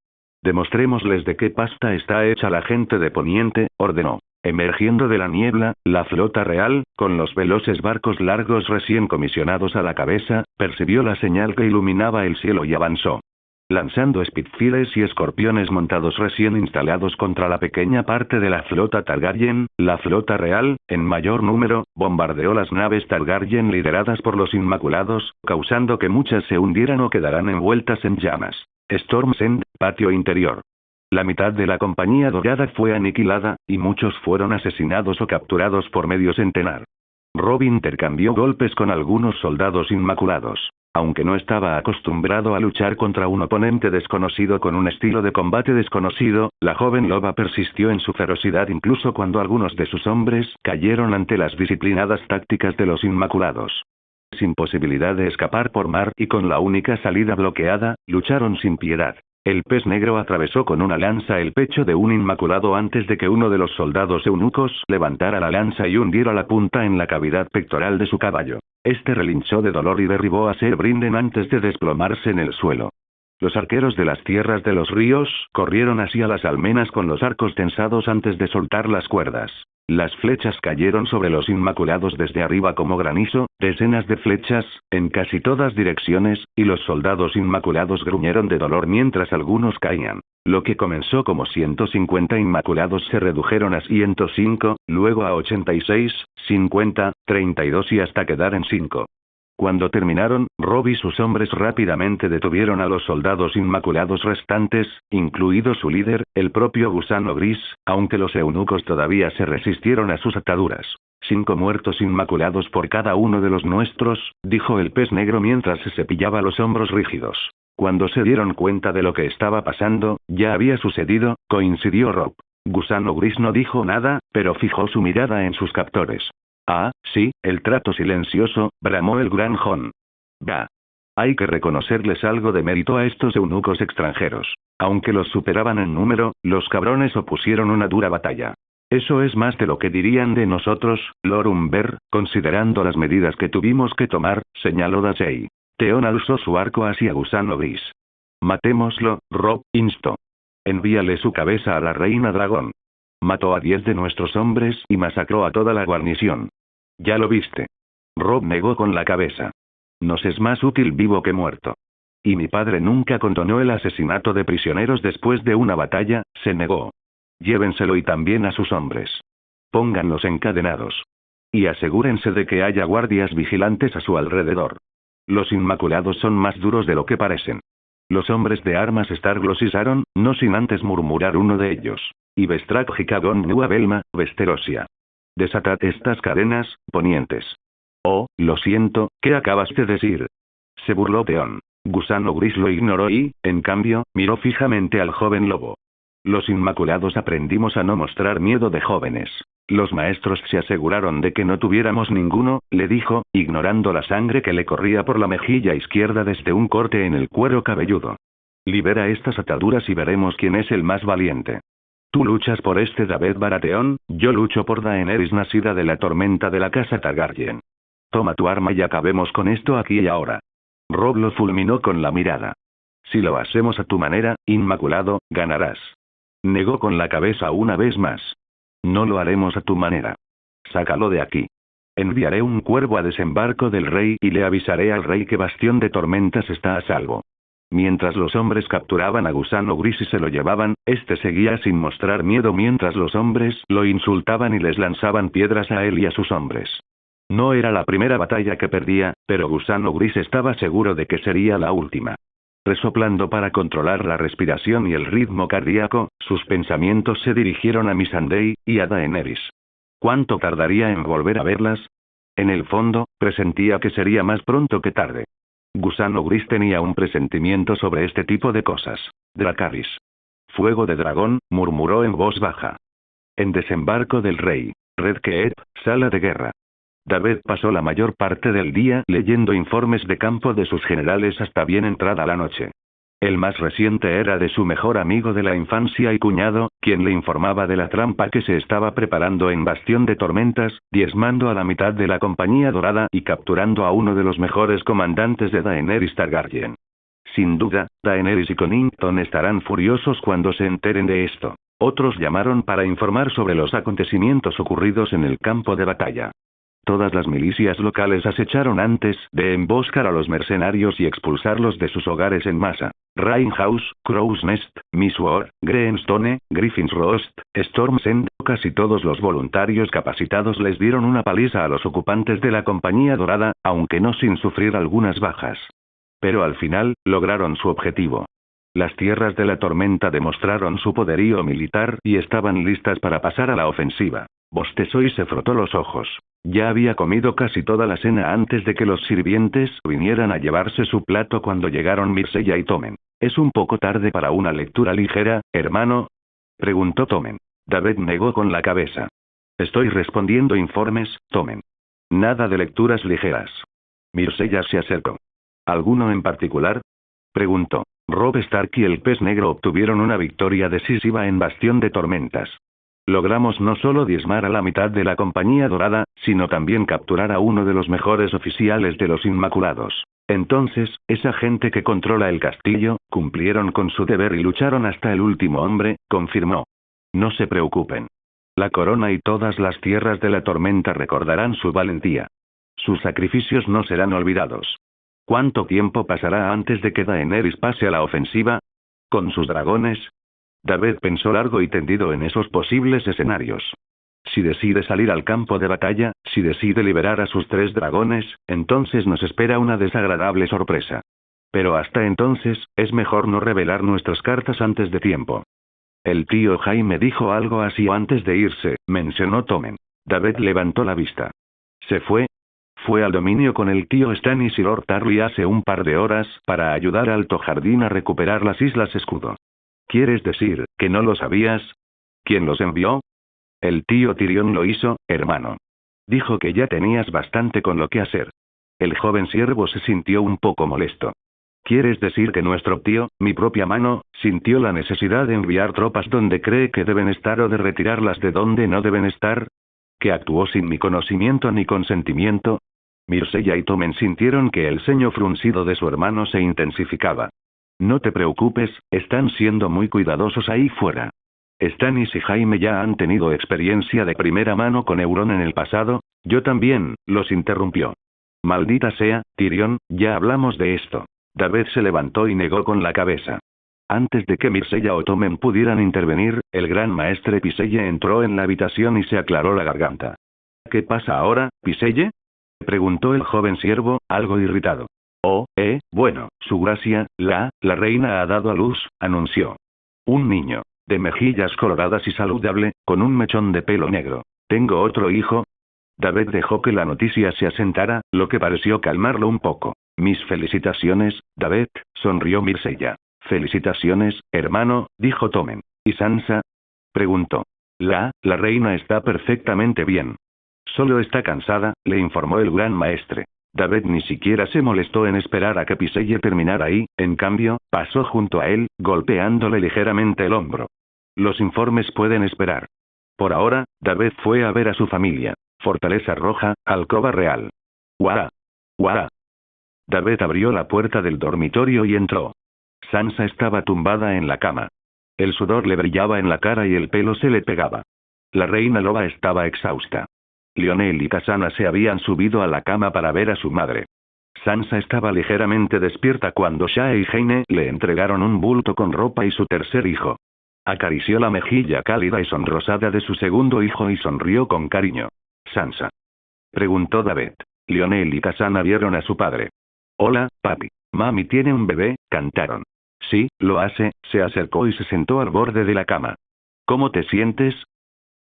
Demostrémosles de qué pasta está hecha la gente de Poniente, ordenó. Emergiendo de la niebla, la flota real, con los veloces barcos largos recién comisionados a la cabeza, percibió la señal que iluminaba el cielo y avanzó. Lanzando Spitfires y escorpiones montados recién instalados contra la pequeña parte de la flota Targaryen, la flota real, en mayor número, bombardeó las naves Targaryen lideradas por los Inmaculados, causando que muchas se hundieran o quedaran envueltas en llamas. Storm's End, patio interior. La mitad de la Compañía Dorada fue aniquilada, y muchos fueron asesinados o capturados por medio centenar. Robb intercambió golpes con algunos soldados Inmaculados. Aunque no estaba acostumbrado a luchar contra un oponente desconocido con un estilo de combate desconocido, la joven loba persistió en su ferocidad incluso cuando algunos de sus hombres cayeron ante las disciplinadas tácticas de los Inmaculados. Sin posibilidad de escapar por mar y con la única salida bloqueada, lucharon sin piedad. El Pez Negro atravesó con una lanza el pecho de un Inmaculado antes de que uno de los soldados eunucos levantara la lanza y hundiera la punta en la cavidad pectoral de su caballo. Este relinchó de dolor y derribó a Ser Brinden antes de desplomarse en el suelo. Los arqueros de las tierras de los ríos corrieron hacia las almenas con los arcos tensados antes de soltar las cuerdas. Las flechas cayeron sobre los Inmaculados desde arriba como granizo, decenas de flechas, en casi todas direcciones, y los soldados Inmaculados gruñeron de dolor mientras algunos caían. Lo que comenzó como 150 Inmaculados se redujeron a 105, luego a 86, 50, 32 y hasta quedar en 5. Cuando terminaron, Robb y sus hombres rápidamente detuvieron a los soldados Inmaculados restantes, incluido su líder, el propio Gusano Gris, aunque los eunucos todavía se resistieron a sus ataduras. 5 muertos Inmaculados por cada uno de los nuestros, dijo el Pez Negro mientras se cepillaba los hombros rígidos. Cuando se dieron cuenta de lo que estaba pasando, ya había sucedido, coincidió Robb. Gusano Gris no dijo nada, pero fijó su mirada en sus captores. Ah, sí, el trato silencioso, bramó el gran Jon. Bah. Hay que reconocerles algo de mérito a estos eunucos extranjeros. Aunque los superaban en número, los cabrones opusieron una dura batalla. Eso es más de lo que dirían de nosotros, Lord Umber, considerando las medidas que tuvimos que tomar, señaló Dasey. Theon alzó su arco hacia Gusano Gris. Matémoslo, Robb, instó. Envíale su cabeza a la reina dragón. Mató a 10 de nuestros hombres y masacró a toda la guarnición. Ya lo viste. Robb negó con la cabeza. Nos es más útil vivo que muerto. Y mi padre nunca condonó el asesinato de prisioneros después de una batalla, se negó. Llévenselo y también a sus hombres. Pónganlos encadenados. Y asegúrense de que haya guardias vigilantes a su alrededor. Los Inmaculados son más duros de lo que parecen. Los hombres de armas starglosizaron, no sin antes murmurar uno de ellos. Y Vestrak Hikagon Nua Belma, Vesterosia. Desatad estas cadenas, ponientes. Oh, lo siento, ¿qué acabas de decir? Se burló Theon. Gusano Gris lo ignoró y, en cambio, miró fijamente al joven lobo. Los Inmaculados aprendimos a no mostrar miedo de jóvenes. Los maestros se aseguraron de que no tuviéramos ninguno, le dijo, ignorando la sangre que le corría por la mejilla izquierda desde un corte en el cuero cabelludo. Libera estas ataduras y veremos quién es el más valiente. Tú luchas por este David Baratheon, yo lucho por Daenerys nacida de la tormenta de la casa Targaryen. Toma tu arma y acabemos con esto aquí y ahora. Robb lo fulminó con la mirada. Si lo hacemos a tu manera, Inmaculado, ganarás. Negó con la cabeza una vez más. No lo haremos a tu manera. Sácalo de aquí. Enviaré un cuervo a desembarco del rey y le avisaré al rey que Bastión de Tormentas está a salvo. Mientras los hombres capturaban a Gusano Gris y se lo llevaban, este seguía sin mostrar miedo mientras los hombres lo insultaban y les lanzaban piedras a él y a sus hombres. No era la primera batalla que perdía, pero Gusano Gris estaba seguro de que sería la última. Resoplando para controlar la respiración y el ritmo cardíaco, sus pensamientos se dirigieron a Missandei y a Daenerys. ¿Cuánto tardaría en volver a verlas? En el fondo, presentía que sería más pronto que tarde. Gusano Gris tenía un presentimiento sobre este tipo de cosas. Dracarys. Fuego de dragón, murmuró en voz baja. En desembarco del rey. Red Keep, sala de guerra. David pasó la mayor parte del día leyendo informes de campo de sus generales hasta bien entrada la noche. El más reciente era de su mejor amigo de la infancia y cuñado, quien le informaba de la trampa que se estaba preparando en Bastión de Tormentas, diezmando a la mitad de la Compañía Dorada y capturando a uno de los mejores comandantes de Daenerys Targaryen. Sin duda, Daenerys y Connington estarán furiosos cuando se enteren de esto. Otros llamaron para informar sobre los acontecimientos ocurridos en el campo de batalla. Todas las milicias locales acecharon antes de emboscar a los mercenarios y expulsarlos de sus hogares en masa. Rainhouse, Crow's Nest, Mistworld, Greenstone, Griffin's Roast, Storm's End, casi todos los voluntarios capacitados les dieron una paliza a los ocupantes de la Compañía Dorada, aunque no sin sufrir algunas bajas. Pero al final, lograron su objetivo. Las tierras de la tormenta demostraron su poderío militar y estaban listas para pasar a la ofensiva. Bostezó y se frotó los ojos. Ya había comido casi toda la cena antes de que los sirvientes vinieran a llevarse su plato cuando llegaron Myrcella y Tommen. ¿Es un poco tarde para una lectura ligera, hermano?, preguntó Tommen. David negó con la cabeza. Estoy respondiendo informes, Tommen. Nada de lecturas ligeras. Myrcella se acercó. ¿Alguno en particular?, preguntó. Robb Stark y el pez negro obtuvieron una victoria decisiva en Bastión de Tormentas. Logramos no solo diezmar a la mitad de la Compañía Dorada, sino también capturar a uno de los mejores oficiales de los Inmaculados. Entonces, esa gente que controla el castillo, cumplieron con su deber y lucharon hasta el último hombre, confirmó. No se preocupen. La corona y todas las tierras de la tormenta recordarán su valentía. Sus sacrificios no serán olvidados. ¿Cuánto tiempo pasará antes de que Daenerys pase a la ofensiva? ¿Con sus dragones? David pensó largo y tendido en esos posibles escenarios. Si decide salir al campo de batalla, si decide liberar a sus 3 dragones, entonces nos espera una desagradable sorpresa. Pero hasta entonces, es mejor no revelar nuestras cartas antes de tiempo. El tío Jaime dijo algo así antes de irse, mencionó Tommen. David levantó la vista. ¿Se fue? Fue al dominio con el tío Stannis y Lord Tarly hace un par de horas, para ayudar a Alto Jardín a recuperar las Islas Escudo. ¿Quieres decir que no lo sabías? ¿Quién los envió? El tío Tyrion lo hizo, hermano. Dijo que ya tenías bastante con lo que hacer. El joven siervo se sintió un poco molesto. ¿Quieres decir que nuestro tío, mi propia mano, sintió la necesidad de enviar tropas donde cree que deben estar o de retirarlas de donde no deben estar? ¿Que actuó sin mi conocimiento ni consentimiento? Myrcella y Tommen sintieron que el ceño fruncido de su hermano se intensificaba. No te preocupes, están siendo muy cuidadosos ahí fuera. Stannis y Jaime ya han tenido experiencia de primera mano con Euron en el pasado. Yo también, los interrumpió. Maldita sea, Tyrion, ya hablamos de esto. David se levantó y negó con la cabeza. Antes de que Myrcella o Tommen pudieran intervenir, el gran maestre Pycelle entró en la habitación y se aclaró la garganta. ¿Qué pasa ahora, Pycelle?, preguntó el joven siervo, algo irritado. Oh, bueno, su gracia, la reina ha dado a luz, anunció. Un niño, de mejillas coloradas y saludable, con un mechón de pelo negro. ¿Tengo otro hijo? David dejó que la noticia se asentara, lo que pareció calmarlo un poco. Mis felicitaciones, David, sonrió Myrcella. Felicitaciones, hermano, dijo Tommen. ¿Y Sansa?, preguntó. La reina está perfectamente bien. Solo está cansada, le informó el gran maestre. David ni siquiera se molestó en esperar a que Pycelle terminara y, en cambio, pasó junto a él, golpeándole ligeramente el hombro. Los informes pueden esperar. Por ahora, David fue a ver a su familia. Fortaleza Roja, Alcoba Real. ¡Guara! ¡Guara! David abrió la puerta del dormitorio y entró. Sansa estaba tumbada en la cama. El sudor le brillaba en la cara y el pelo se le pegaba. La reina loba estaba exhausta. Lionel y Cassandra se habían subido a la cama para ver a su madre. Sansa estaba ligeramente despierta cuando Shae y Jaime le entregaron un bulto con ropa y su tercer hijo. Acarició la mejilla cálida y sonrosada de su segundo hijo y sonrió con cariño. «¿Sansa?», preguntó David. Lionel y Cassandra vieron a su padre. «Hola, papi. Mami tiene un bebé», cantaron. «Sí, lo hace», se acercó y se sentó al borde de la cama. «¿Cómo te sientes?».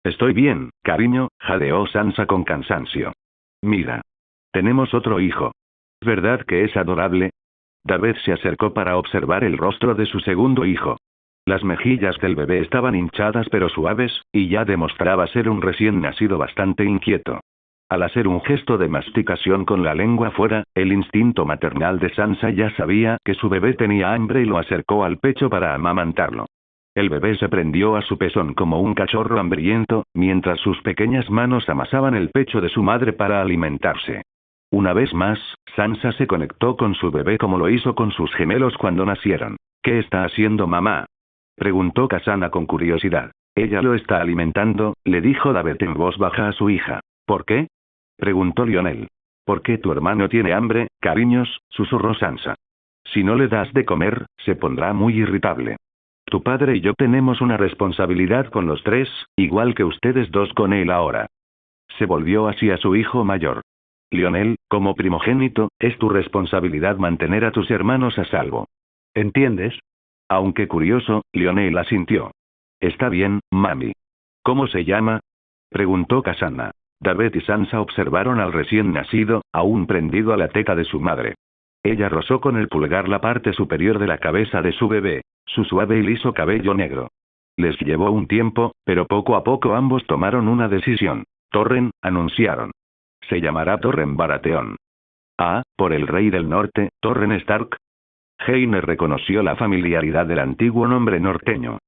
«Estoy bien, cariño», jadeó Sansa con cansancio. «Mira. Tenemos otro hijo. ¿Verdad que es adorable?». David se acercó para observar el rostro de su segundo hijo. Las mejillas del bebé estaban hinchadas pero suaves, y ya demostraba ser un recién nacido bastante inquieto. Al hacer un gesto de masticación con la lengua fuera, el instinto maternal de Sansa ya sabía que su bebé tenía hambre y lo acercó al pecho para amamantarlo. El bebé se prendió a su pezón como un cachorro hambriento, mientras sus pequeñas manos amasaban el pecho de su madre para alimentarse. Una vez más, Sansa se conectó con su bebé como lo hizo con sus gemelos cuando nacieron. «¿Qué está haciendo mamá?», preguntó Cassandra con curiosidad. «Ella lo está alimentando», le dijo David en voz baja a su hija. «¿Por qué?», preguntó Lionel. «¿Por qué tu hermano tiene hambre, cariños?», susurró Sansa. «Si no le das de comer, se pondrá muy irritable. Tu padre y yo tenemos una responsabilidad con los tres, igual que ustedes dos con él ahora». Se volvió hacia su hijo mayor. «Lionel, como primogénito, es tu responsabilidad mantener a tus hermanos a salvo. ¿Entiendes?». Aunque curioso, Lionel asintió. «Está bien, mami». «¿Cómo se llama?», preguntó Cassandra. David y Sansa observaron al recién nacido, aún prendido a la teta de su madre. Ella rozó con el pulgar la parte superior de la cabeza de su bebé, su suave y liso cabello negro. Les llevó un tiempo, pero poco a poco ambos tomaron una decisión. «Torren», anunciaron. «Se llamará Torren Baratheon». «Ah, por el rey del norte, Torren Stark». Jaime reconoció la familiaridad del antiguo nombre norteño.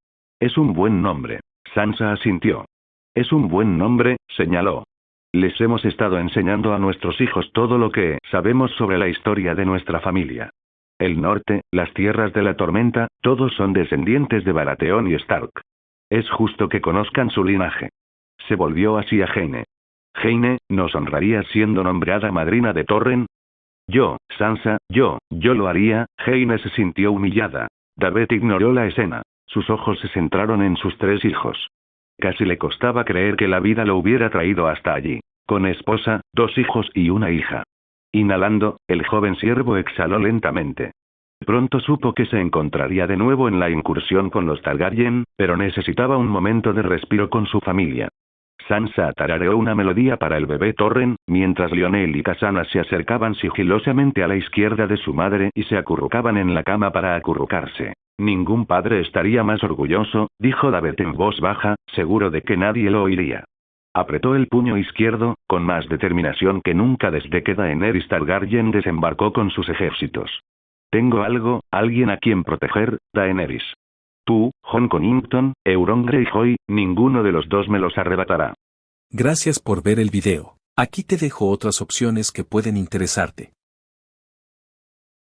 «Es un buen nombre», Sansa asintió. «Es un buen nombre», señaló. «Les hemos estado enseñando a nuestros hijos todo lo que sabemos sobre la historia de nuestra familia. El norte, las tierras de la tormenta, todos son descendientes de Baratheon y Stark. Es justo que conozcan su linaje». Se volvió hacia Jaime. «Jaime, ¿nos honrarías siendo nombrada madrina de Torren?». «Yo, Sansa, yo lo haría». Jaime se sintió humillada. David ignoró la escena. Sus ojos se centraron en sus tres hijos. Casi le costaba creer que la vida lo hubiera traído hasta allí. Con esposa, 2 hijos y una hija. Inhalando, el joven siervo exhaló lentamente. Pronto supo que se encontraría de nuevo en la incursión con los Targaryen, pero necesitaba un momento de respiro con su familia. Sansa tarareó una melodía para el bebé Torren, mientras Lionel y Cassandra se acercaban sigilosamente a la izquierda de su madre y se acurrucaban en la cama para acurrucarse. «Ningún padre estaría más orgulloso», dijo David en voz baja, seguro de que nadie lo oiría. Apretó el puño izquierdo, con más determinación que nunca desde que Daenerys Targaryen desembarcó con sus ejércitos. «Tengo alguien a quien proteger, Daenerys. Tú, Jon Connington, Euron Greyjoy, ninguno de los dos me los arrebatará».
Gracias por ver el video. Aquí te dejo otras opciones que pueden interesarte.